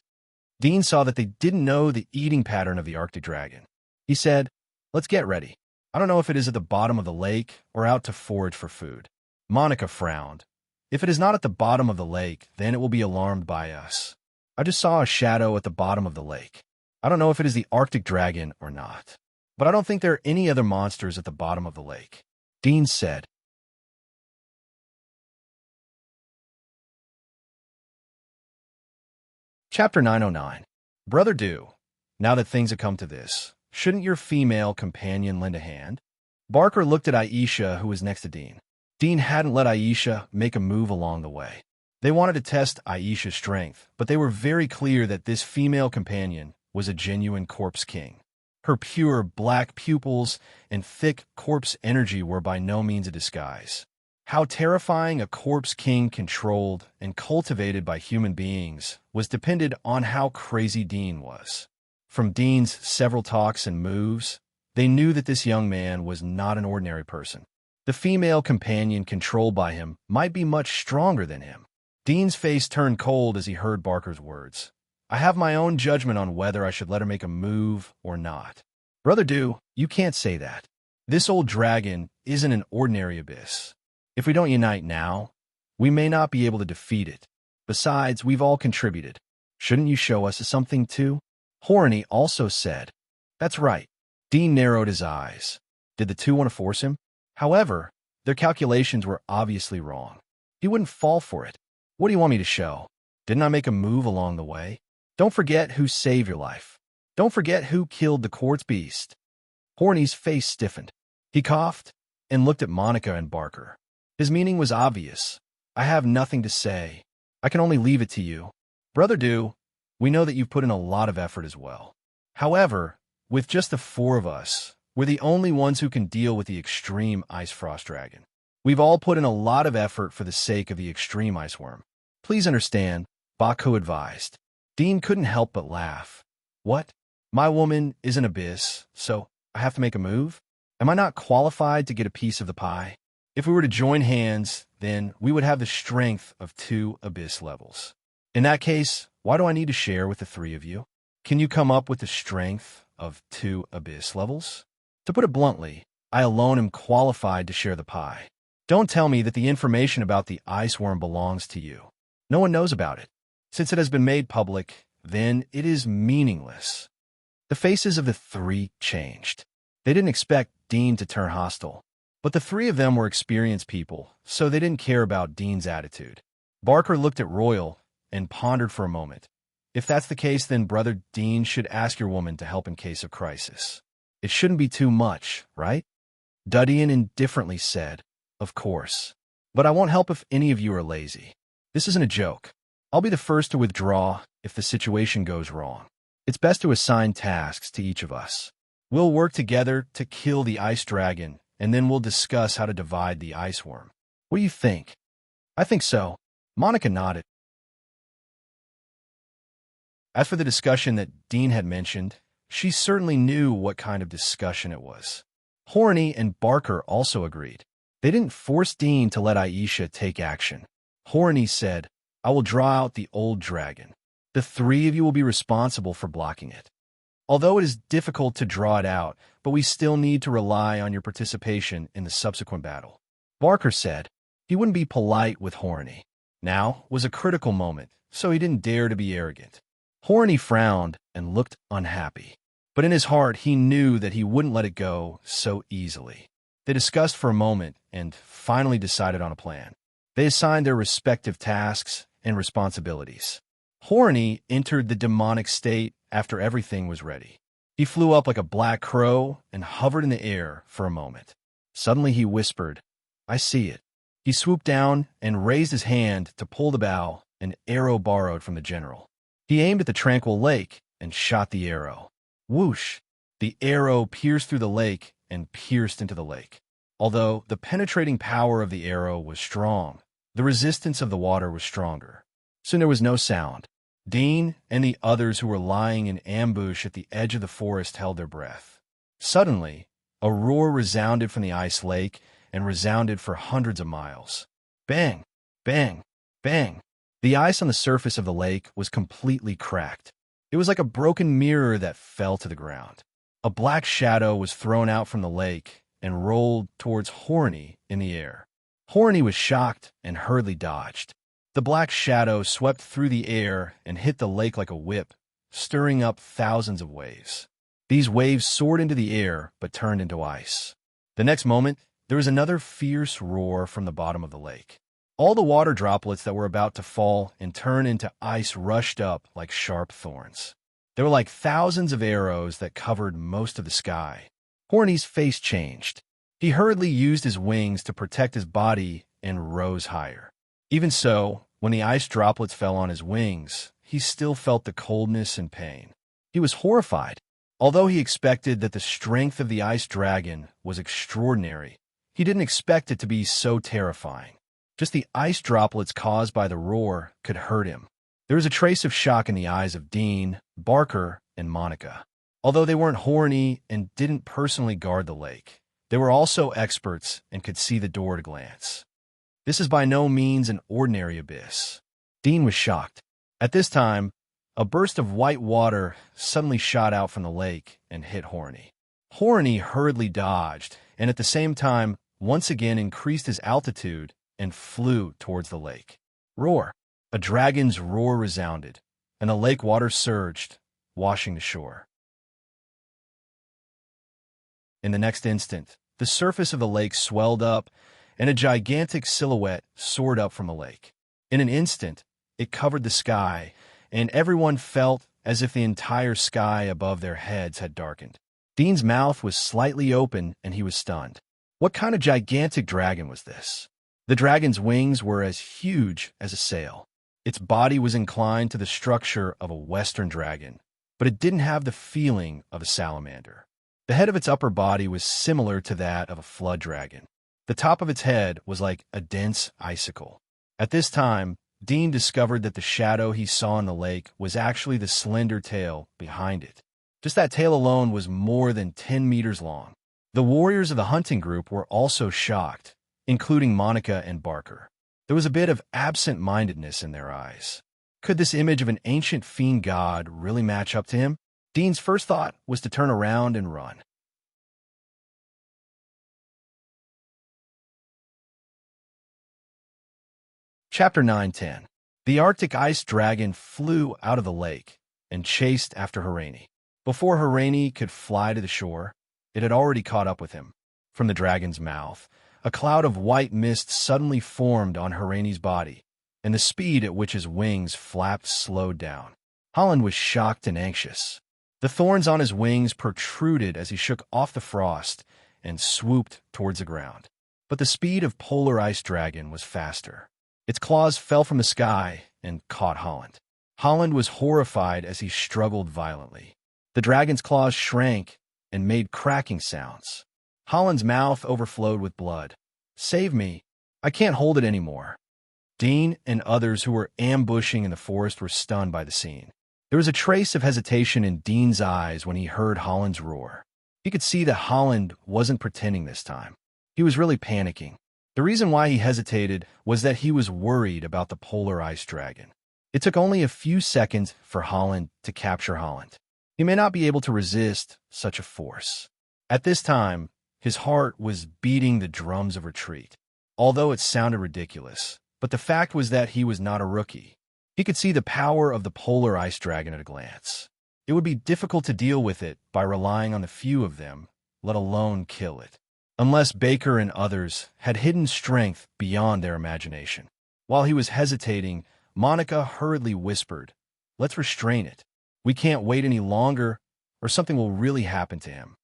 Speaker 1: Dean saw that they didn't know the eating pattern of the Arctic dragon. He said, "Let's get ready. I don't know if it is at the bottom of the lake or out to forage for food." Monica frowned. "If it is not at the bottom of the lake, then it will be alarmed by us. I just saw a shadow at the bottom of the lake. I don't know if it is the Arctic dragon or not, but I don't think there are any other monsters at the bottom of the lake." Dean said. Chapter 909. Brother Dew, now that things have come to this, shouldn't your female companion lend a hand? Barker looked at Aisha, who was next to Dean. Dean hadn't let Aisha make a move along the way. They wanted to test Aisha's strength, but they were very clear that this female companion was a genuine corpse king. Her pure black pupils and thick corpse energy were by no means a disguise. How terrifying a corpse king controlled and cultivated by human beings was depended on how crazy Dean was. From Dean's several talks and moves, they knew that this young man was not an ordinary person. The female companion controlled by him might be much stronger than him. Dean's face turned cold as he heard Barker's words. "I have my own judgment on whether I should let her make a move or not." "Brother Dew, you can't say that. This old dragon isn't an ordinary abyss. If we don't unite now, we may not be able to defeat it. Besides, we've all contributed. Shouldn't you show us something too?" Horny also said. "That's right." Dean narrowed his eyes. Did the two want to force him? However, their calculations were obviously wrong. He wouldn't fall for it. "What do you want me to show? Didn't I make a move along the way? Don't forget who saved your life. Don't forget who killed the quartz beast." Horny's face stiffened. He coughed and looked at Monica and Barker. His meaning was obvious. "I have nothing to say. I can only leave it to you. Brother Dew, we know that you've put in a lot of effort as well. However, with just the four of us, we're the only ones who can deal with the extreme ice frost dragon. We've all put in a lot of effort for the sake of the extreme ice worm. Please understand," Baku advised. Dean couldn't help but laugh. "What? My woman is an abyss, so I have to make a move? Am I not qualified to get a piece of the pie? If we were to join hands, then we would have the strength of 2 abyss levels. In that case, why do I need to share with the 3 of you? Can you come up with the strength of 2 abyss levels? To put it bluntly, I alone am qualified to share the pie. Don't tell me that the information about the ice worm belongs to you. No one knows about it. Since it has been made public, then it is meaningless. The faces of the 3 changed. They didn't expect Dean to turn hostile. But the 3 of them were experienced people, so they didn't care about Dean's attitude. Barker looked at Royal and pondered for a moment. If that's the case, then Brother Dean should ask your woman to help in case of crisis. It shouldn't be too much, right? Dudian indifferently said, "Of course. But I won't help if any of you are lazy. This isn't a joke. I'll be the first to withdraw if the situation goes wrong. It's best to assign tasks to each of us. We'll work together to kill the ice dragon, and then we'll discuss how to divide the ice worm. What do you think?" "I think so." Monica nodded. As for the discussion that Dean had mentioned, she certainly knew what kind of discussion it was. Horny and Barker also agreed. They didn't force Dean to let Aisha take action. Horny said, "I will draw out the old dragon. The 3 of you will be responsible for blocking it. Although it is difficult to draw it out, but we still need to rely on your participation in the subsequent battle." Barker said he wouldn't be polite with Horny. Now was a critical moment, so he didn't dare to be arrogant. Horny frowned and looked unhappy, but in his heart he knew that he wouldn't let it go so easily. They discussed for a moment and finally decided on a plan. They assigned their respective tasks and responsibilities. Horny entered the demonic state after everything was ready. He flew up like a black crow and hovered in the air for a moment. Suddenly he whispered, "I see it." He swooped down and raised his hand to pull the bow, an arrow borrowed from the general. He aimed at the tranquil lake and shot the arrow. Whoosh! The arrow pierced through the lake and pierced into the lake. Although the penetrating power of the arrow was strong, the resistance of the water was stronger. Soon there was no sound. Dean and the others who were lying in ambush at the edge of the forest held their breath. Suddenly, a roar resounded from the ice lake and resounded for hundreds of miles. Bang! Bang! Bang! The ice on the surface of the lake was completely cracked. It was like a broken mirror that fell to the ground. A black shadow was thrown out from the lake and rolled towards Horny in the air. Horny was shocked and hurriedly dodged. The black shadow swept through the air and hit the lake like a whip, stirring up thousands of waves. These waves soared into the air but turned into ice. The next moment, there was another fierce roar from the bottom of the lake. All the water droplets that were about to fall and turn into ice rushed up like sharp thorns. They were like thousands of arrows that covered most of the sky. Horny's face changed. He hurriedly used his wings to protect his body and rose higher. Even so, when the ice droplets fell on his wings, he still felt the coldness and pain. He was horrified. Although he expected that the strength of the ice dragon was extraordinary, he didn't expect it to be so terrifying. Just the ice droplets caused by the roar could hurt him. There was a trace of shock in the eyes of Dean, Barker, and Monica. Although they weren't horny and didn't personally guard the lake, they were also experts and could see the door at a glance. This is by no means an ordinary abyss. Dean was shocked. At this time, a burst of white water suddenly shot out from the lake and hit Horny. Horny hurriedly dodged and at the same time once again increased his altitude and flew towards the lake. Roar! A dragon's roar resounded, and the lake water surged, washing the shore. In the next instant, the surface of the lake swelled up, and a gigantic silhouette soared up from the lake. In an instant, it covered the sky, and everyone felt as if the entire sky above their heads had darkened. Dean's mouth was slightly open, and he was stunned. What kind of gigantic dragon was this? The dragon's wings were as huge as a sail. Its body was inclined to the structure of a western dragon, but it didn't have the feeling of a salamander. The head of its upper body was similar to that of a flood dragon. The top of its head was like a dense icicle. At this time, Dean discovered that the shadow he saw in the lake was actually the slender tail behind it. Just that tail alone was more than 10 meters long. The warriors of the hunting group were also shocked, including Monica and Barker. There was a bit of absent-mindedness in their eyes. Could this image of an ancient fiend god really match up to him? Dean's first thought was to turn around and run. Chapter 9:10. The Arctic ice dragon flew out of the lake and chased after Harani. Before Harani could fly to the shore, it had already caught up with him. From the dragon's mouth, a cloud of white mist suddenly formed on Harani's body, and the speed at which his wings flapped slowed down. Holland was shocked and anxious. The thorns on his wings protruded as he shook off the frost and swooped towards the ground. But the speed of polar ice dragon was faster. Its claws fell from the sky and caught Holland. Holland was horrified as he struggled violently. The dragon's claws shrank and made cracking sounds. Holland's mouth overflowed with blood. "Save me. I can't hold it anymore." Dean and others who were ambushing in the forest were stunned by the scene. There was a trace of hesitation in Dean's eyes when he heard Holland's roar. He could see that Holland wasn't pretending this time. He was really panicking. The reason why he hesitated was that he was worried about the polar ice dragon. It took only a few seconds for Holland to capture Holland. He may not be able to resist such a force. At this time, his heart was beating the drums of retreat, although it sounded ridiculous. But the fact was that he was not a rookie. He could see the power of the polar ice dragon at a glance. It would be difficult to deal with it by relying on the few of them, let alone kill it, unless Baker and others had hidden strength beyond their imagination. While he was hesitating, Monica hurriedly whispered, "Let's restrain it. We can't wait any longer, or something will really happen to him."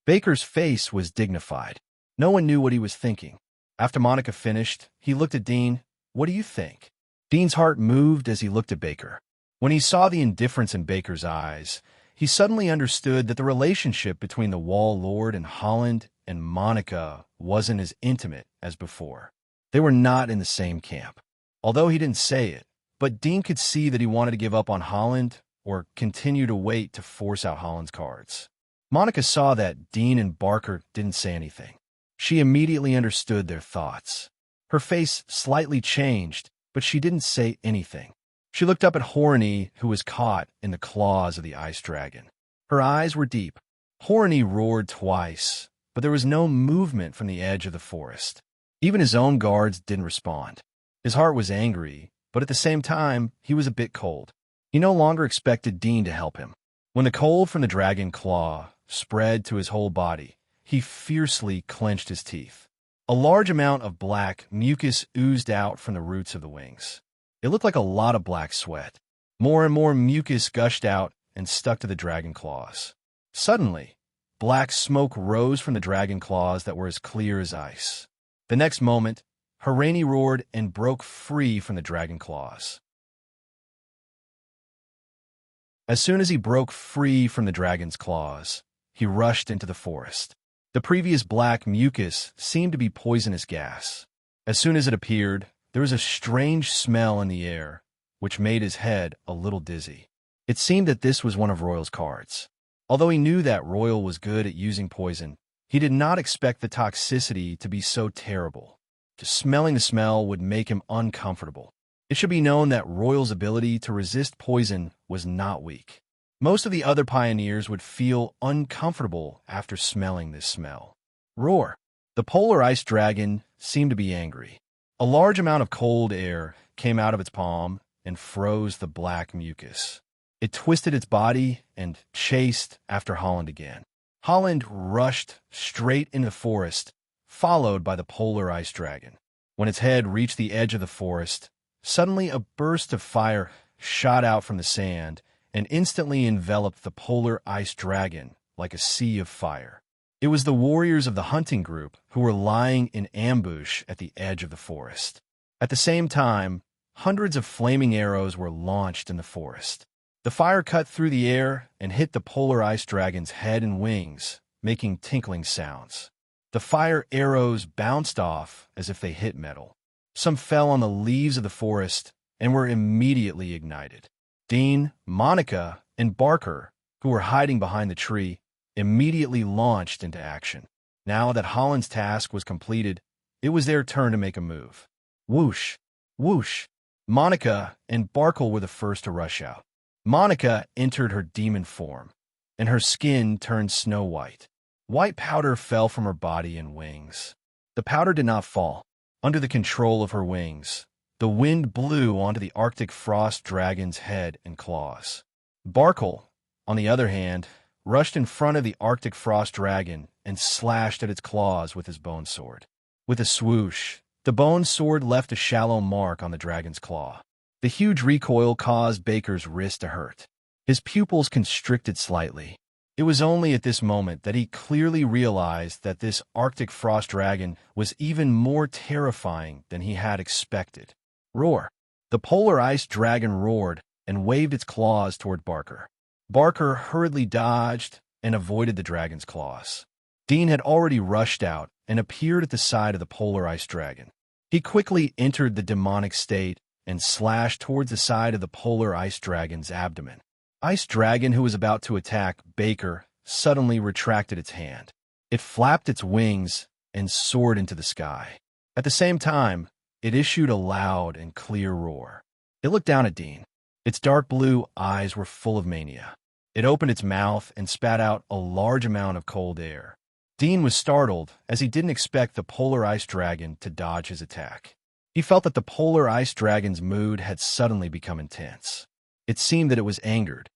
Speaker 1: Baker's face was dignified. No one knew what he was thinking. After Monica finished, he looked at Dean. "What do you think?" Dean's heart moved as he looked at Baker. When he saw the indifference in Baker's eyes, he suddenly understood that the relationship between the Wall Lord and Holland and Monica wasn't as intimate as before. They were not in the same camp. Although he didn't say it, but Dean could see that he wanted to give up on Holland or continue to wait to force out Holland's cards. Monica saw that Dean and Barker didn't say anything. She immediately understood their thoughts. Her face slightly changed, but she didn't say anything. She looked up at Harani, who was caught in the claws of the ice dragon. Her eyes were deep. Harani roared twice, but there was no movement from the edge of the forest. Even his own guards didn't respond. His heart was angry, but at the same time, he was a bit cold. He no longer expected Dean to help him. When the cold from the dragon claw spread to his whole body, he fiercely clenched his teeth. A large amount of black mucus oozed out from the roots of the wings. It looked like a lot of black sweat. More and more mucus gushed out and stuck to the dragon claws. Suddenly, black smoke rose from the dragon claws that were as clear as ice. The next moment, Harani roared and broke free from the dragon claws. As soon as he broke free from the dragon's claws, he rushed into the forest. The previous black mucus seemed to be poisonous gas. As soon as it appeared, there was a strange smell in the air, which made his head a little dizzy. It seemed that this was one of Royal's cards. Although he knew that Royal was good at using poison, he did not expect the toxicity to be so terrible. Just smelling the smell would make him uncomfortable. It should be known that Royal's ability to resist poison was not weak. Most of the other pioneers would feel uncomfortable after smelling this smell. Roar! The polar ice dragon seemed to be angry. A large amount of cold air came out of its palm and froze the black mucus. It twisted its body and chased after Holland again. Holland rushed straight into the forest, followed by the polar ice dragon. When its head reached the edge of the forest, suddenly a burst of fire shot out from the sand and instantly enveloped the polar ice dragon like a sea of fire. It was the warriors of the hunting group who were lying in ambush at the edge of the forest. At the same time, hundreds of flaming arrows were launched in the forest. The fire cut through the air and hit the polar ice dragon's head and wings, making tinkling sounds. The fire arrows bounced off as if they hit metal. Some fell on the leaves of the forest and were immediately ignited. Dean, Monica, and Barker who were hiding behind the tree, immediately launched into action. Now that Holland's task was completed, it was their turn to make a move. Whoosh! Whoosh! Monica and Barkle were the first to rush out. Monica entered her demon form, and her skin turned snow white. White powder fell from her body and wings. The powder did not fall. Under the control of her wings, the wind blew onto the Arctic frost dragon's head and claws. Barkle, on the other hand, rushed in front of the Arctic frost dragon and slashed at its claws with his bone sword. With a swoosh, the bone sword left a shallow mark on the dragon's claw. The huge recoil caused Baker's wrist to hurt. His pupils constricted slightly. It was only at this moment that he clearly realized that this Arctic frost dragon was even more terrifying than he had expected. Roar! The polar ice dragon roared and waved its claws toward Barker. Barker hurriedly dodged and avoided the dragon's claws. Dean had already rushed out and appeared at the side of the polar ice dragon. He quickly entered the demonic state and slashed towards the side of the polar ice dragon's abdomen. Ice Dragon, who was about to attack Baker, suddenly retracted its hand. It flapped its wings and soared into the sky. At the same time, it issued a loud and clear roar. It looked down at Dean. Its dark blue eyes were full of mania. It opened its mouth and spat out a large amount of cold air. Dean was startled, as he didn't expect the polar ice dragon to dodge his attack. He felt that the polar ice dragon's mood had suddenly become intense. It seemed that it was angered.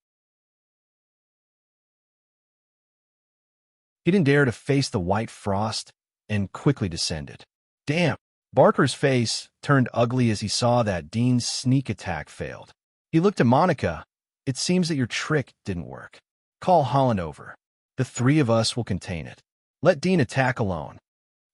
Speaker 1: He didn't dare to face the white frost and quickly descended. Damn! Barker's face turned ugly as he saw that Dean's sneak attack failed. He looked at Monica. It seems that your trick didn't work. Call Holland over. The three of us will contain it. Let Dean attack alone.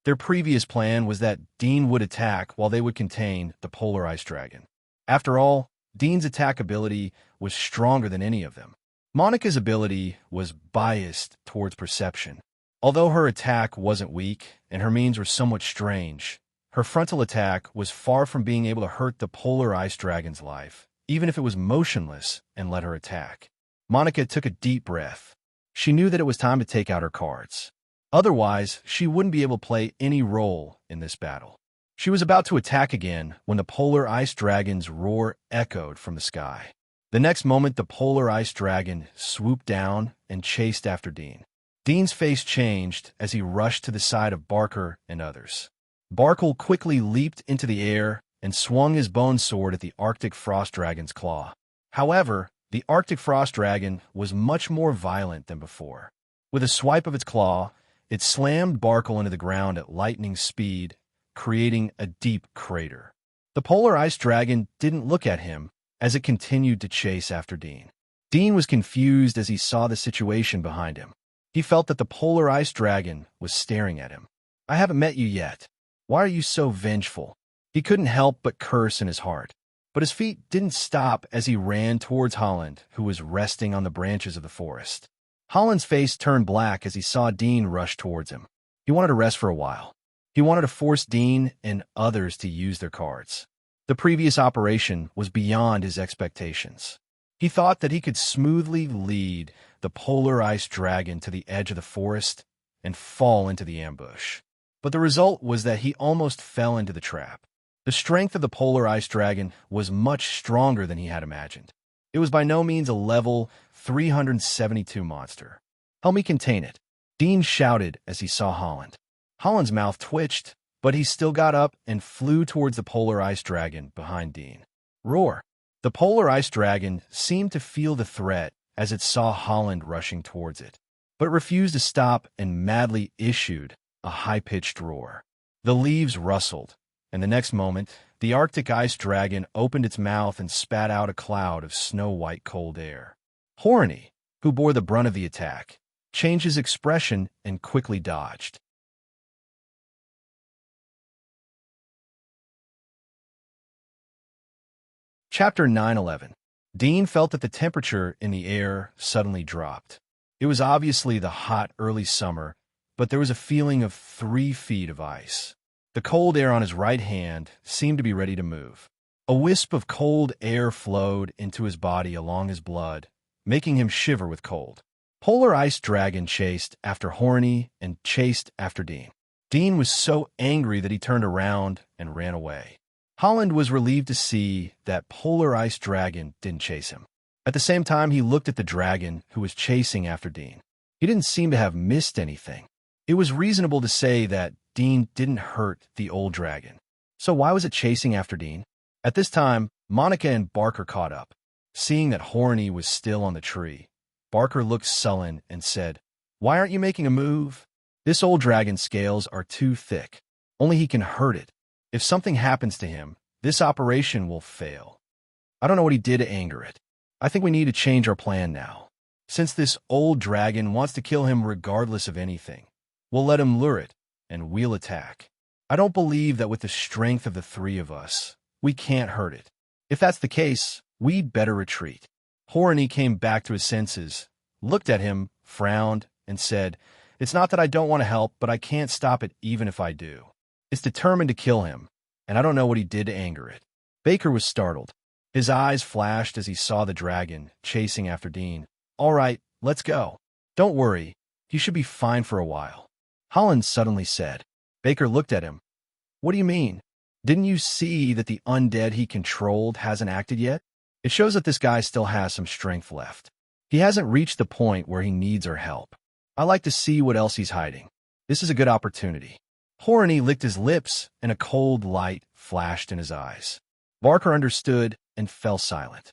Speaker 1: Their previous plan was that Dean would attack while they would contain the polar ice dragon. After all, Dean's attack ability was stronger than any of them. Monica's ability was biased towards perception. Although her attack wasn't weak and her means were somewhat strange, her frontal attack was far from being able to hurt the polar ice dragon's life, even if it was motionless and let her attack. Monica took a deep breath. She knew that it was time to take out her cards. Otherwise, she wouldn't be able to play any role in this battle. She was about to attack again when the polar ice dragon's roar echoed from the sky. The next moment, the polar ice dragon swooped down and chased after Dean. Dean's face changed as he rushed to the side of Barker and others. Barkle quickly leaped into the air and swung his bone sword at the Arctic frost dragon's claw. However, the Arctic frost dragon was much more violent than before. With a swipe of its claw, it slammed Barkle into the ground at lightning speed, creating a deep crater. The polar ice dragon didn't look at him as it continued to chase after Dean. Dean was confused as he saw the situation behind him. He felt that the polar ice dragon was staring at him. I haven't met you yet. Why are you so vengeful? He couldn't help but curse in his heart. But his feet didn't stop as he ran towards Holland, who was resting on the branches of the forest. Holland's face turned black as he saw Dean rush towards him. He wanted to rest for a while. He wanted to force Dean and others to use their cards. The previous operation was beyond his expectations. He thought that he could smoothly lead the polar ice dragon to the edge of the forest and fall into the ambush. But the result was that he almost fell into the trap. The strength of the polar ice dragon was much stronger than he had imagined. It was by no means a level 372 monster. Help me contain it, Dean shouted as he saw Holland. Holland's mouth twitched, but he still got up and flew towards the polar ice dragon behind Dean. Roar! The polar ice dragon seemed to feel the threat as it saw Holland rushing towards it, but refused to stop and madly issued a high-pitched roar. The leaves rustled, and the next moment, the Arctic ice dragon opened its mouth and spat out a cloud of snow-white cold air. Horny, who bore the brunt of the attack, changed his expression and quickly dodged. Chapter 9:11. Dean felt that the temperature in the air suddenly dropped. It was obviously the hot early summer, but there was a feeling of 3 feet of ice. The cold air on his right hand seemed to be ready to move. A wisp of cold air flowed into his body along his blood, making him shiver with cold. Polar Ice Dragon chased after Horny and chased after Dean. Dean was so angry that he turned around and ran away. Holland was relieved to see that Polar Ice Dragon didn't chase him. At the same time, he looked at the dragon who was chasing after Dean. He didn't seem to have missed anything. It was reasonable to say that Dean didn't hurt the old dragon. So why was it chasing after Dean? At this time, Monica and Barker caught up. Seeing that Horny was still on the tree, Barker looked sullen and said, "Why aren't you making a move? This old dragon's scales are too thick. Only he can hurt it. If something happens to him, this operation will fail. I don't know what he did to anger it. I think we need to change our plan now. Since this old dragon wants to kill him regardless of anything, we'll let him lure it, and we'll attack. I don't believe that with the strength of the three of us, we can't hurt it. If that's the case, we'd better retreat." Horny came back to his senses, looked at him, frowned, and said, "It's not that I don't want to help, but I can't stop it even if I do. It's determined to kill him, and I don't know what he did to anger it." Baker was startled. His eyes flashed as he saw the dragon chasing after Dean. "All right, let's go. Don't worry, he should be fine for a while," Holland suddenly said. Baker looked at him. "What do you mean? Didn't you see that the undead he controlled hasn't acted yet? It shows that this guy still has some strength left. He hasn't reached the point where he needs our help. I like to see what else he's hiding. This is a good opportunity." Horny licked his lips, and a cold light flashed in his eyes. Barker understood and fell silent.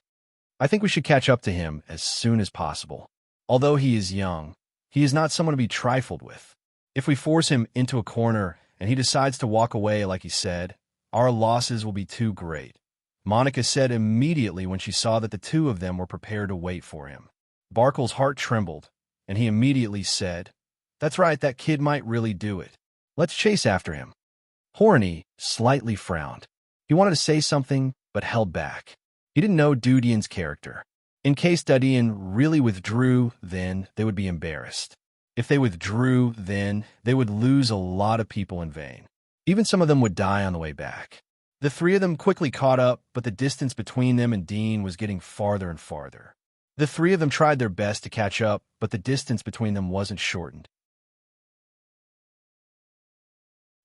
Speaker 1: "I think we should catch up to him as soon as possible. Although he is young, he is not someone to be trifled with. If we force him into a corner and he decides to walk away like he said, our losses will be too great," Monica said immediately when she saw that the two of them were prepared to wait for him. Barkle's heart trembled, and he immediately said, "That's right, that kid might really do it. Let's chase after him." Horny slightly frowned. He wanted to say something, but held back. He didn't know Dudian's character. In case Dudian really withdrew, then they would be embarrassed. If they withdrew, then they would lose a lot of people in vain. Even some of them would die on the way back. The three of them quickly caught up, but the distance between them and Dean was getting farther and farther. The three of them tried their best to catch up, but the distance between them wasn't shortened.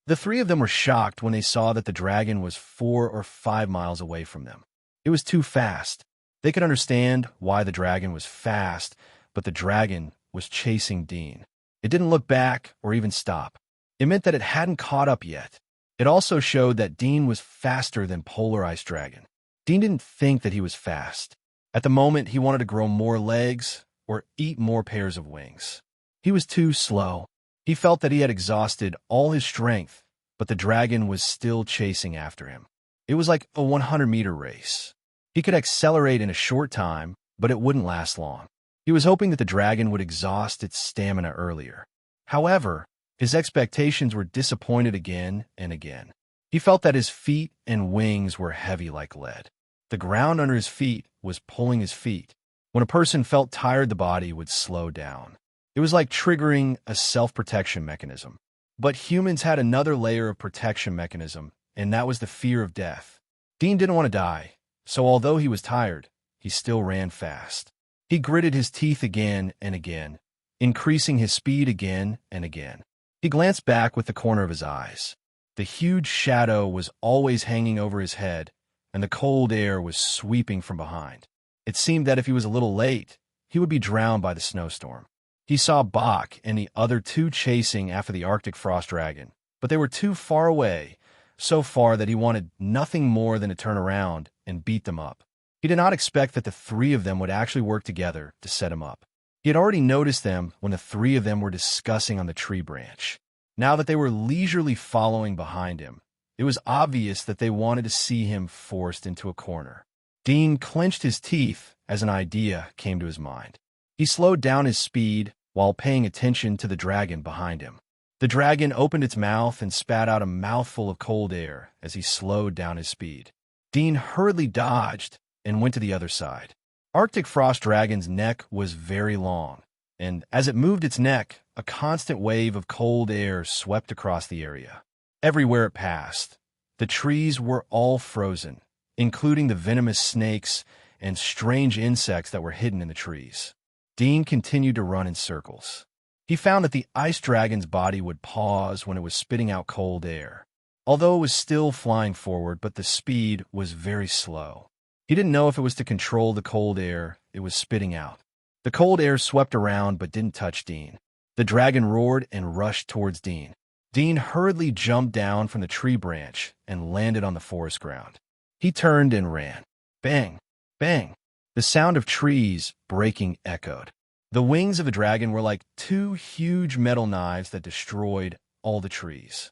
Speaker 1: The three of them were shocked when they saw that the dragon was 4 or 5 miles away from them. It was too fast. They could understand why the dragon was fast, but the dragon was chasing Dean. It didn't look back or even stop. It meant that it hadn't caught up yet. It also showed that Dean was faster than Polar Ice Dragon. Dean didn't think that he was fast. At the moment, he wanted to grow more legs or eat more pairs of wings. He was too slow. He felt that he had exhausted all his strength, but the dragon was still chasing after him. It was like a 100-meter race. He could accelerate in a short time, but it wouldn't last long. He was hoping that the dragon would exhaust its stamina earlier. However, his expectations were disappointed again and again. He felt that his feet and wings were heavy like lead. The ground under his feet was pulling his feet. When a person felt tired, the body would slow down. It was like triggering a self-protection mechanism. But humans had another layer of protection mechanism, and that was the fear of death. Dean didn't want to die, so although he was tired, he still ran fast. He gritted his teeth again and again, increasing his speed again and again. He glanced back with the corner of his eyes. The huge shadow was always hanging over his head, and the cold air was sweeping from behind. It seemed that if he was a little late, he would be drowned by the snowstorm. He saw Bach and the other two chasing after the Arctic frost dragon, but they were too far away, so far that he wanted nothing more than to turn around and beat them up. He did not expect that the three of them would actually work together to set him up. He had already noticed them when the three of them were discussing on the tree branch. Now that they were leisurely following behind him, it was obvious that they wanted to see him forced into a corner. Dean clenched his teeth as an idea came to his mind. He slowed down his speed while paying attention to the dragon behind him. The dragon opened its mouth and spat out a mouthful of cold air as he slowed down his speed. Dean hurriedly dodged and went to the other side. Arctic frost dragon's neck was very long, and as it moved its neck, a constant wave of cold air swept across the area. Everywhere it passed, the trees were all frozen, including the venomous snakes and strange insects that were hidden in the trees. Dean continued to run in circles. He found that the ice dragon's body would pause when it was spitting out cold air. Although it was still flying forward, but the speed was very slow. He didn't know if it was to control the cold air it was spitting out. The cold air swept around but didn't touch Dean. The dragon roared and rushed towards Dean. Dean hurriedly jumped down from the tree branch and landed on the forest ground. He turned and ran. Bang! Bang! The sound of trees breaking echoed. The wings of the dragon were like two huge metal knives that destroyed all the trees.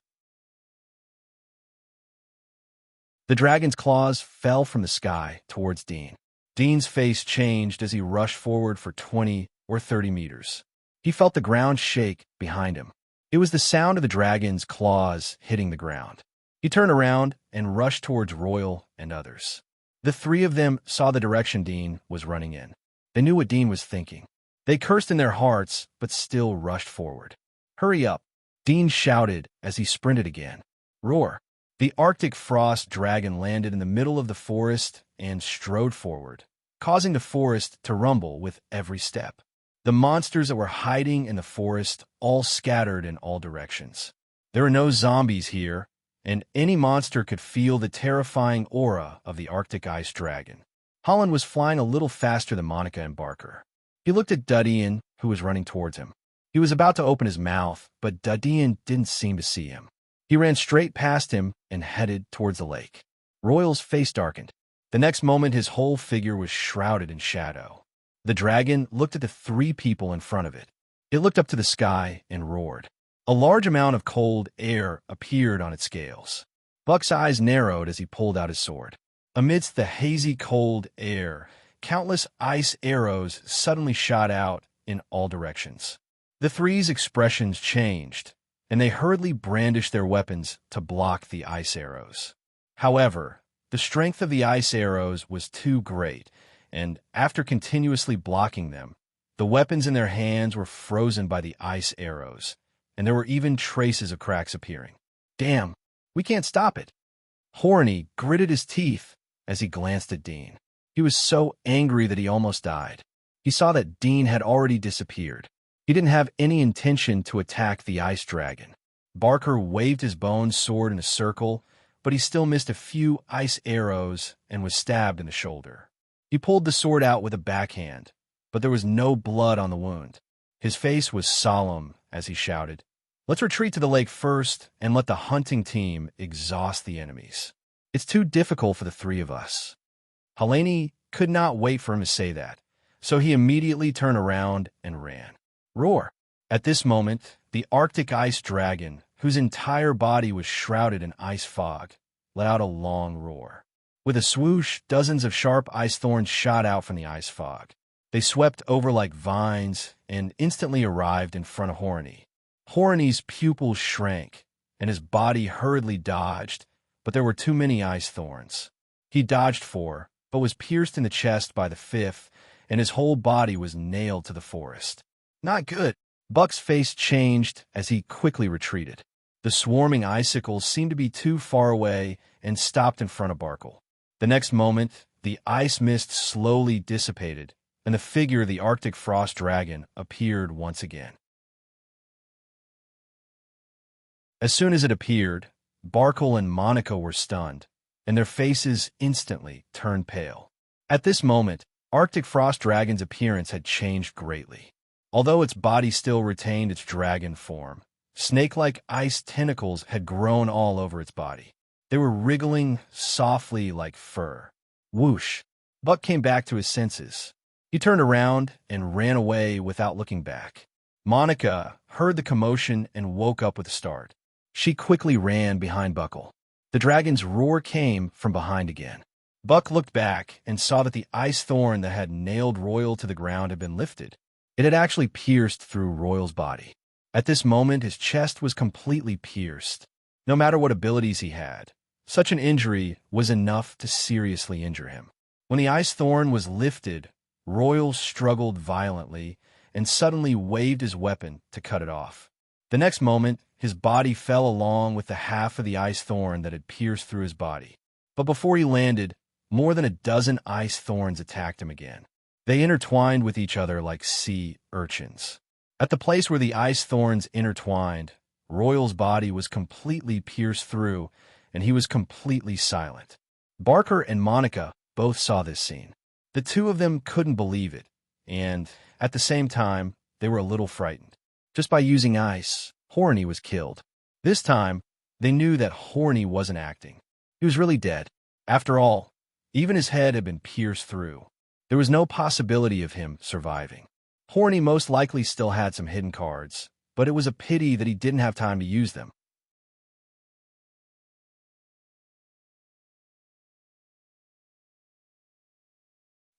Speaker 1: The dragon's claws fell from the sky towards Dean. Dean's face changed as he rushed forward for 20 or 30 meters. He felt the ground shake behind him. It was the sound of the dragon's claws hitting the ground. He turned around and rushed towards Royal and others. The three of them saw the direction Dean was running in. They knew what Dean was thinking. They cursed in their hearts, but still rushed forward. "Hurry up!" Dean shouted as he sprinted again. Roar! The Arctic frost dragon landed in the middle of the forest and strode forward, causing the forest to rumble with every step. The monsters that were hiding in the forest all scattered in all directions. There were no zombies here, and any monster could feel the terrifying aura of the Arctic ice dragon. Holland was flying a little faster than Monica and Barker. He looked at Dudian, who was running towards him. He was about to open his mouth, but Dudian didn't seem to see him. He ran straight past him and headed towards the lake. Royal's face darkened. The next moment, his whole figure was shrouded in shadow. The dragon looked at the three people in front of it. It looked up to the sky and roared. A large amount of cold air appeared on its scales. Buck's eyes narrowed as he pulled out his sword. Amidst the hazy cold air, countless ice arrows suddenly shot out in all directions. The three's expressions changed, and they hurriedly brandished their weapons to block the ice arrows. However, the strength of the ice arrows was too great, and after continuously blocking them, the weapons in their hands were frozen by the ice arrows, and there were even traces of cracks appearing. "Damn, we can't stop it." Horny gritted his teeth as he glanced at Dean. He was so angry that he almost died. He saw that Dean had already disappeared. He didn't have any intention to attack the ice dragon. Barker waved his bone sword in a circle, but he still missed a few ice arrows and was stabbed in the shoulder. He pulled the sword out with a backhand, but there was no blood on the wound. His face was solemn as he shouted, "Let's retreat to the lake first and let the hunting team exhaust the enemies. It's too difficult for the three of us." Helene could not wait for him to say that, so he immediately turned around and ran. Roar! At this moment, the Arctic ice dragon, whose entire body was shrouded in ice fog, let out a long roar. With a swoosh, dozens of sharp ice thorns shot out from the ice fog. They swept over like vines and instantly arrived in front of Horny. Horny's pupils shrank, and his body hurriedly dodged, but there were too many ice thorns. He dodged 4, but was pierced in the chest by the 5th, and his whole body was nailed to the forest. Not good. Buck's face changed as he quickly retreated. The swarming icicles seemed to be too far away and stopped in front of Barkle. The next moment, the ice mist slowly dissipated, and the figure of the Arctic frost dragon appeared once again. As soon as it appeared, Barkle and Monica were stunned, and their faces instantly turned pale. At this moment, Arctic frost dragon's appearance had changed greatly. Although its body still retained its dragon form, snake-like ice tentacles had grown all over its body. They were wriggling softly like fur. Whoosh! Buck came back to his senses. He turned around and ran away without looking back. Monica heard the commotion and woke up with a start. She quickly ran behind Buckle. The dragon's roar came from behind again. Buck looked back and saw that the ice thorn that had nailed Royal to the ground had been lifted. It had actually pierced through Royal's body. At this moment, his chest was completely pierced. No matter what abilities he had, such an injury was enough to seriously injure him. When the ice thorn was lifted, Royal struggled violently and suddenly waved his weapon to cut it off. The next moment, his body fell along with the half of the ice thorn that had pierced through his body. But before he landed, more than a dozen ice thorns attacked him again. They intertwined with each other like sea urchins. At the place where the ice thorns intertwined, Royal's body was completely pierced through, and he was completely silent. Barker and Monica both saw this scene. The two of them couldn't believe it, and, at the same time, they were a little frightened. Just by using ice, Horny was killed. This time, they knew that Horny wasn't acting. He was really dead. After all, even his head had been pierced through. There was no possibility of him surviving. Horny most likely still had some hidden cards, but it was a pity that he didn't have time to use them.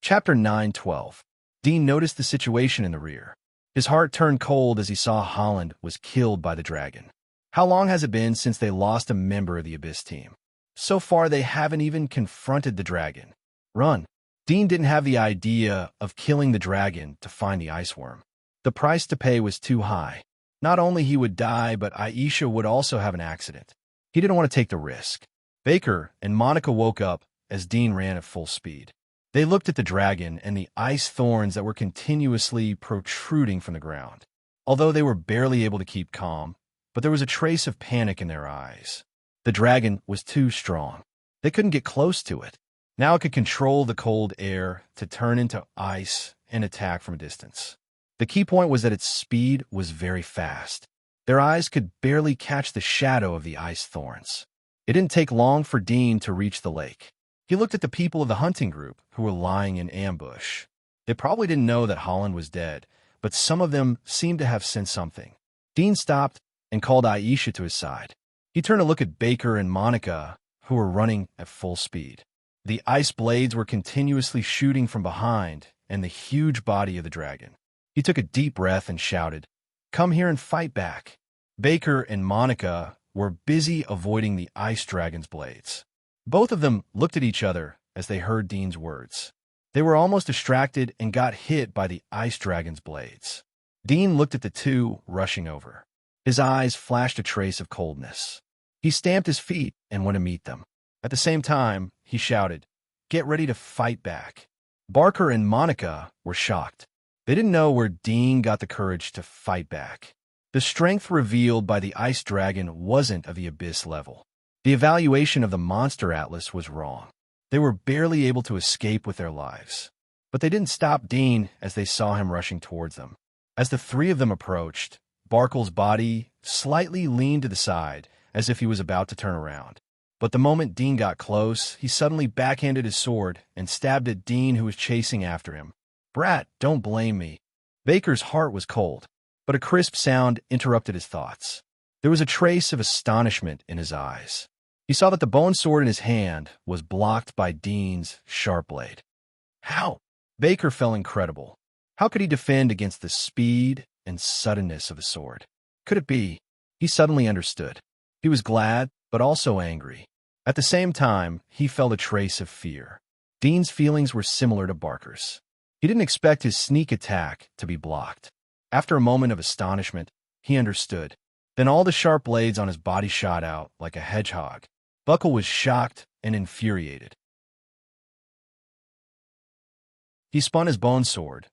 Speaker 1: Chapter 9:12. Dean noticed the situation in the rear. His heart turned cold as he saw Holland was killed by the dragon. How long has it been since they lost a member of the Abyss team? So far, they haven't even confronted the dragon. Run. Dean didn't have the idea of killing the dragon to find the ice worm. The price to pay was too high. Not only he would die, but Aisha would also have an accident. He didn't want to take the risk. Baker and Monica woke up as Dean ran at full speed. They looked at the dragon and the ice thorns that were continuously protruding from the ground. Although they were barely able to keep calm, but there was a trace of panic in their eyes. The dragon was too strong. They couldn't get close to it. Now it could control the cold air to turn into ice and attack from a distance. The key point was that its speed was very fast. Their eyes could barely catch the shadow of the ice thorns. It didn't take long for Dean to reach the lake. He looked at the people of the hunting group who were lying in ambush. They probably didn't know that Holland was dead, but some of them seemed to have sensed something. Dean stopped and called Aisha to his side. He turned to look at Baker and Monica, who were running at full speed. The ice blades were continuously shooting from behind and the huge body of the dragon. He took a deep breath and shouted, "Come here and fight back." Baker and Monica were busy avoiding the ice dragon's blades. Both of them looked at each other as they heard Dean's words. They were almost distracted and got hit by the ice dragon's blades. Dean looked at the two rushing over. His eyes flashed a trace of coldness. He stamped his feet and went to meet them. At the same time, he shouted, "Get ready to fight back." Barker and Monica were shocked. They didn't know where Dean got the courage to fight back. The strength revealed by the ice dragon wasn't of the Abyss level. The evaluation of the Monster Atlas was wrong. They were barely able to escape with their lives. But they didn't stop Dean as they saw him rushing towards them. As the three of them approached, Barkle's body slightly leaned to the side as if he was about to turn around. But the moment Dean got close, he suddenly backhanded his sword and stabbed at Dean, who was chasing after him. "Brat, don't blame me." Baker's heart was cold, but a crisp sound interrupted his thoughts. There was a trace of astonishment in his eyes. He saw that the bone sword in his hand was blocked by Dean's sharp blade. How? Baker felt incredible. How could he defend against the speed and suddenness of the sword? Could it be? He suddenly understood. He was glad, but also angry. At the same time, he felt a trace of fear. Dean's feelings were similar to Barker's. He didn't expect his sneak attack to be blocked. After a moment of astonishment, he understood. Then all the sharp blades on his body shot out like a hedgehog. Buckle was shocked and infuriated. He spun his bone sword,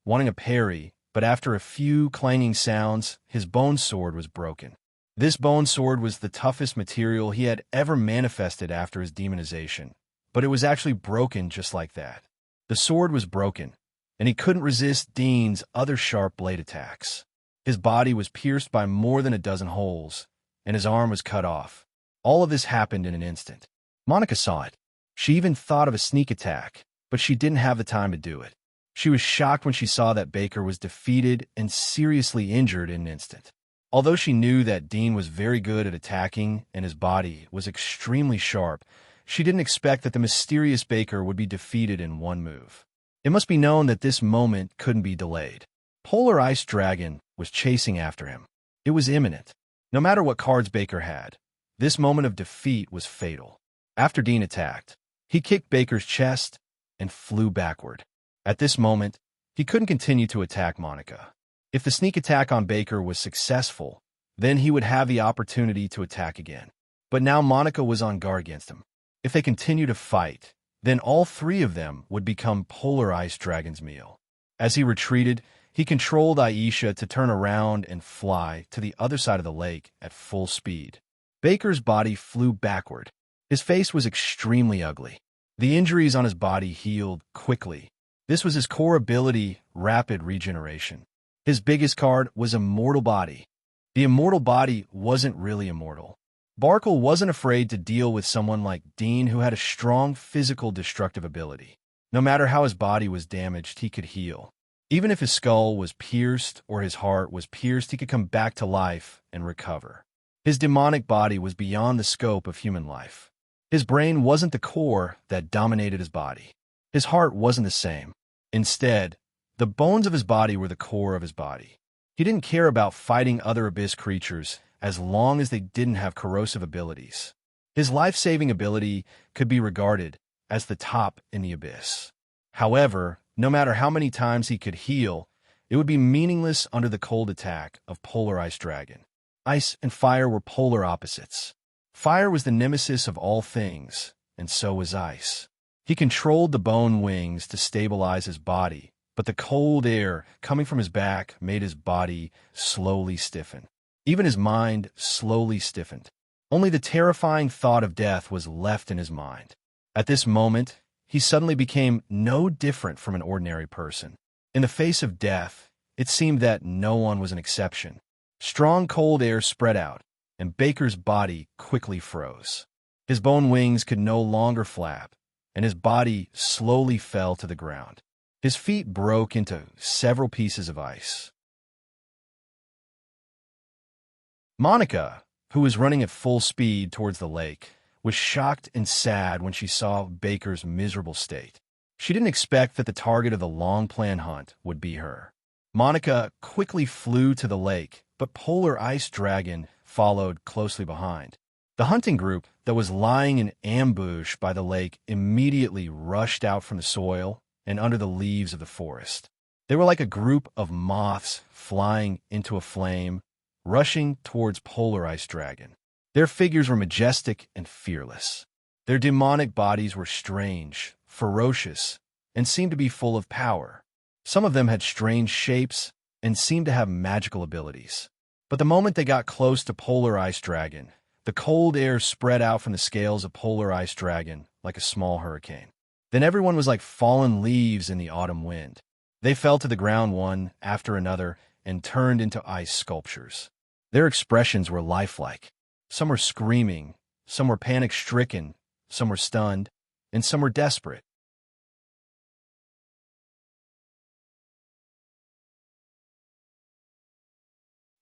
Speaker 1: wanting a parry, but after a few clanging sounds, his bone sword was broken. This bone sword was the toughest material he had ever manifested after his demonization, but it was actually broken just like that. The sword was broken, and he couldn't resist Dean's other sharp blade attacks. His body was pierced by more than a dozen holes, and his arm was cut off. All of this happened in an instant. Monica saw it. She even thought of a sneak attack, but she didn't have the time to do it. She was shocked when she saw that Baker was defeated and seriously injured in an instant. Although she knew that Dean was very good at attacking and his body was extremely sharp, she didn't expect that the mysterious Baker would be defeated in one move. It must be known that this moment couldn't be delayed. Polar Ice Dragon was chasing after him. It was imminent. No matter what cards Baker had, this moment of defeat was fatal. After Dean attacked, he kicked Baker's chest and flew backward. At this moment, he couldn't continue to attack Monica. If the sneak attack on Baker was successful, then he would have the opportunity to attack again. But now Monica was on guard against him. If they continued to fight, Then all three of them would become polar ice dragon's meal. As he retreated, he controlled Aisha to turn around and fly to the other side of the lake at full speed. Baker's body flew backward. His face was extremely ugly. The injuries on his body healed quickly. This was his core ability, rapid regeneration. His biggest card was Immortal Body. The immortal body wasn't really immortal. Barkle wasn't afraid to deal with someone like Dean, who had a strong physical destructive ability. No matter how his body was damaged, he could heal. Even if his skull was pierced or his heart was pierced, he could come back to life and recover. His demonic body was beyond the scope of human life. His brain wasn't the core that dominated his body. His heart wasn't the same. Instead, the bones of his body were the core of his body. He didn't care about fighting other abyss creatures as long as they didn't have corrosive abilities. His life-saving ability could be regarded as the top in the abyss. However, no matter how many times he could heal, it would be meaningless under the cold attack of Polar Ice Dragon. Ice and fire were polar opposites. Fire was the nemesis of all things, and so was ice. He controlled the bone wings to stabilize his body, but the cold air coming from his back made his body slowly stiffen. Even his mind slowly stiffened. Only the terrifying thought of death was left in his mind. At this moment, he suddenly became no different from an ordinary person. In the face of death, it seemed that no one was an exception. Strong cold air spread out, and Baker's body quickly froze. His bone wings could no longer flap, and his body slowly fell to the ground. His feet broke into several pieces of ice. Monica, who was running at full speed towards the lake, was shocked and sad when she saw Baker's miserable state. She didn't expect that the target of the long-planned hunt would be her. Monica quickly flew to the lake, but Polar Ice Dragon followed closely behind. The hunting group that was lying in ambush by the lake immediately rushed out from the soil and under the leaves of the forest. They were like a group of moths flying into a flame, rushing towards Polar Ice Dragon. Their figures were majestic and fearless. Their demonic bodies were strange, ferocious, and seemed to be full of power. Some of them had strange shapes and seemed to have magical abilities. But the moment they got close to Polar Ice Dragon, the cold air spread out from the scales of Polar Ice Dragon like a small hurricane. Then everyone was like fallen leaves in the autumn wind. They fell to the ground one after another and turned into ice sculptures. Their expressions were lifelike. Some were screaming, some were panic-stricken, some were stunned, and some were desperate.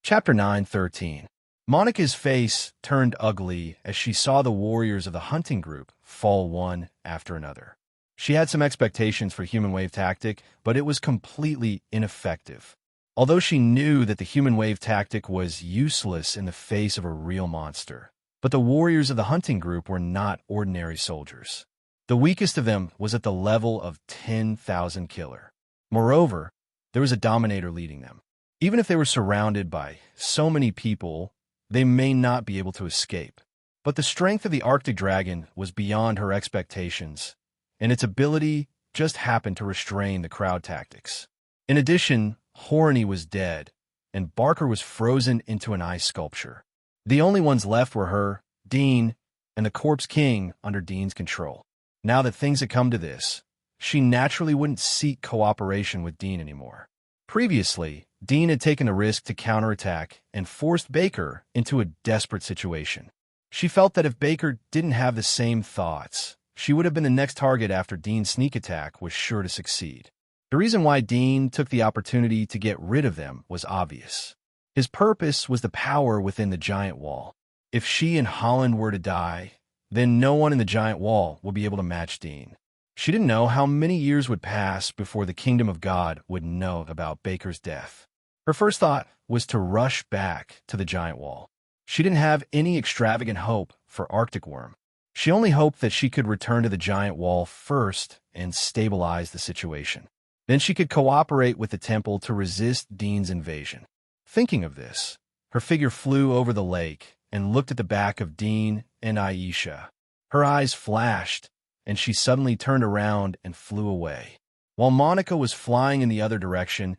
Speaker 1: Chapter 9:13. Monica's face turned ugly as she saw the warriors of the hunting group fall one after another. She had some expectations for human wave tactic, but it was completely ineffective. Although she knew that the human wave tactic was useless in the face of a real monster. But the warriors of the hunting group were not ordinary soldiers. The weakest of them was at the level of 10,000 killer. Moreover, there was a dominator leading them. Even if they were surrounded by so many people, they may not be able to escape. But the strength of the Arctic Dragon was beyond her expectations, and its ability just happened to restrain the crowd tactics. In addition, Horny was dead, and Barker was frozen into an ice sculpture. The only ones left were her, Dean, and the Corpse King under Dean's control. Now that things had come to this, she naturally wouldn't seek cooperation with Dean anymore. Previously, Dean had taken the risk to counterattack and forced Baker into a desperate situation. She felt that if Baker didn't have the same thoughts, she would have been the next target after Dean's sneak attack was sure to succeed. The reason why Dean took the opportunity to get rid of them was obvious. His purpose was the power within the giant wall. If she and Holland were to die, then no one in the giant wall would be able to match Dean. She didn't know how many years would pass before the kingdom of God would know about Baker's death. Her first thought was to rush back to the giant wall. She didn't have any extravagant hope for Arctic Worm. She only hoped that she could return to the giant wall first and stabilize the situation. Then she could cooperate with the temple to resist Dean's invasion. Thinking of this, her figure flew over the lake and looked at the back of Dean and Aisha. Her eyes flashed, and she suddenly turned around and flew away. While Monica was flying in the other direction,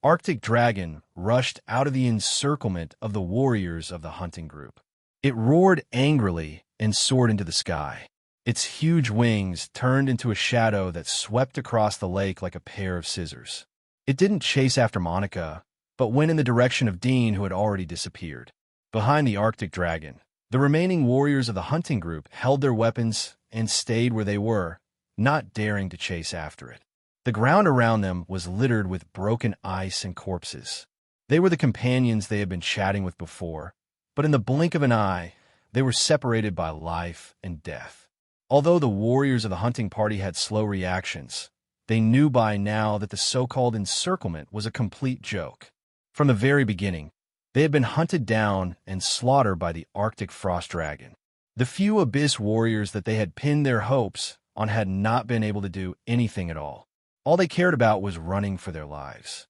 Speaker 1: Arctic Dragon rushed out of the encirclement of the warriors of the hunting group. It roared angrily and soared into the sky. Its huge wings turned into a shadow that swept across the lake like a pair of scissors. It didn't chase after Monica, but went in the direction of Dean, who had already disappeared. Behind the Arctic Dragon, the remaining warriors of the hunting group held their weapons and stayed where they were, not daring to chase after it. The ground around them was littered with broken ice and corpses. They were the companions they had been chatting with before, but in the blink of an eye, they were separated by life and death. Although the warriors of the hunting party had slow reactions, they knew by now that the so-called encirclement was a complete joke. From the very beginning, they had been hunted down and slaughtered by the Arctic Frost Dragon. The few Abyss warriors that they had pinned their hopes on had not been able to do anything at all. All they cared about was running for their lives.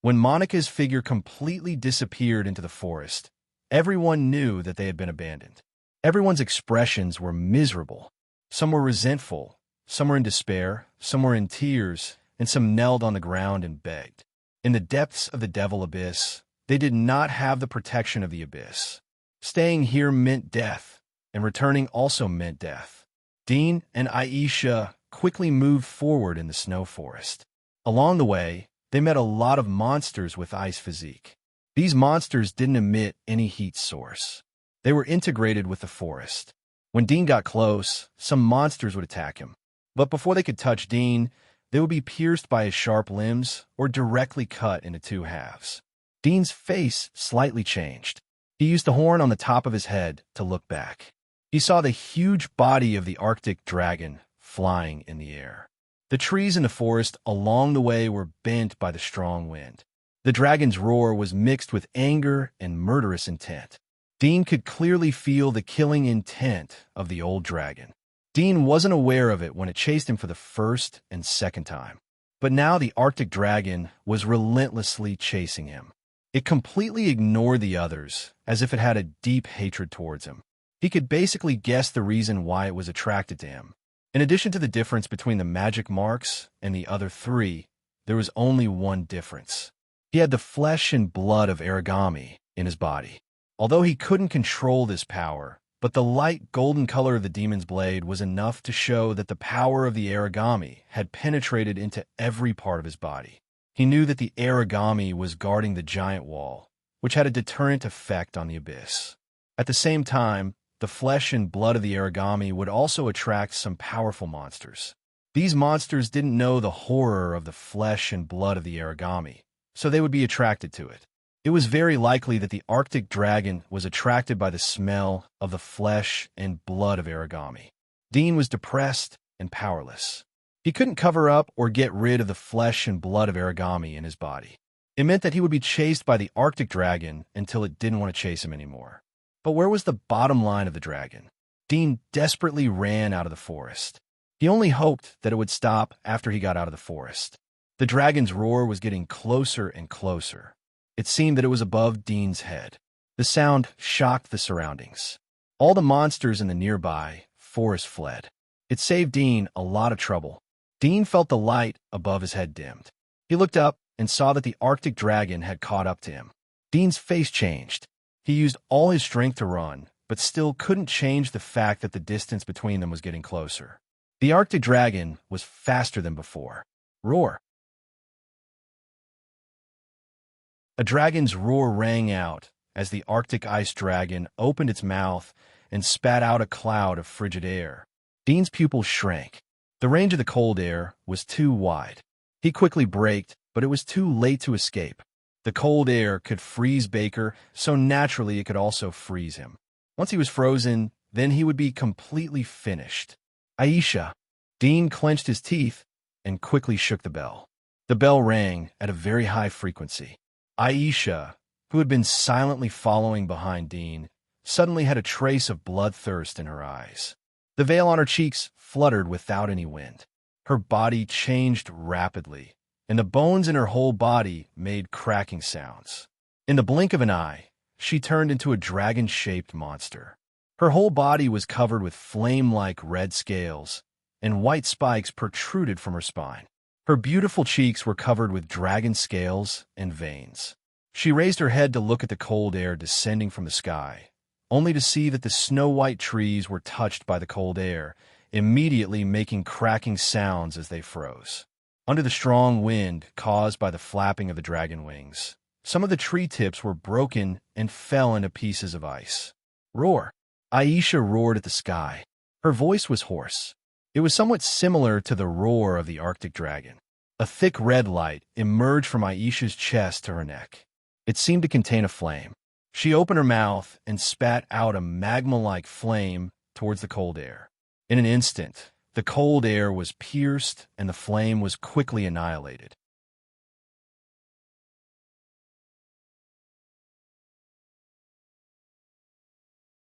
Speaker 1: When Monica's figure completely disappeared into the forest, everyone knew that they had been abandoned. Everyone's expressions were miserable. Some were resentful, some were in despair, some were in tears, and some knelt on the ground and begged. In the depths of the Devil Abyss, they did not have the protection of the Abyss. Staying here meant death, and returning also meant death. Dean and Aisha quickly moved forward in the snow forest. Along the way, they met a lot of monsters with ice physique. These monsters didn't emit any heat source. They were integrated with the forest. When Dean got close, some monsters would attack him. But before they could touch Dean, they would be pierced by his sharp limbs or directly cut into two halves. Dean's face slightly changed. He used the horn on the top of his head to look back. He saw the huge body of the Arctic Dragon flying in the air. The trees in the forest along the way were bent by the strong wind. The dragon's roar was mixed with anger and murderous intent. Dean could clearly feel the killing intent of the old dragon. Dean wasn't aware of it when it chased him for the first and second time. But now the Arctic Dragon was relentlessly chasing him. It completely ignored the others, as if it had a deep hatred towards him. He could basically guess the reason why it was attracted to him. In addition to the difference between the magic marks and the other three, there was only one difference. He had the flesh and blood of origami in his body. Although he couldn't control this power, but the light golden color of the demon's blade was enough to show that the power of the origami had penetrated into every part of his body. He knew that the origami was guarding the giant wall, which had a deterrent effect on the abyss. At the same time, the flesh and blood of the origami would also attract some powerful monsters. These monsters didn't know the horror of the flesh and blood of the origami, so they would be attracted to it. It was very likely that the Arctic Dragon was attracted by the smell of the flesh and blood of origami. Dean was depressed and powerless. He couldn't cover up or get rid of the flesh and blood of origami in his body. It meant that he would be chased by the Arctic Dragon until it didn't want to chase him anymore. But where was the bottom line of the dragon? Dean desperately ran out of the forest. He only hoped that it would stop after he got out of the forest. The dragon's roar was getting closer and closer. It seemed that it was above Dean's head. The sound shocked the surroundings. All the monsters in the nearby forest fled. It saved Dean a lot of trouble. Dean felt the light above his head dimmed. He looked up and saw that the Arctic Dragon had caught up to him. Dean's face changed. He used all his strength to run, but still couldn't change the fact that the distance between them was getting closer. The Arctic Dragon was faster than before. Roar! A dragon's roar rang out as the Arctic Ice Dragon opened its mouth and spat out a cloud of frigid air. Dean's pupils shrank. The range of the cold air was too wide. He quickly braked, but it was too late to escape. The cold air could freeze Baker, so naturally it could also freeze him. Once he was frozen, then he would be completely finished. Aisha. Dean clenched his teeth and quickly shook the bell. The bell rang at a very high frequency. Aisha, who had been silently following behind Dean, suddenly had a trace of bloodthirst in her eyes. The veil on her cheeks fluttered without any wind. Her body changed rapidly, and the bones in her whole body made cracking sounds. In the blink of an eye, she turned into a dragon-shaped monster. Her whole body was covered with flame-like red scales, and white spikes protruded from her spine. Her beautiful cheeks were covered with dragon scales and veins. She raised her head to look at the cold air descending from the sky, only to see that the snow-white trees were touched by the cold air, immediately making cracking sounds as they froze. Under the strong wind caused by the flapping of the dragon wings, some of the tree tips were broken and fell into pieces of ice. Roar! Aisha roared at the sky. Her voice was hoarse. It was somewhat similar to the roar of the Arctic dragon. A thick red light emerged from Aisha's chest to her neck. It seemed to contain a flame. She opened her mouth and spat out a magma-like flame towards the cold air. In an instant, the cold air was pierced and the flame was quickly annihilated.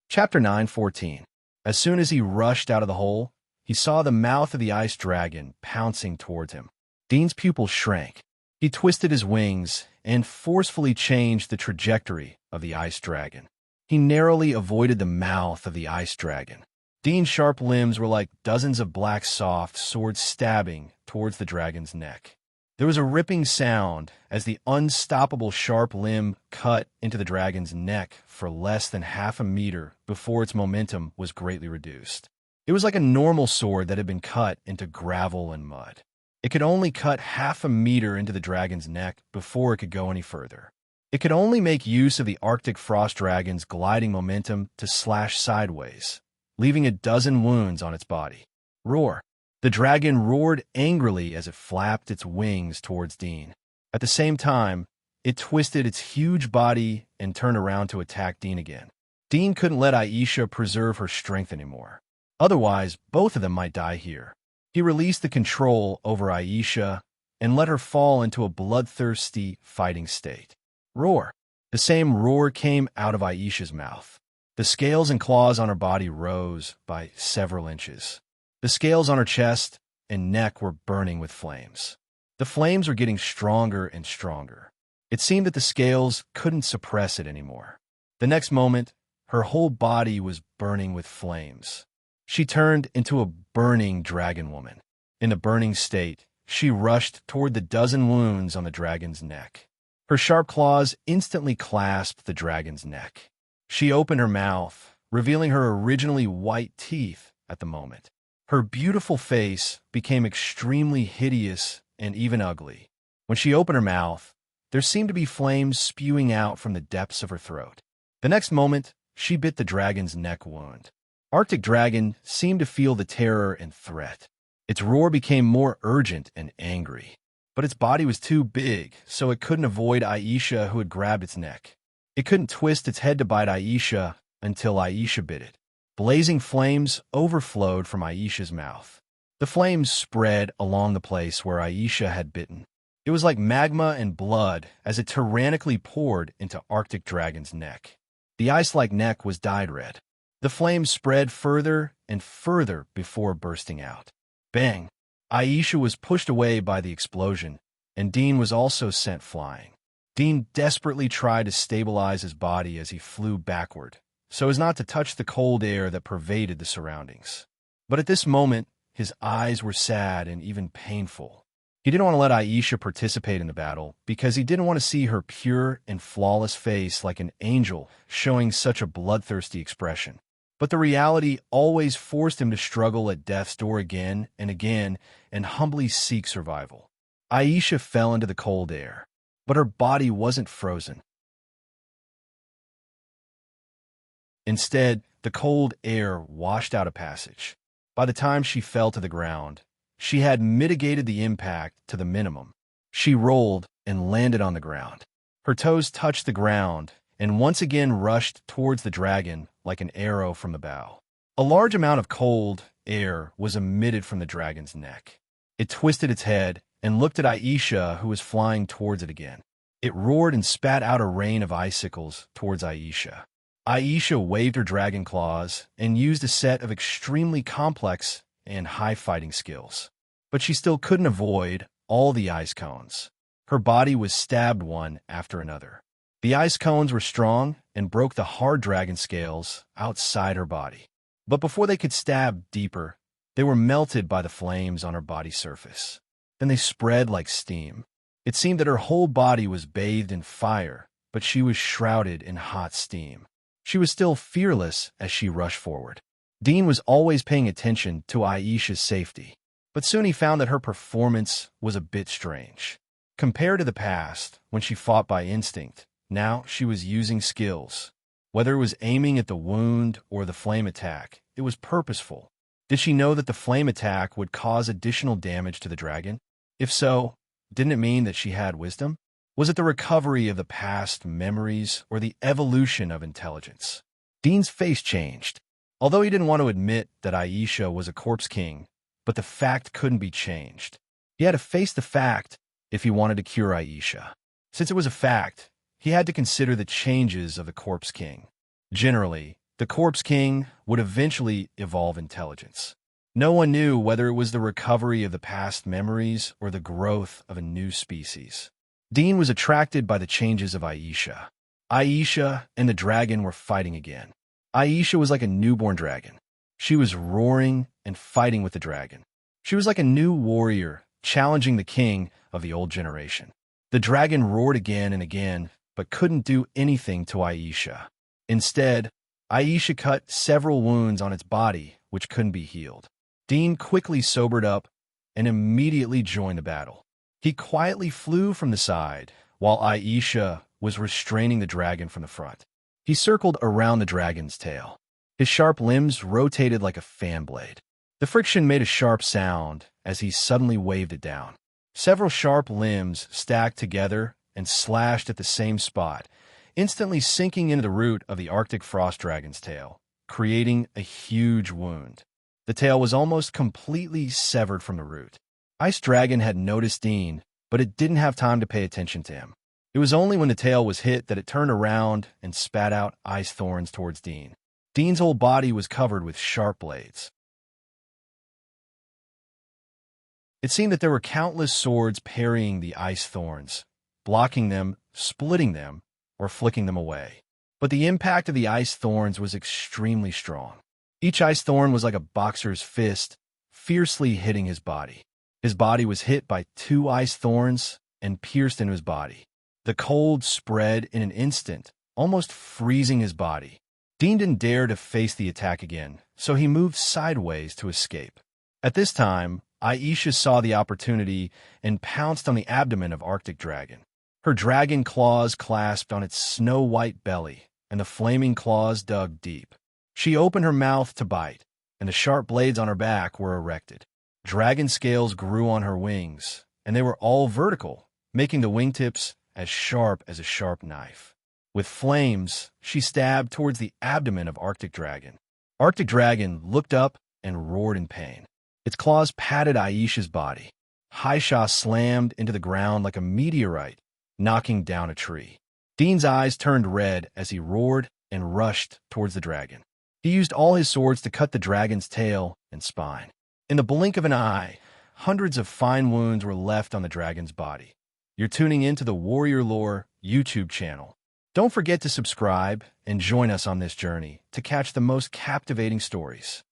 Speaker 1: Chapter 9:14. As soon as he rushed out of the hole, he saw the mouth of the ice dragon pouncing towards him. Dean's pupils shrank. He twisted his wings and forcefully changed the trajectory of the ice dragon. He narrowly avoided the mouth of the ice dragon. Dean's sharp limbs were like dozens of black soft swords stabbing towards the dragon's neck. There was a ripping sound as the unstoppable sharp limb cut into the dragon's neck for less than half a meter before its momentum was greatly reduced. It was like a normal sword that had been cut into gravel and mud. It could only cut half a meter into the dragon's neck before it could go any further. It could only make use of the Arctic frost dragon's gliding momentum to slash sideways, leaving a dozen wounds on its body. Roar! The dragon roared angrily as it flapped its wings towards Dean. At the same time, it twisted its huge body and turned around to attack Dean again. Dean couldn't let Aisha preserve her strength anymore. Otherwise, both of them might die here. He released the control over Aisha and let her fall into a bloodthirsty fighting state. Roar! The same roar came out of Aisha's mouth. The scales and claws on her body rose by several inches. The scales on her chest and neck were burning with flames. The flames were getting stronger and stronger. It seemed that the scales couldn't suppress it anymore. The next moment, her whole body was burning with flames. She turned into a burning dragon woman. In a burning state, she rushed toward the dozen wounds on the dragon's neck. Her sharp claws instantly clasped the dragon's neck. She opened her mouth, revealing her originally white teeth at the moment. Her beautiful face became extremely hideous and even ugly. When she opened her mouth, there seemed to be flames spewing out from the depths of her throat. The next moment, she bit the dragon's neck wound. Arctic dragon seemed to feel the terror and threat. Its roar became more urgent and angry. But its body was too big, so it couldn't avoid Aisha, who had grabbed its neck. It couldn't twist its head to bite Aisha until Aisha bit it. Blazing flames overflowed from Aisha's mouth. The flames spread along the place where Aisha had bitten. It was like magma and blood as it tyrannically poured into Arctic dragon's neck. The ice-like neck was dyed red. The flames spread further and further before bursting out. Bang! Aisha was pushed away by the explosion, and Dean was also sent flying. Dean desperately tried to stabilize his body as he flew backward, so as not to touch the cold air that pervaded the surroundings. But at this moment, his eyes were sad and even painful. He didn't want to let Aisha participate in the battle because he didn't want to see her pure and flawless face like an angel showing such a bloodthirsty expression. But the reality always forced him to struggle at death's door again and humbly seek survival. Aisha fell into the cold air, but her body wasn't frozen. Instead, the cold air washed out a passage. By the time she fell to the ground, she had mitigated the impact to the minimum. She rolled and landed on the ground. Her toes touched the ground and once again rushed towards the dragon like an arrow from the bow. A large amount of cold air was emitted from the dragon's neck. It twisted its head and looked at Aisha, who was flying towards it again. It roared and spat out a rain of icicles towards Aisha. Aisha waved her dragon claws and used a set of extremely complex and high fighting skills. But she still couldn't avoid all the ice cones. Her body was stabbed one after another. The ice cones were strong and broke the hard dragon scales outside her body. But before they could stab deeper, they were melted by the flames on her body surface. Then they spread like steam. It seemed that her whole body was bathed in fire, but she was shrouded in hot steam. She was still fearless as she rushed forward. Dean was always paying attention to Aisha's safety, but soon he found that her performance was a bit strange. Compared to the past, when she fought by instinct, now she was using skills. Whether it was aiming at the wound or the flame attack, it was purposeful. Did she know that the flame attack would cause additional damage to the dragon? If so, didn't it mean that she had wisdom? Was it the recovery of the past memories or the evolution of intelligence? Dean's face changed. Although he didn't want to admit that Aisha was a corpse king, but the fact couldn't be changed. He had to face the fact if he wanted to cure Aisha. Since it was a fact, he had to consider the changes of the corpse king. Generally, the corpse king would eventually evolve intelligence. No one knew whether it was the recovery of the past memories or the growth of a new species. Dean was attracted by the changes of Aisha. Aisha and the dragon were fighting again. Aisha was like a newborn dragon. She was roaring and fighting with the dragon. She was like a new warrior, challenging the king of the old generation. The dragon roared again and again, but couldn't do anything to Aisha. Instead, Aisha cut several wounds on its body, which couldn't be healed. Dean quickly sobered up and immediately joined the battle. He quietly flew from the side, while Aisha was restraining the dragon from the front. He circled around the dragon's tail. His sharp limbs rotated like a fan blade. The friction made a sharp sound as he suddenly waved it down. Several sharp limbs stacked together and slashed at the same spot, instantly sinking into the root of the Arctic frost dragon's tail, creating a huge wound. The tail was almost completely severed from the root. Ice Dragon had noticed Dean, but it didn't have time to pay attention to him. It was only when the tail was hit that it turned around and spat out ice thorns towards Dean. Dean's whole body was covered with sharp blades. It seemed that there were countless swords parrying the ice thorns, blocking them, splitting them, or flicking them away. But the impact of the ice thorns was extremely strong. Each ice thorn was like a boxer's fist, fiercely hitting his body. His body was hit by 2 ice thorns and pierced into his body. The cold spread in an instant, almost freezing his body. Dean didn't dare to face the attack again, so he moved sideways to escape. At this time, Aisha saw the opportunity and pounced on the abdomen of Arctic Dragon. Her dragon claws clasped on its snow-white belly, and the flaming claws dug deep. She opened her mouth to bite, and the sharp blades on her back were erected. Dragon scales grew on her wings, and they were all vertical, making the wingtips as sharp as a sharp knife. With flames, she stabbed towards the abdomen of Arctic Dragon. Arctic Dragon looked up and roared in pain. Its claws patted Aisha's body. Haisha slammed into the ground like a meteorite, knocking down a tree. Dean's eyes turned red as he roared and rushed towards the dragon. He used all his swords to cut the dragon's tail and spine. In the blink of an eye, hundreds of fine wounds were left on the dragon's body. You're tuning into the Warrior Lore YouTube channel. Don't forget to subscribe and join us on this journey to catch the most captivating stories.